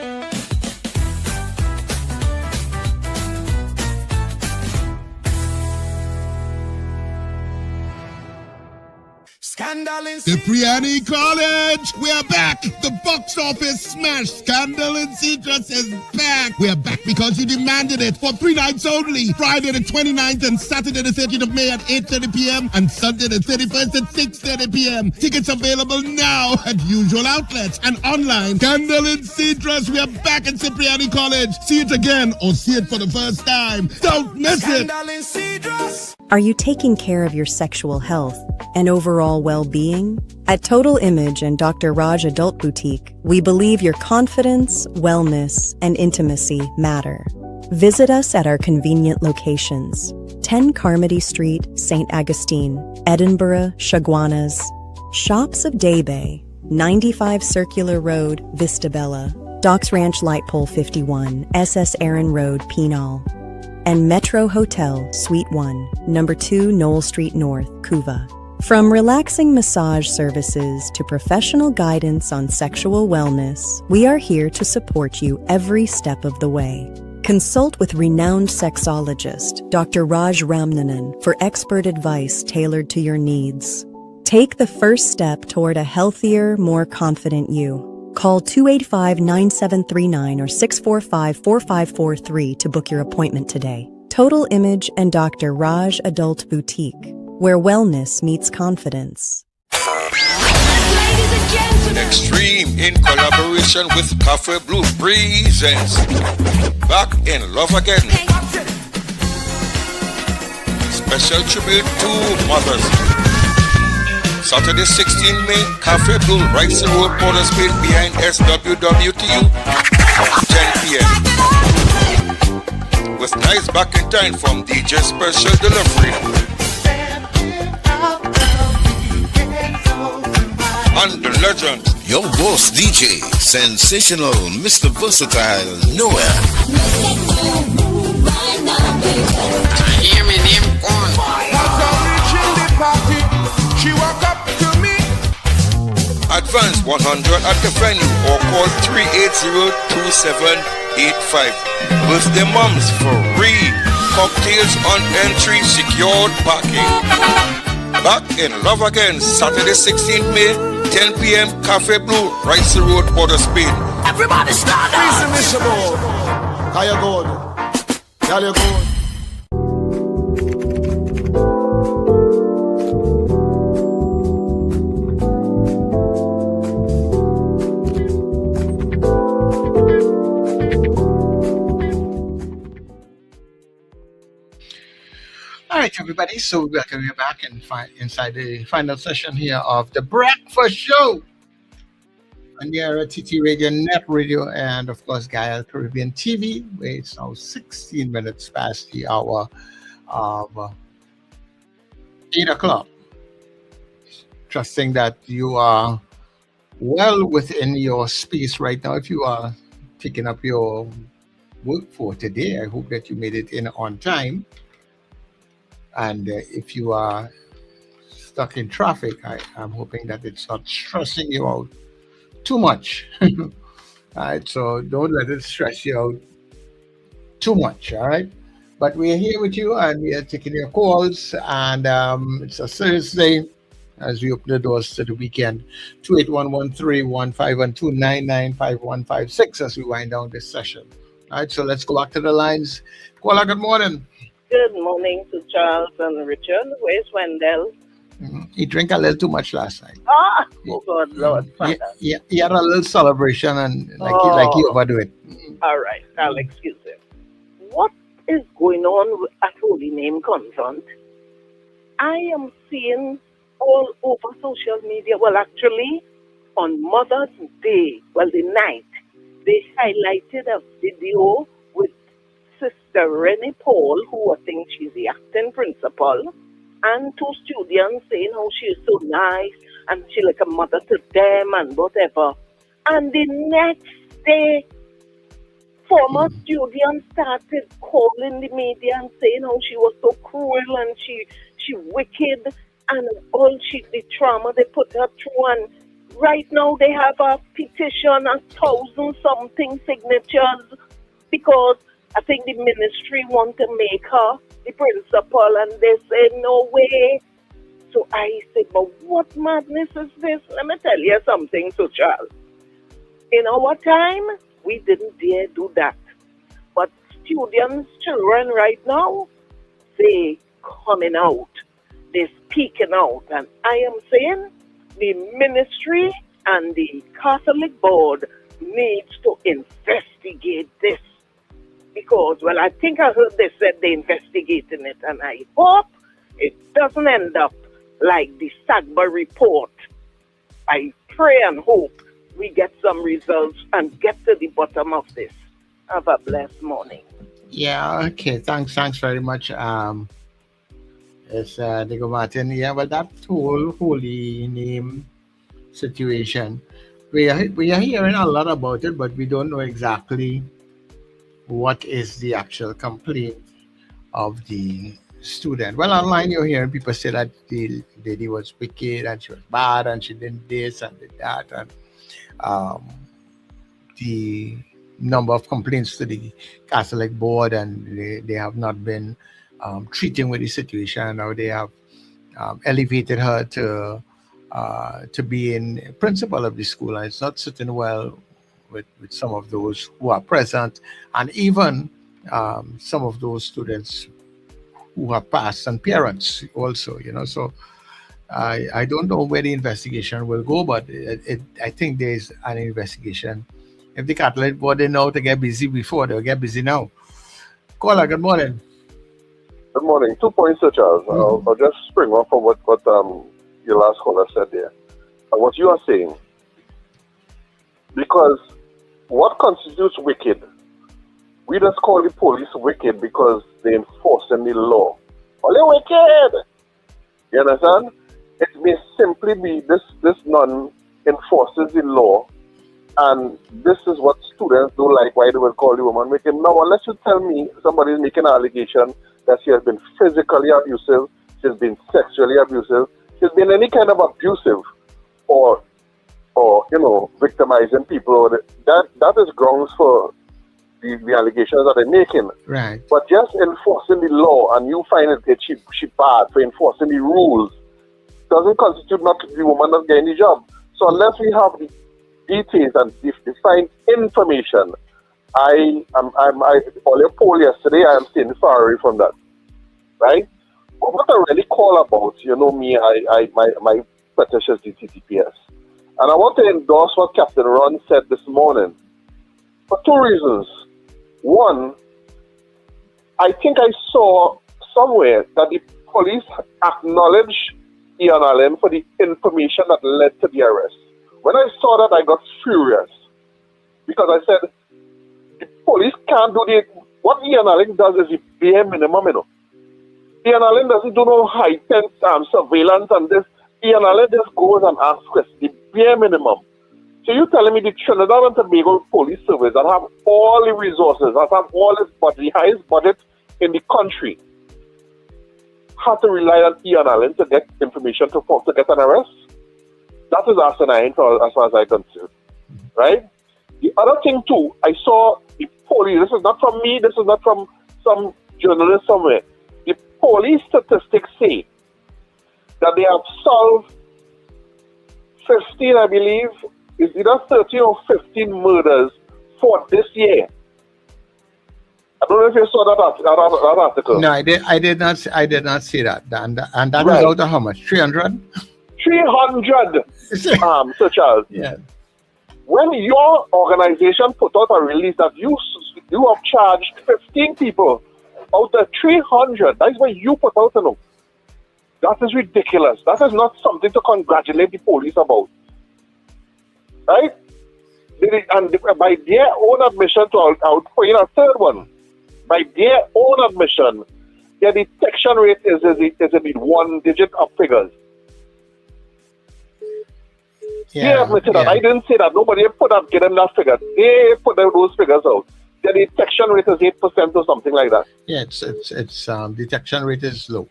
Scandal in Cipriani College. We are back. The box office smash. Scandal in Citrus is back. We are back because you demanded it for 3 nights only. Friday the 29th and Saturday the 30th of May at 8:30 p.m. and Sunday the 31st at 6:30 p.m. Tickets available now at usual outlets and online. Scandal in Citrus. We are back at Cipriani College. See it again or see it for the first time. Don't miss it. Scandal in Citrus. Are you taking care of your sexual health and overall well-being? At Total Image and Dr. Raj Adult Boutique, we believe your confidence, wellness, and intimacy matter. Visit us at our convenient locations: 10 Carmody Street, St. Augustine, Edinburgh, Chaguanas, Shops of Daybay, 95 Circular Road, Vistabella, Docks Ranch Light Pole 51, SS Aaron Road, Penal, and Metro Hotel, Suite 1, Number 2, Knoll Street North, Couva. From relaxing massage services to professional guidance on sexual wellness, we are here to support you every step of the way. Consult with renowned sexologist, Dr. Raj Ramnanan, for expert advice tailored to your needs. Take the first step toward a healthier, more confident you. Call 285-9739 or 645-4543 to book your appointment today. Total Image and Dr. Raj Adult Boutique, where wellness meets confidence. Extreme in collaboration with Cafe Blue presents Back in Love Again. Special tribute to mothers. Saturday 16 May, Cafe Blue, Rice Road, Portersville, behind SWWTU, 10 p.m. With nice back in time from DJ Special Delivery. And the legend, your boss DJ, sensational Mr. Versatile, Noah. Hear me name on. She walk up to me. Advance 100 at the venue or call 380-2785. Birthday moms for free. Cocktails on entry, secured parking. Back in Love Again, Saturday 16th May, 10 p.m. Cafe Blue, Rice Road, Portersville. Everybody stand up. Please, Mr. Board. How you good? How you good? All right, everybody. So welcome you back and inside the final session here of the Breakfast Show on the Era TT Radio, NETT Radio, and of course Gaia Caribbean TV, where it's now 16 minutes past the hour of 8 o'clock. Trusting that you are well within your space right now. If you are picking up your work for today, I hope that you made it in on time. And if you are stuck in traffic, I'm hoping that it's not stressing you out too much. All right, so don't let it stress you out too much, all right? But we are here with you and we are taking your calls, and it's a Thursday as we open the doors to the weekend. 281-13-1512-995156 as we wind down this session. All right, so let's go back to the lines. Caller, good morning. Good morning to Charles and Richard. Where's Wendell? He drank a little too much last night. Oh God, Lord, Father. He had a little celebration and he overdo it. All right, I'll excuse him. What is going on at Holy Name Convent? I am seeing all over social media, well, actually, on Mother's Day, the night, they highlighted a video with Sister Rennie Paul, who I think she's the acting principal, and 2 students saying how she is so nice and she like a mother to them and whatever. And the next day, former students started calling the media and saying how she was so cruel and she wicked and all the trauma they put her through. And right now they have a petition, 1,000-something signatures, because I think the ministry want to make her the principal, and they say no way. So I said, but what madness is this? Let me tell you something, so Charles. In our time, we didn't dare do that. But students, children right now, they coming out. They're speaking out. And I am saying the ministry and the Catholic board needs to investigate this. Because, I think I heard they said they're investigating it, and I hope it doesn't end up like the Sagba report. I pray and hope we get some results and get to the bottom of this. Have a blessed morning. Yeah, okay. Thanks very much. It's Diego Martin. Yeah, that whole Holy Name situation, we are hearing a lot about it, but we don't know exactly what is the actual complaint of the student. Online you're hearing people say that the lady was wicked and she was bad and she did this and did that, and the number of complaints to the Catholic board, and they have not been treating with the situation, or they have elevated her to being principal of the school, and it's not sitting well with some of those who are present, and even some of those students who have passed, and parents also, so I don't know where the investigation will go, but I think there's an investigation. If the Catholic board didn't know to get busy before, they'll get busy now. Caller, good morning. Good morning. 2 points, Charles. I'll just spring off of what your last caller said there. And what you are saying. Because what constitutes wicked? We just call the police wicked because they enforcing the law. Are they wicked? You understand? It may simply be this nun enforces the law, and this is what students don't like, why they will call the woman wicked. Now, unless you tell me somebody is making an allegation that she has been physically abusive, she's been sexually abusive, she's been any kind of abusive, or victimizing people, that is grounds for the allegations that they're making. Right. But just enforcing the law, and you find that she bad for enforcing the rules, doesn't constitute not the woman that's getting the job. So unless we have the details and defined information, I on your poll yesterday, I am staying far away from that. Right? But what I really call about, me, my petition is the TTPS. And I want to endorse what Captain Ron said this morning for 2 reasons. One, I think I saw somewhere that the police acknowledged Ian Allen for the information that led to the arrest. When I saw that, I got furious because I said, the police can't do what Ian Allen does is the bare minimum, Ian Allen doesn't do no heightened surveillance and this. Ian Allen just goes and asks questions, the bare minimum. So you're telling me the Trinidad and Tobago Police Service that have all the resources, that have all the highest budget in the country, have to rely on Ian Allen to get information to get an arrest? That is asinine as far as I'm concerned. Right? The other thing too, I saw the police, this is not from me, this is not from some journalist somewhere. The police statistics say that they have solved 15, I believe, is either 13 or 15 murders for this year. I don't know if you saw that article. No, I did not see that. And that Right. was out of how much? 300? 300, Sir Charles. Yeah. When your organization put out a release that you have charged 15 people out of 300, that's what you put out, you know. That is ridiculous. That is not something to congratulate the police about. Right? And by their own admission, I'll put in a third one. By their own admission, their detection rate is in one digit of figures. They admitted that. I didn't say that. Nobody gave them that figure. They put those figures out. Their detection rate is 8% or something like that. Yeah, it's detection rate is low.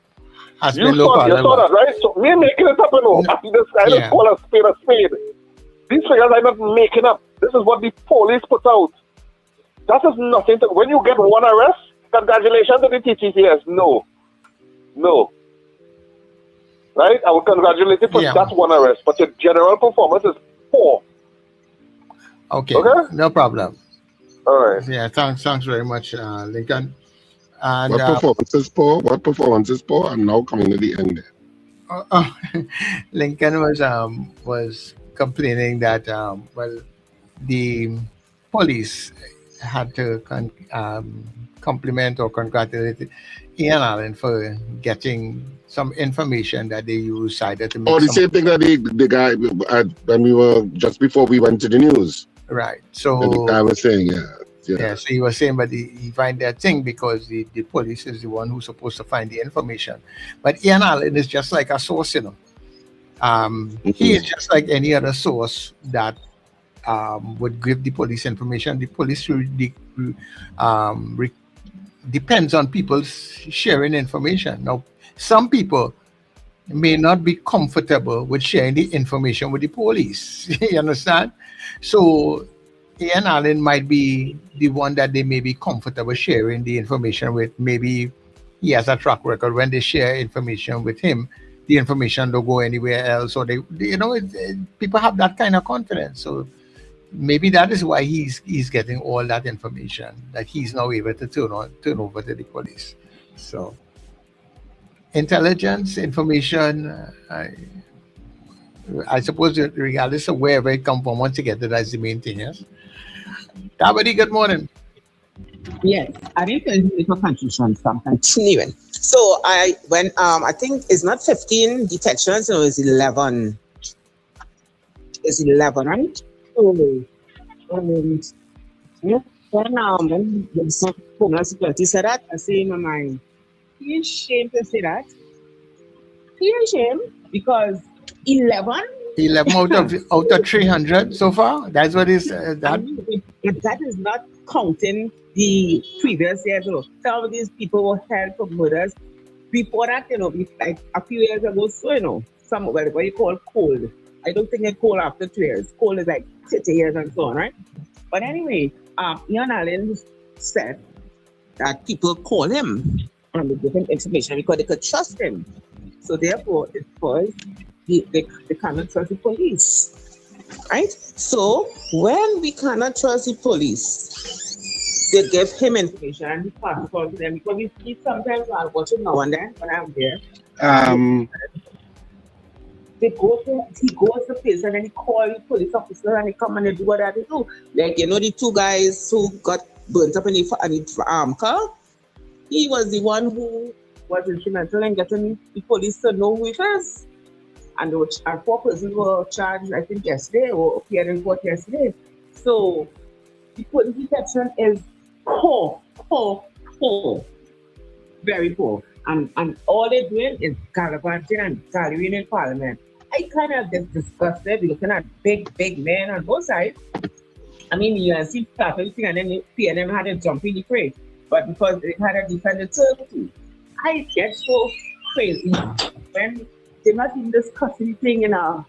Has You been low saw that, right? So me making it up, you know. I just call a spade a spade. These figures I'm not making up. This is what the police put out. That is nothing to, when you get one arrest, congratulations to the TTCS. No. Right? I would congratulate you for that one arrest, but your general performance is poor. Okay. No problem. All right. Yeah, thanks very much, Lincoln. And What performance is poor? What performance is poor? I'm now coming to the end. Lincoln was complaining that the police had to compliment or congratulate Ian Allen for getting some information that they decided to make. The same thing that the guy when we were just before we went to the news. Right. So the guy was saying, Yeah, so he was saying, but he find that thing because the police is the one who's supposed to find the information. But Ian Allen is just like a source, you know. He is just like any other source that would give the police information. The police depends on people sharing information. Now, some people may not be comfortable with sharing the information with the police. You understand? So Ian Allen might be the one that they may be comfortable sharing the information with. Maybe he has a track record. When they share information with him, the information don't go anywhere else. Or people have that kind of confidence. So maybe that is why he's getting all that information that he's now able to turn over to the police. So intelligence, information, I suppose regardless of wherever it comes from, once you get it, that's the main thing, yes? Tabadi, good morning. Yes, I think there's a little confusion from continuing. So I think it's not 15 detections, no, it's 11. It's 11, right? So, when Homeland Security said that, I say in my mind, he is ashamed to say that. He is ashamed because 11 out of 300 so far. That's what is that. That is not counting the previous years. So some of these people were held for murders before that. Like a few years ago. So what you call cold. I don't think it's cold after 2 years. Cold is like 30 years and so on, right? But anyway, Ian Allen said that people call him and they give him information because they could trust him. So therefore, it was they cannot trust the police, right? So when we cannot trust the police, they give him information and he passes it on to them because we sometimes are watching now and then when I'm there. He goes to place and then he calls the police officer and they come and they do what they do. Like, the two guys who got burnt up in the car, he was the one who was instrumental in getting the police to know who it was. And 4 persons were charged, I think, yesterday or appeared in court yesterday. So the police detection is poor. Very poor. And all they're doing is gallivanting and gallerying in Parliament. I kind of get disgusted looking at big men on both sides. I mean, you see everything and then the PNM had to jump in the fray. But because they had to defend the servitude, I get so crazy when they're not even discussing thing in a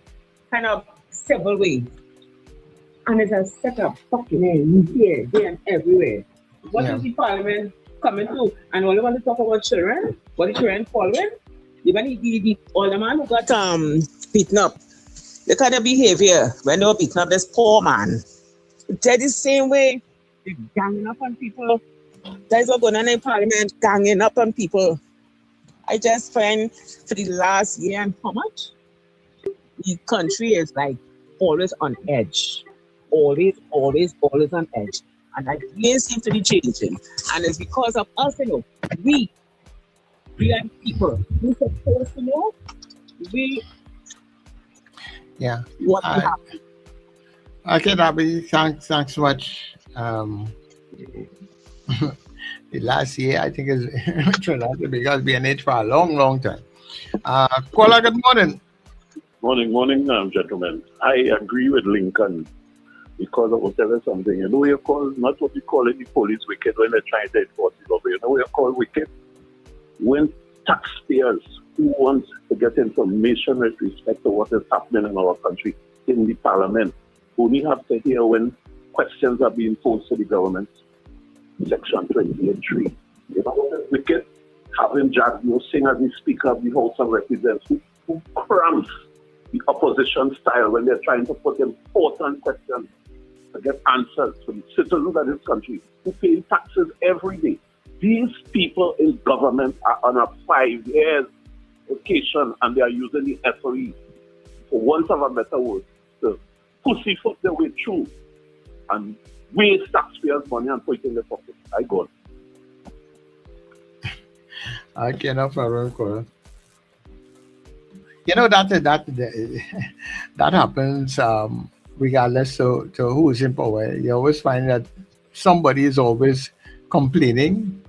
kind of several ways. And it's a set up fucking here, there, and everywhere. What is the Parliament coming to? And all they want to talk about children? What the children following? Even the older man who got beaten up. Look at the behavior when they were beating up this poor man. They're the same way. They're ganging up on people. Guys are going on in Parliament, ganging up on people. I just find for the last year and how much? The country is like always on edge. Always on edge. And that didn't seem to be changing. And it's because of us, you know. We are people. We're supposed to know. What happened. Okay, Abby, thanks so much. The last year, I think, is Trinidad because we are in it for a long time. Kola, good morning. Morning, gentlemen. I agree with Lincoln because I will tell you something. You know what you call, not what you call any police wicked when they're trying to enforce the law, but you know what you call wicked? When taxpayers who want to get information with respect to what is happening in our country in the parliament only have to hear when questions are being posed to the government. Section 28.3. You know what is wicked? Having Jack Singh as the Speaker of the House of Representatives who cramps the opposition style when they're trying to put important questions to get answers from the citizens of this country who pay taxes every day. These people in government are on a 5 years vacation and they are using the SOE, for want of a better word, to pussyfoot their way through and waste taxpayers' money and put it in their pocket. I go. Okay, no problem, Cora. You know that happens regardless to who is in power. You always find that somebody is always complaining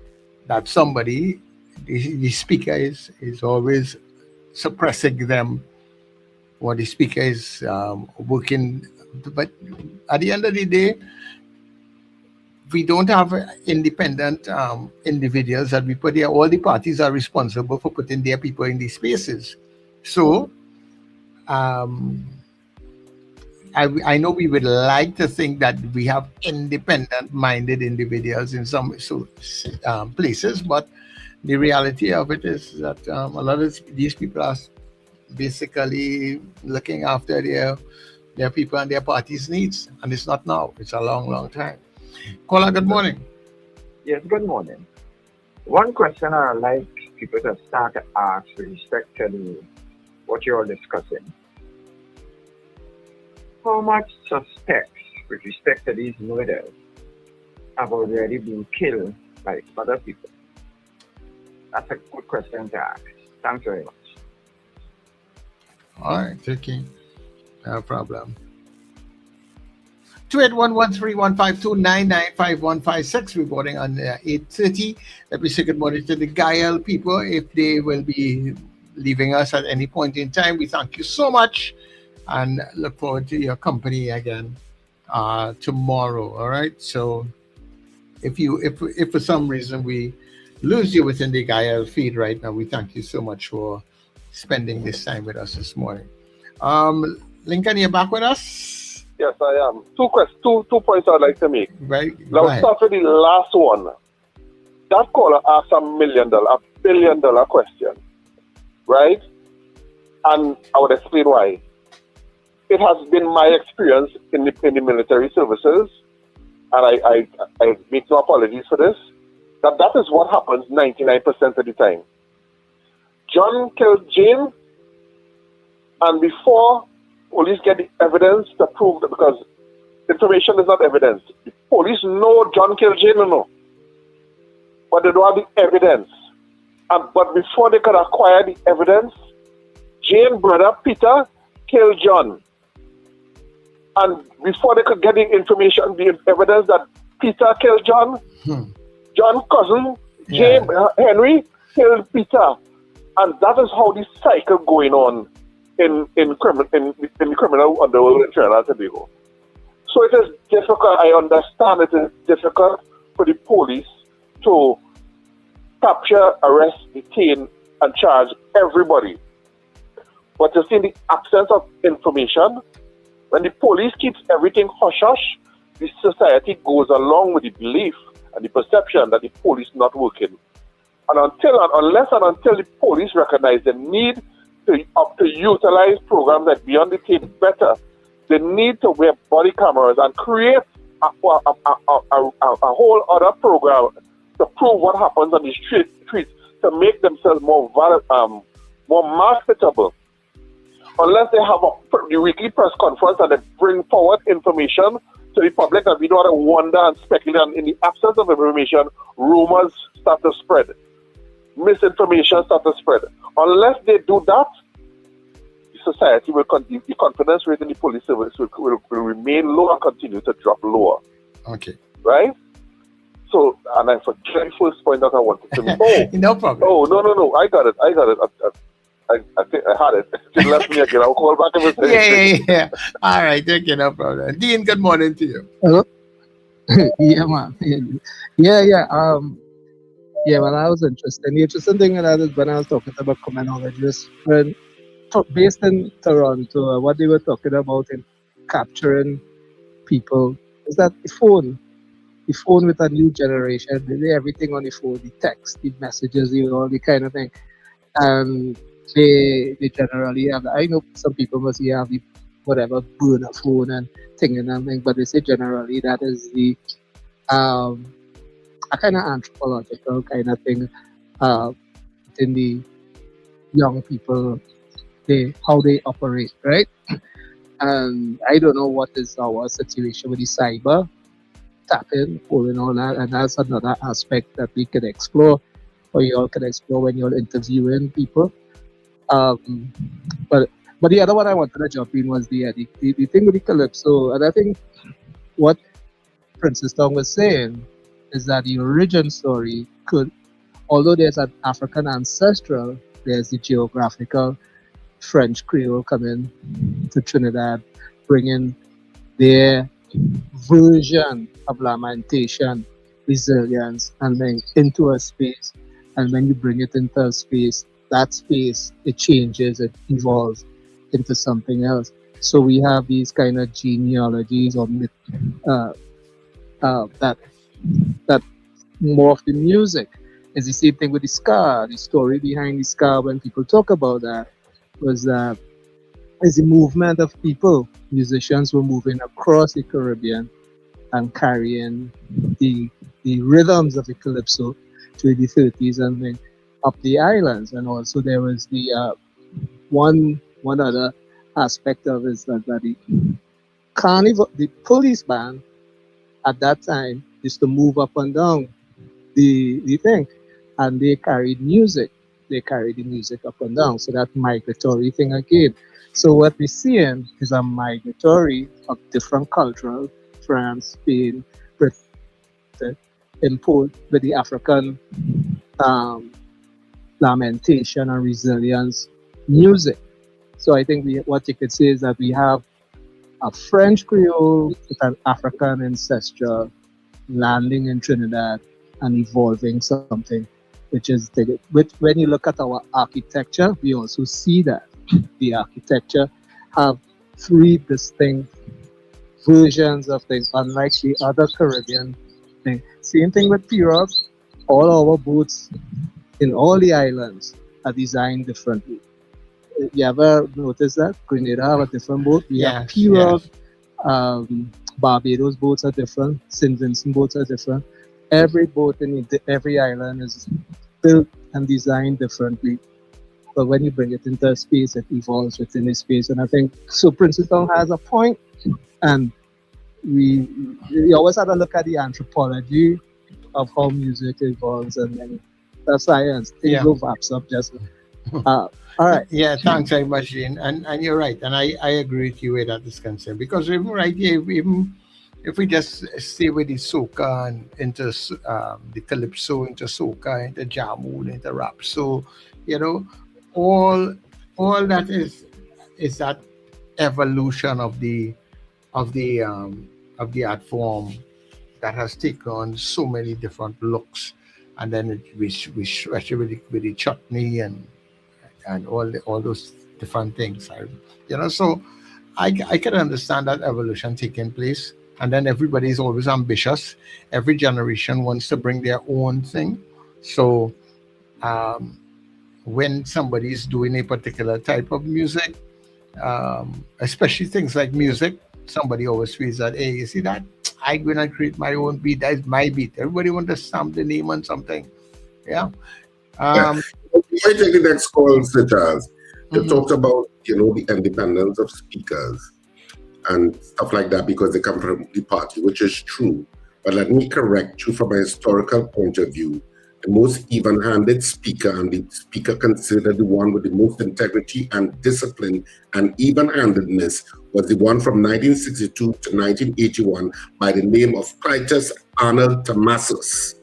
that somebody, the speaker is always suppressing them, or the speaker is working. But at the end of the day, we don't have independent individuals that we put there. All the parties are responsible for putting their people in these spaces. So, I know we would like to think that we have independent-minded individuals in some places, but the reality of it is that a lot of these people are basically looking after their people and their party's needs, and it's not now. It's a long time. Kola, good morning. Yes, good morning. One question I like people to start to ask with respect to what you're discussing. How much suspects with respect to these murders have already been killed by other people? That's a good question to ask. Thanks very much. All right, okay. No problem. 281131529951556 reporting on 8:30. Let me say good morning to the Gael people. If they will be leaving us at any point in time, we thank you so much and look forward to your company again tomorrow. All right. So if for some reason we lose you within the Gael feed right now, we thank you so much for spending this time with us this morning. Lincoln, you're back with us? Yes, I am. Two points I'd like to make. Right. Now, start with the last one. That caller asked $1 billion question, right? And I would explain why. It has been my experience in the military services, and I make no apologies for this, that is what happens 99% of the time. John killed Jane, and before police get the evidence to prove that, because information is not evidence. The police know John killed Jane or no, but they don't have the evidence. But before they could acquire the evidence, Jane's brother Peter killed John. And before they could get the information, the evidence that Peter killed John, John's cousin, Henry, killed Peter. And that is how this cycle going on in the criminal underworld in Trinidad and Tobago. So it is difficult. I understand it is difficult for the police to capture, arrest, detain, and charge everybody. But you see, in the absence of information, when the police keeps everything hush-hush, the society goes along with the belief and the perception that the police not working. And unless the police recognize the need to utilize programs like Beyond the Tape better, they need to wear body cameras and create a whole other program to prove what happens on the streets to make themselves more marketable. Unless they have the weekly press conference and they bring forward information to the public, and we don't have to wonder and speculate. And in the absence of information, rumors start to spread, misinformation start to spread. Unless they do that, society will continue, the confidence rate in the police service will remain low and continue to drop lower. Okay. Right? So, and I forget the first point that I wanted to make. No problem. Oh, no. I got it. I think I had it. Just left me again. I'll call back if it's Yeah. All right. Okay, no problem. Dean, good morning to you. Hello? Yeah, man. Yeah. Well, I was interested. The interesting thing with that is when I was talking about criminologists, based in Toronto, what they were talking about in capturing people is that the phone with a new generation, they do everything on the phone, the text, the messages, all the kind of thing. And they generally have, I know some people must have the whatever burner phone and thing and everything, but they say generally that is the a kind of anthropological kind of thing in the young people, how they operate, right? And I don't know what is our situation with the cyber tapping, pulling all that, and that's another aspect that we can explore, or you all can explore when you're interviewing people. But the other one I wanted to jump in was the thing with the Calypso, and I think what Princess Tong was saying is that the origin story could, although there's an African ancestral, there's the geographical French Creole coming to Trinidad, bringing their version of lamentation, resilience, and then into a space. And when you bring it into a space, that space, it changes, it evolves into something else. So we have these kind of genealogies or that morph the music. It's the same thing with the ska. The story behind the ska, when people talk about that, was that it's a movement of people. Musicians were moving across the Caribbean and carrying the rhythms of the calypso to the 30s and then up the islands. And also there was the one other aspect of it is that the carnival, the police band at that time used to move up and down the thing, and they carried music. They carried the music up and down. So that migratory thing again. So what we're seeing is a migratory of different cultural, France, Spain, Britain, import with the African lamentation and resilience music. So I think what you could say is that we have a French Creole with an African ancestor landing in Trinidad and evolving something, which is when you look at our architecture, we also see that the architecture have three distinct versions of things, unlike the other Caribbean thing. Same thing with pirogues. All our boats in all the islands are designed differently. You ever notice that? Grenada have a different boat. We have pirogue. Barbados boats are different. St. Vincent boats are different. Every boat in every island is built and designed differently. But when you bring it into a space, it evolves within the space. And I think, so Princess Town has a point. And we always have to look at the anthropology of how music evolves. And then the science, things go vaps up just. All right. Yeah, thanks very much, Jane. And you're right. And I agree with you where that is concerned. Because even right here, even if we just stay with the soca and into the calypso, into soca, into jamu, into rap, so all that is that evolution of the art form that has taken on so many different looks, and then we stretch it with the chutney and all those different things. So I can understand that evolution taking place. And then everybody is always ambitious. Every generation wants to bring their own thing. So when somebody is doing a particular type of music, especially things like music, somebody always feels that, hey, you see that? I'm going to create my own beat. That's my beat. Everybody wants to stamp the name on something. Yeah. You might take the next call, Sir Charles. You talked about, the independence of speakers and stuff like that because they come from the party, which is true. But let me correct you from a historical point of view. The most even-handed speaker, and the speaker considered the one with the most integrity and discipline and even-handedness, was the one from 1962 to 1981 by the name of Clytus Arnold Tomassos.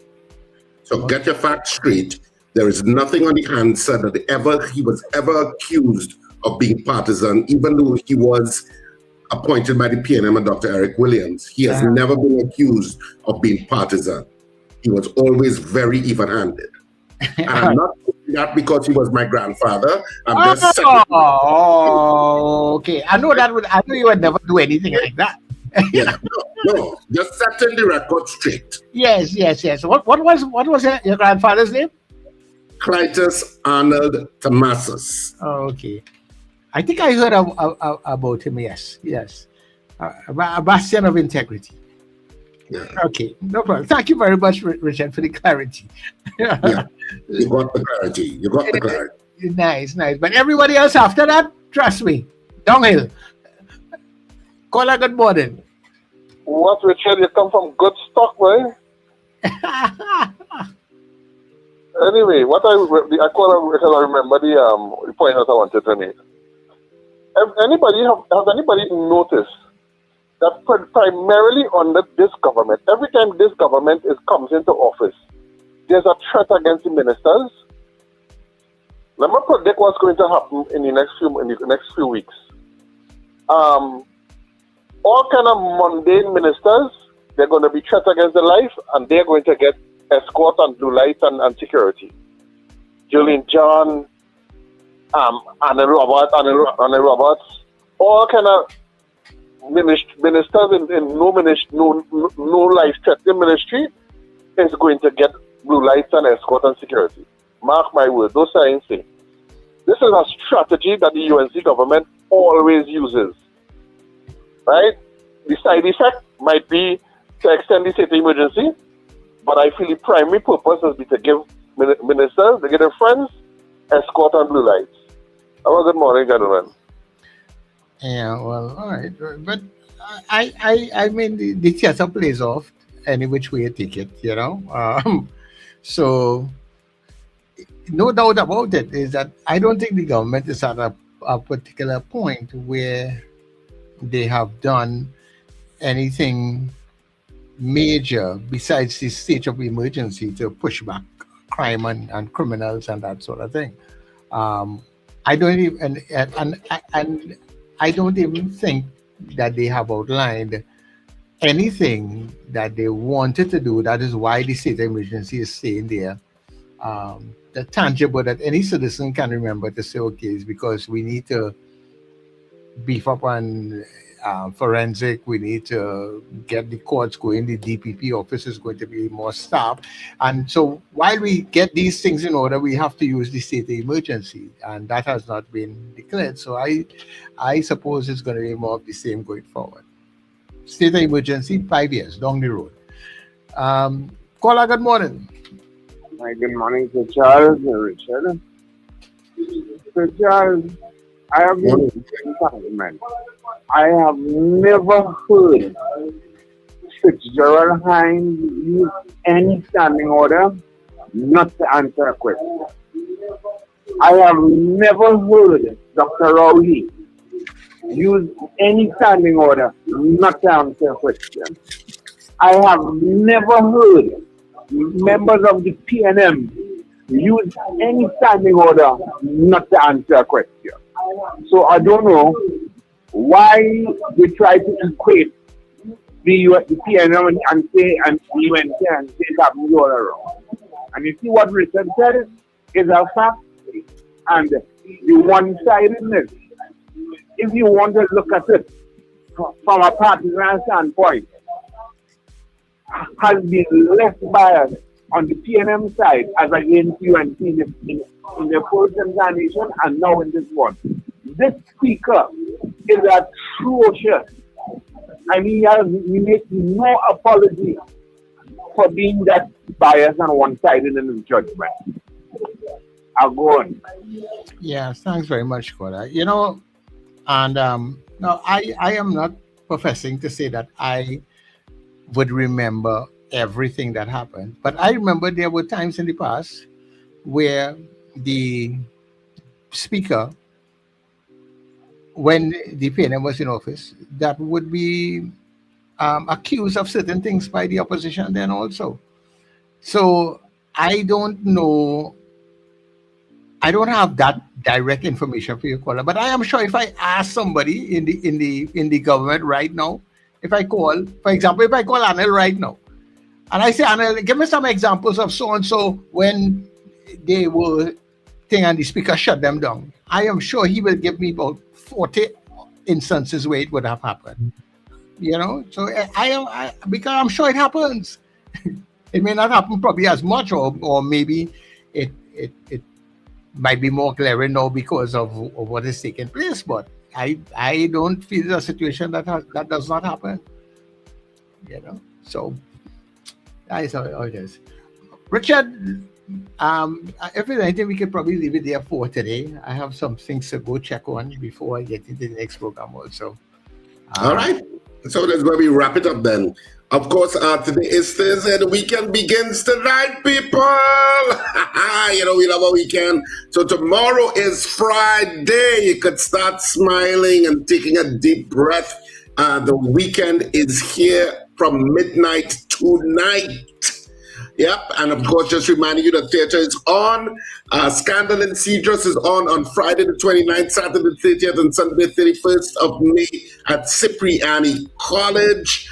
So get your facts straight. There is nothing on the answer that he was ever accused of being partisan, even though he was appointed by the PNM and Dr. Eric Williams. He has never been accused of being partisan. He was always very even-handed. And I'm not saying that because he was my grandfather. I'm just saying. Oh, okay. I know you would never do anything like that. Yeah, no, just setting the record straight. Yes. What was your grandfather's name? Clytus Arnold Tomassos. Oh, okay. I think I heard about him. Yes. A bastion of integrity. Yeah. Okay, no problem. Thank you very much, Richard, for the clarity. Yeah, you got the clarity. Nice. But everybody else after that, trust me, downhill. Caller, good morning. What, Richard? You come from good stock, man. Anyway, I call because I remember the point that I wanted to make. Has anybody noticed that primarily under this government, every time this government comes into office, there's a threat against the ministers? Let me predict what's going to happen in the next few weeks. All kind of mundane ministers, they're going to be threat against their life, and they're going to get escort and blue lights and security. Julian John, Anna Roberts, all kind of ministers in no life-threatening ministry is going to get blue lights and escort and security. Mark my word, those signs say. This is a strategy that the UNC government always uses. Right? The side effect might be to extend the state of emergency, but I feel the primary purpose is to give ministers, to give their friends, escort and blue lights. Have a good morning, gentlemen. Yeah, well, all right. But I mean, the theater plays off any which way you take it, So, no doubt about it is that I don't think the government is at a particular point where they have done anything major besides the state of emergency to push back crime and criminals and that sort of thing. I don't even and I don't even think that they have outlined anything that they wanted to do. That is why the state of emergency is staying there. The tangible that any citizen can remember to say, okay, is because we need to beef up on forensic, we need to get the courts going, the DPP office is going to be more staff. And so while we get these things in order, we have to use the state of emergency, and that has not been declared. So I suppose it's going to be more of the same going forward. State of emergency, 5 years down the road. Caller, good morning. Hi, good morning to Charles and Richard. So Charles, I have been in Parliament. I have never heard Fitzgerald Hines use any standing order not to answer a question. I have never heard Dr. Rowley use any standing order not to answer a question. I have never heard members of the PNM use any standing order not to answer a question. So I don't know why they try to equate the PNM and say and UNC and say that we all around. And you see what Richard said is a fact, and the one-sidedness. If you want to look at it from a partisan standpoint, has been less biased on the PNM side as against UNC in the first examination and now in this one. This speaker is atrocious And he makes no apology for being that biased and one-sided in his judgment. I'll go on. Yeah, thanks very much, Kola. You know, and no, I am not professing to say that I would remember everything that happened, but I remember there were times in the past where the speaker, when the PNM was in office, that would be accused of certain things by the opposition then also. So I don't know. I don't have that direct information for you, Kola, but I am sure if I ask somebody in the government right now, if I call, for example, if I call Anil right now, and I say, Anil, give me some examples of so and so when they were thing and the speaker shut them down, I am sure he will give me about 40 instances where it would have happened. You know, so because I'm sure it happens. It may not happen probably as much, or maybe it might be more clear now because of what is taking place. But I don't feel a situation that does not happen. You know, so that is how it is. Richard, if there's anything, we could probably leave it there for today. I have some things to go check on before I get into the next program also. All right. So that's where we wrap it up then. Of course, today is Thursday. The weekend begins tonight, people. You know, we love a weekend. So tomorrow is Friday. You could start smiling and taking a deep breath. The weekend is here from midnight tonight. Yep, and of course, just reminding you that theater is on. Scandal in Cedros is on Friday the 29th, Saturday the 30th, and Sunday the 31st of May at Cipriani College.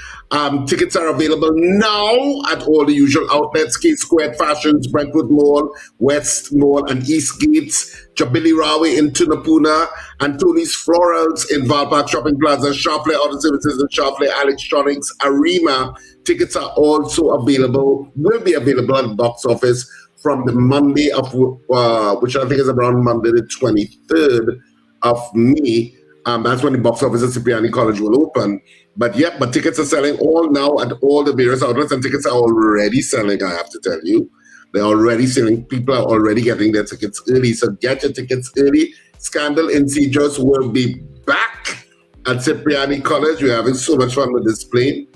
Tickets are available now at all the usual outlets: K Squared Fashions, Brentwood Mall, West Mall, and East Gates, Jabili Rawi in Tunapuna, and Tony's Florals in Valpark Shopping Plaza, Sharpley Auto Services in Sharpley, Electronics, Arima. Tickets are also available, will be available at the box office from the Monday of, which I think is around Monday the 23rd of May. That's when the box office at Cipriani College will open. But tickets are selling all now at all the various outlets, and tickets are already selling, I have to tell you. They're already selling. People are already getting their tickets early. So get your tickets early. Scandal in Cedros will be back at Cipriani College. We're having so much fun with this plane.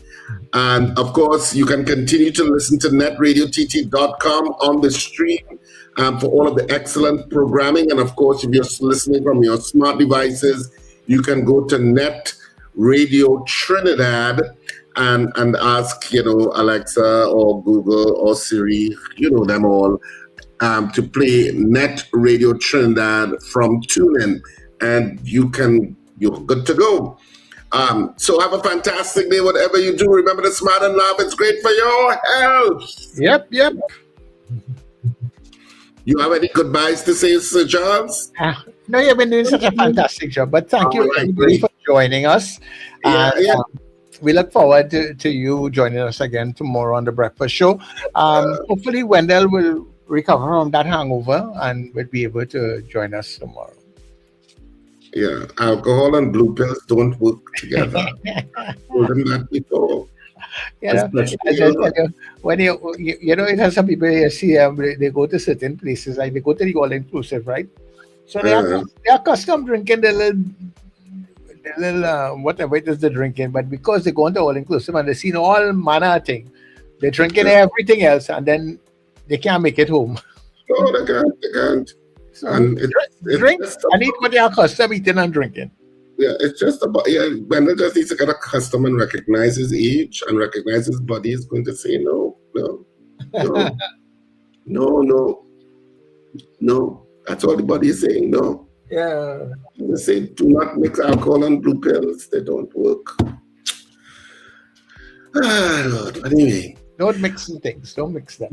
And of course, you can continue to listen to netradiott.com on the stream for all of the excellent programming. And of course, if you're listening from your smart devices, you can go to NETT Radio Trinidad and ask, Alexa or Google or Siri, them all, to play NETT Radio Trinidad from TuneIn, and you're good to go. So have a fantastic day, whatever you do. Remember to smile and laugh. It's great for your health. Yep. You have any goodbyes to say, Sir Charles? No, you've been doing such a fantastic job. But thank you everybody for joining us. We look forward to you joining us again tomorrow on The Breakfast Show. Hopefully, Wendell will recover from that hangover and will be able to join us tomorrow. Yeah, alcohol and blue pills don't work together. Told him that before. When it has some people you see they go to certain places, like they go to the all-inclusive, right? So they are accustomed drinking the little whatever it is they're drinking, but because they go into all-inclusive and they see all manner of things, they're drinking everything else, and then they can't make it home. No, they can't. So drink and eat what they are accustomed eating and drinking. Yeah, it's just about, Wendell just needs to get accustomed and recognize his age and recognize his body is going to say no. That's all the body is saying, no. Yeah. They say do not mix alcohol and blue pills. They don't work. Lord. Anyway. Don't mix the things. Don't mix them.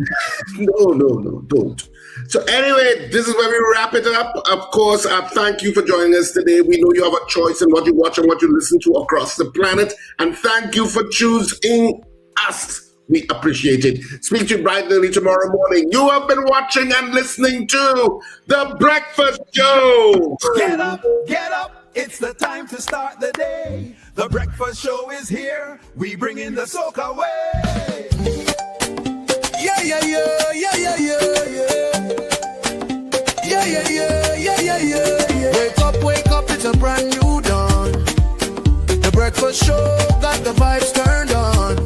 No, don't. So anyway, this is where we wrap it up. Of course, thank you for joining us today. We know you have a choice in what you watch and what you listen to across the planet. And thank you for choosing us. We appreciate it. Speak to you bright and early tomorrow morning. You have been watching and listening to The Breakfast Show. Get up. It's the time to start the day. The breakfast show is here. We bring in the soca way. Yeah, yeah, yeah, yeah, yeah, yeah, yeah. Yeah, yeah, yeah, yeah, yeah, yeah, yeah. Wake up, it's a brand new dawn. The breakfast show got the vibes turned on.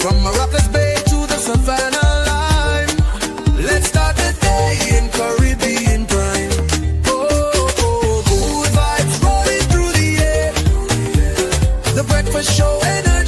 From Morocco's Bay to the Savannah line. Let's start the day in Caribbean prime. Oh, good vibes rolling through the air. The breakfast show energy.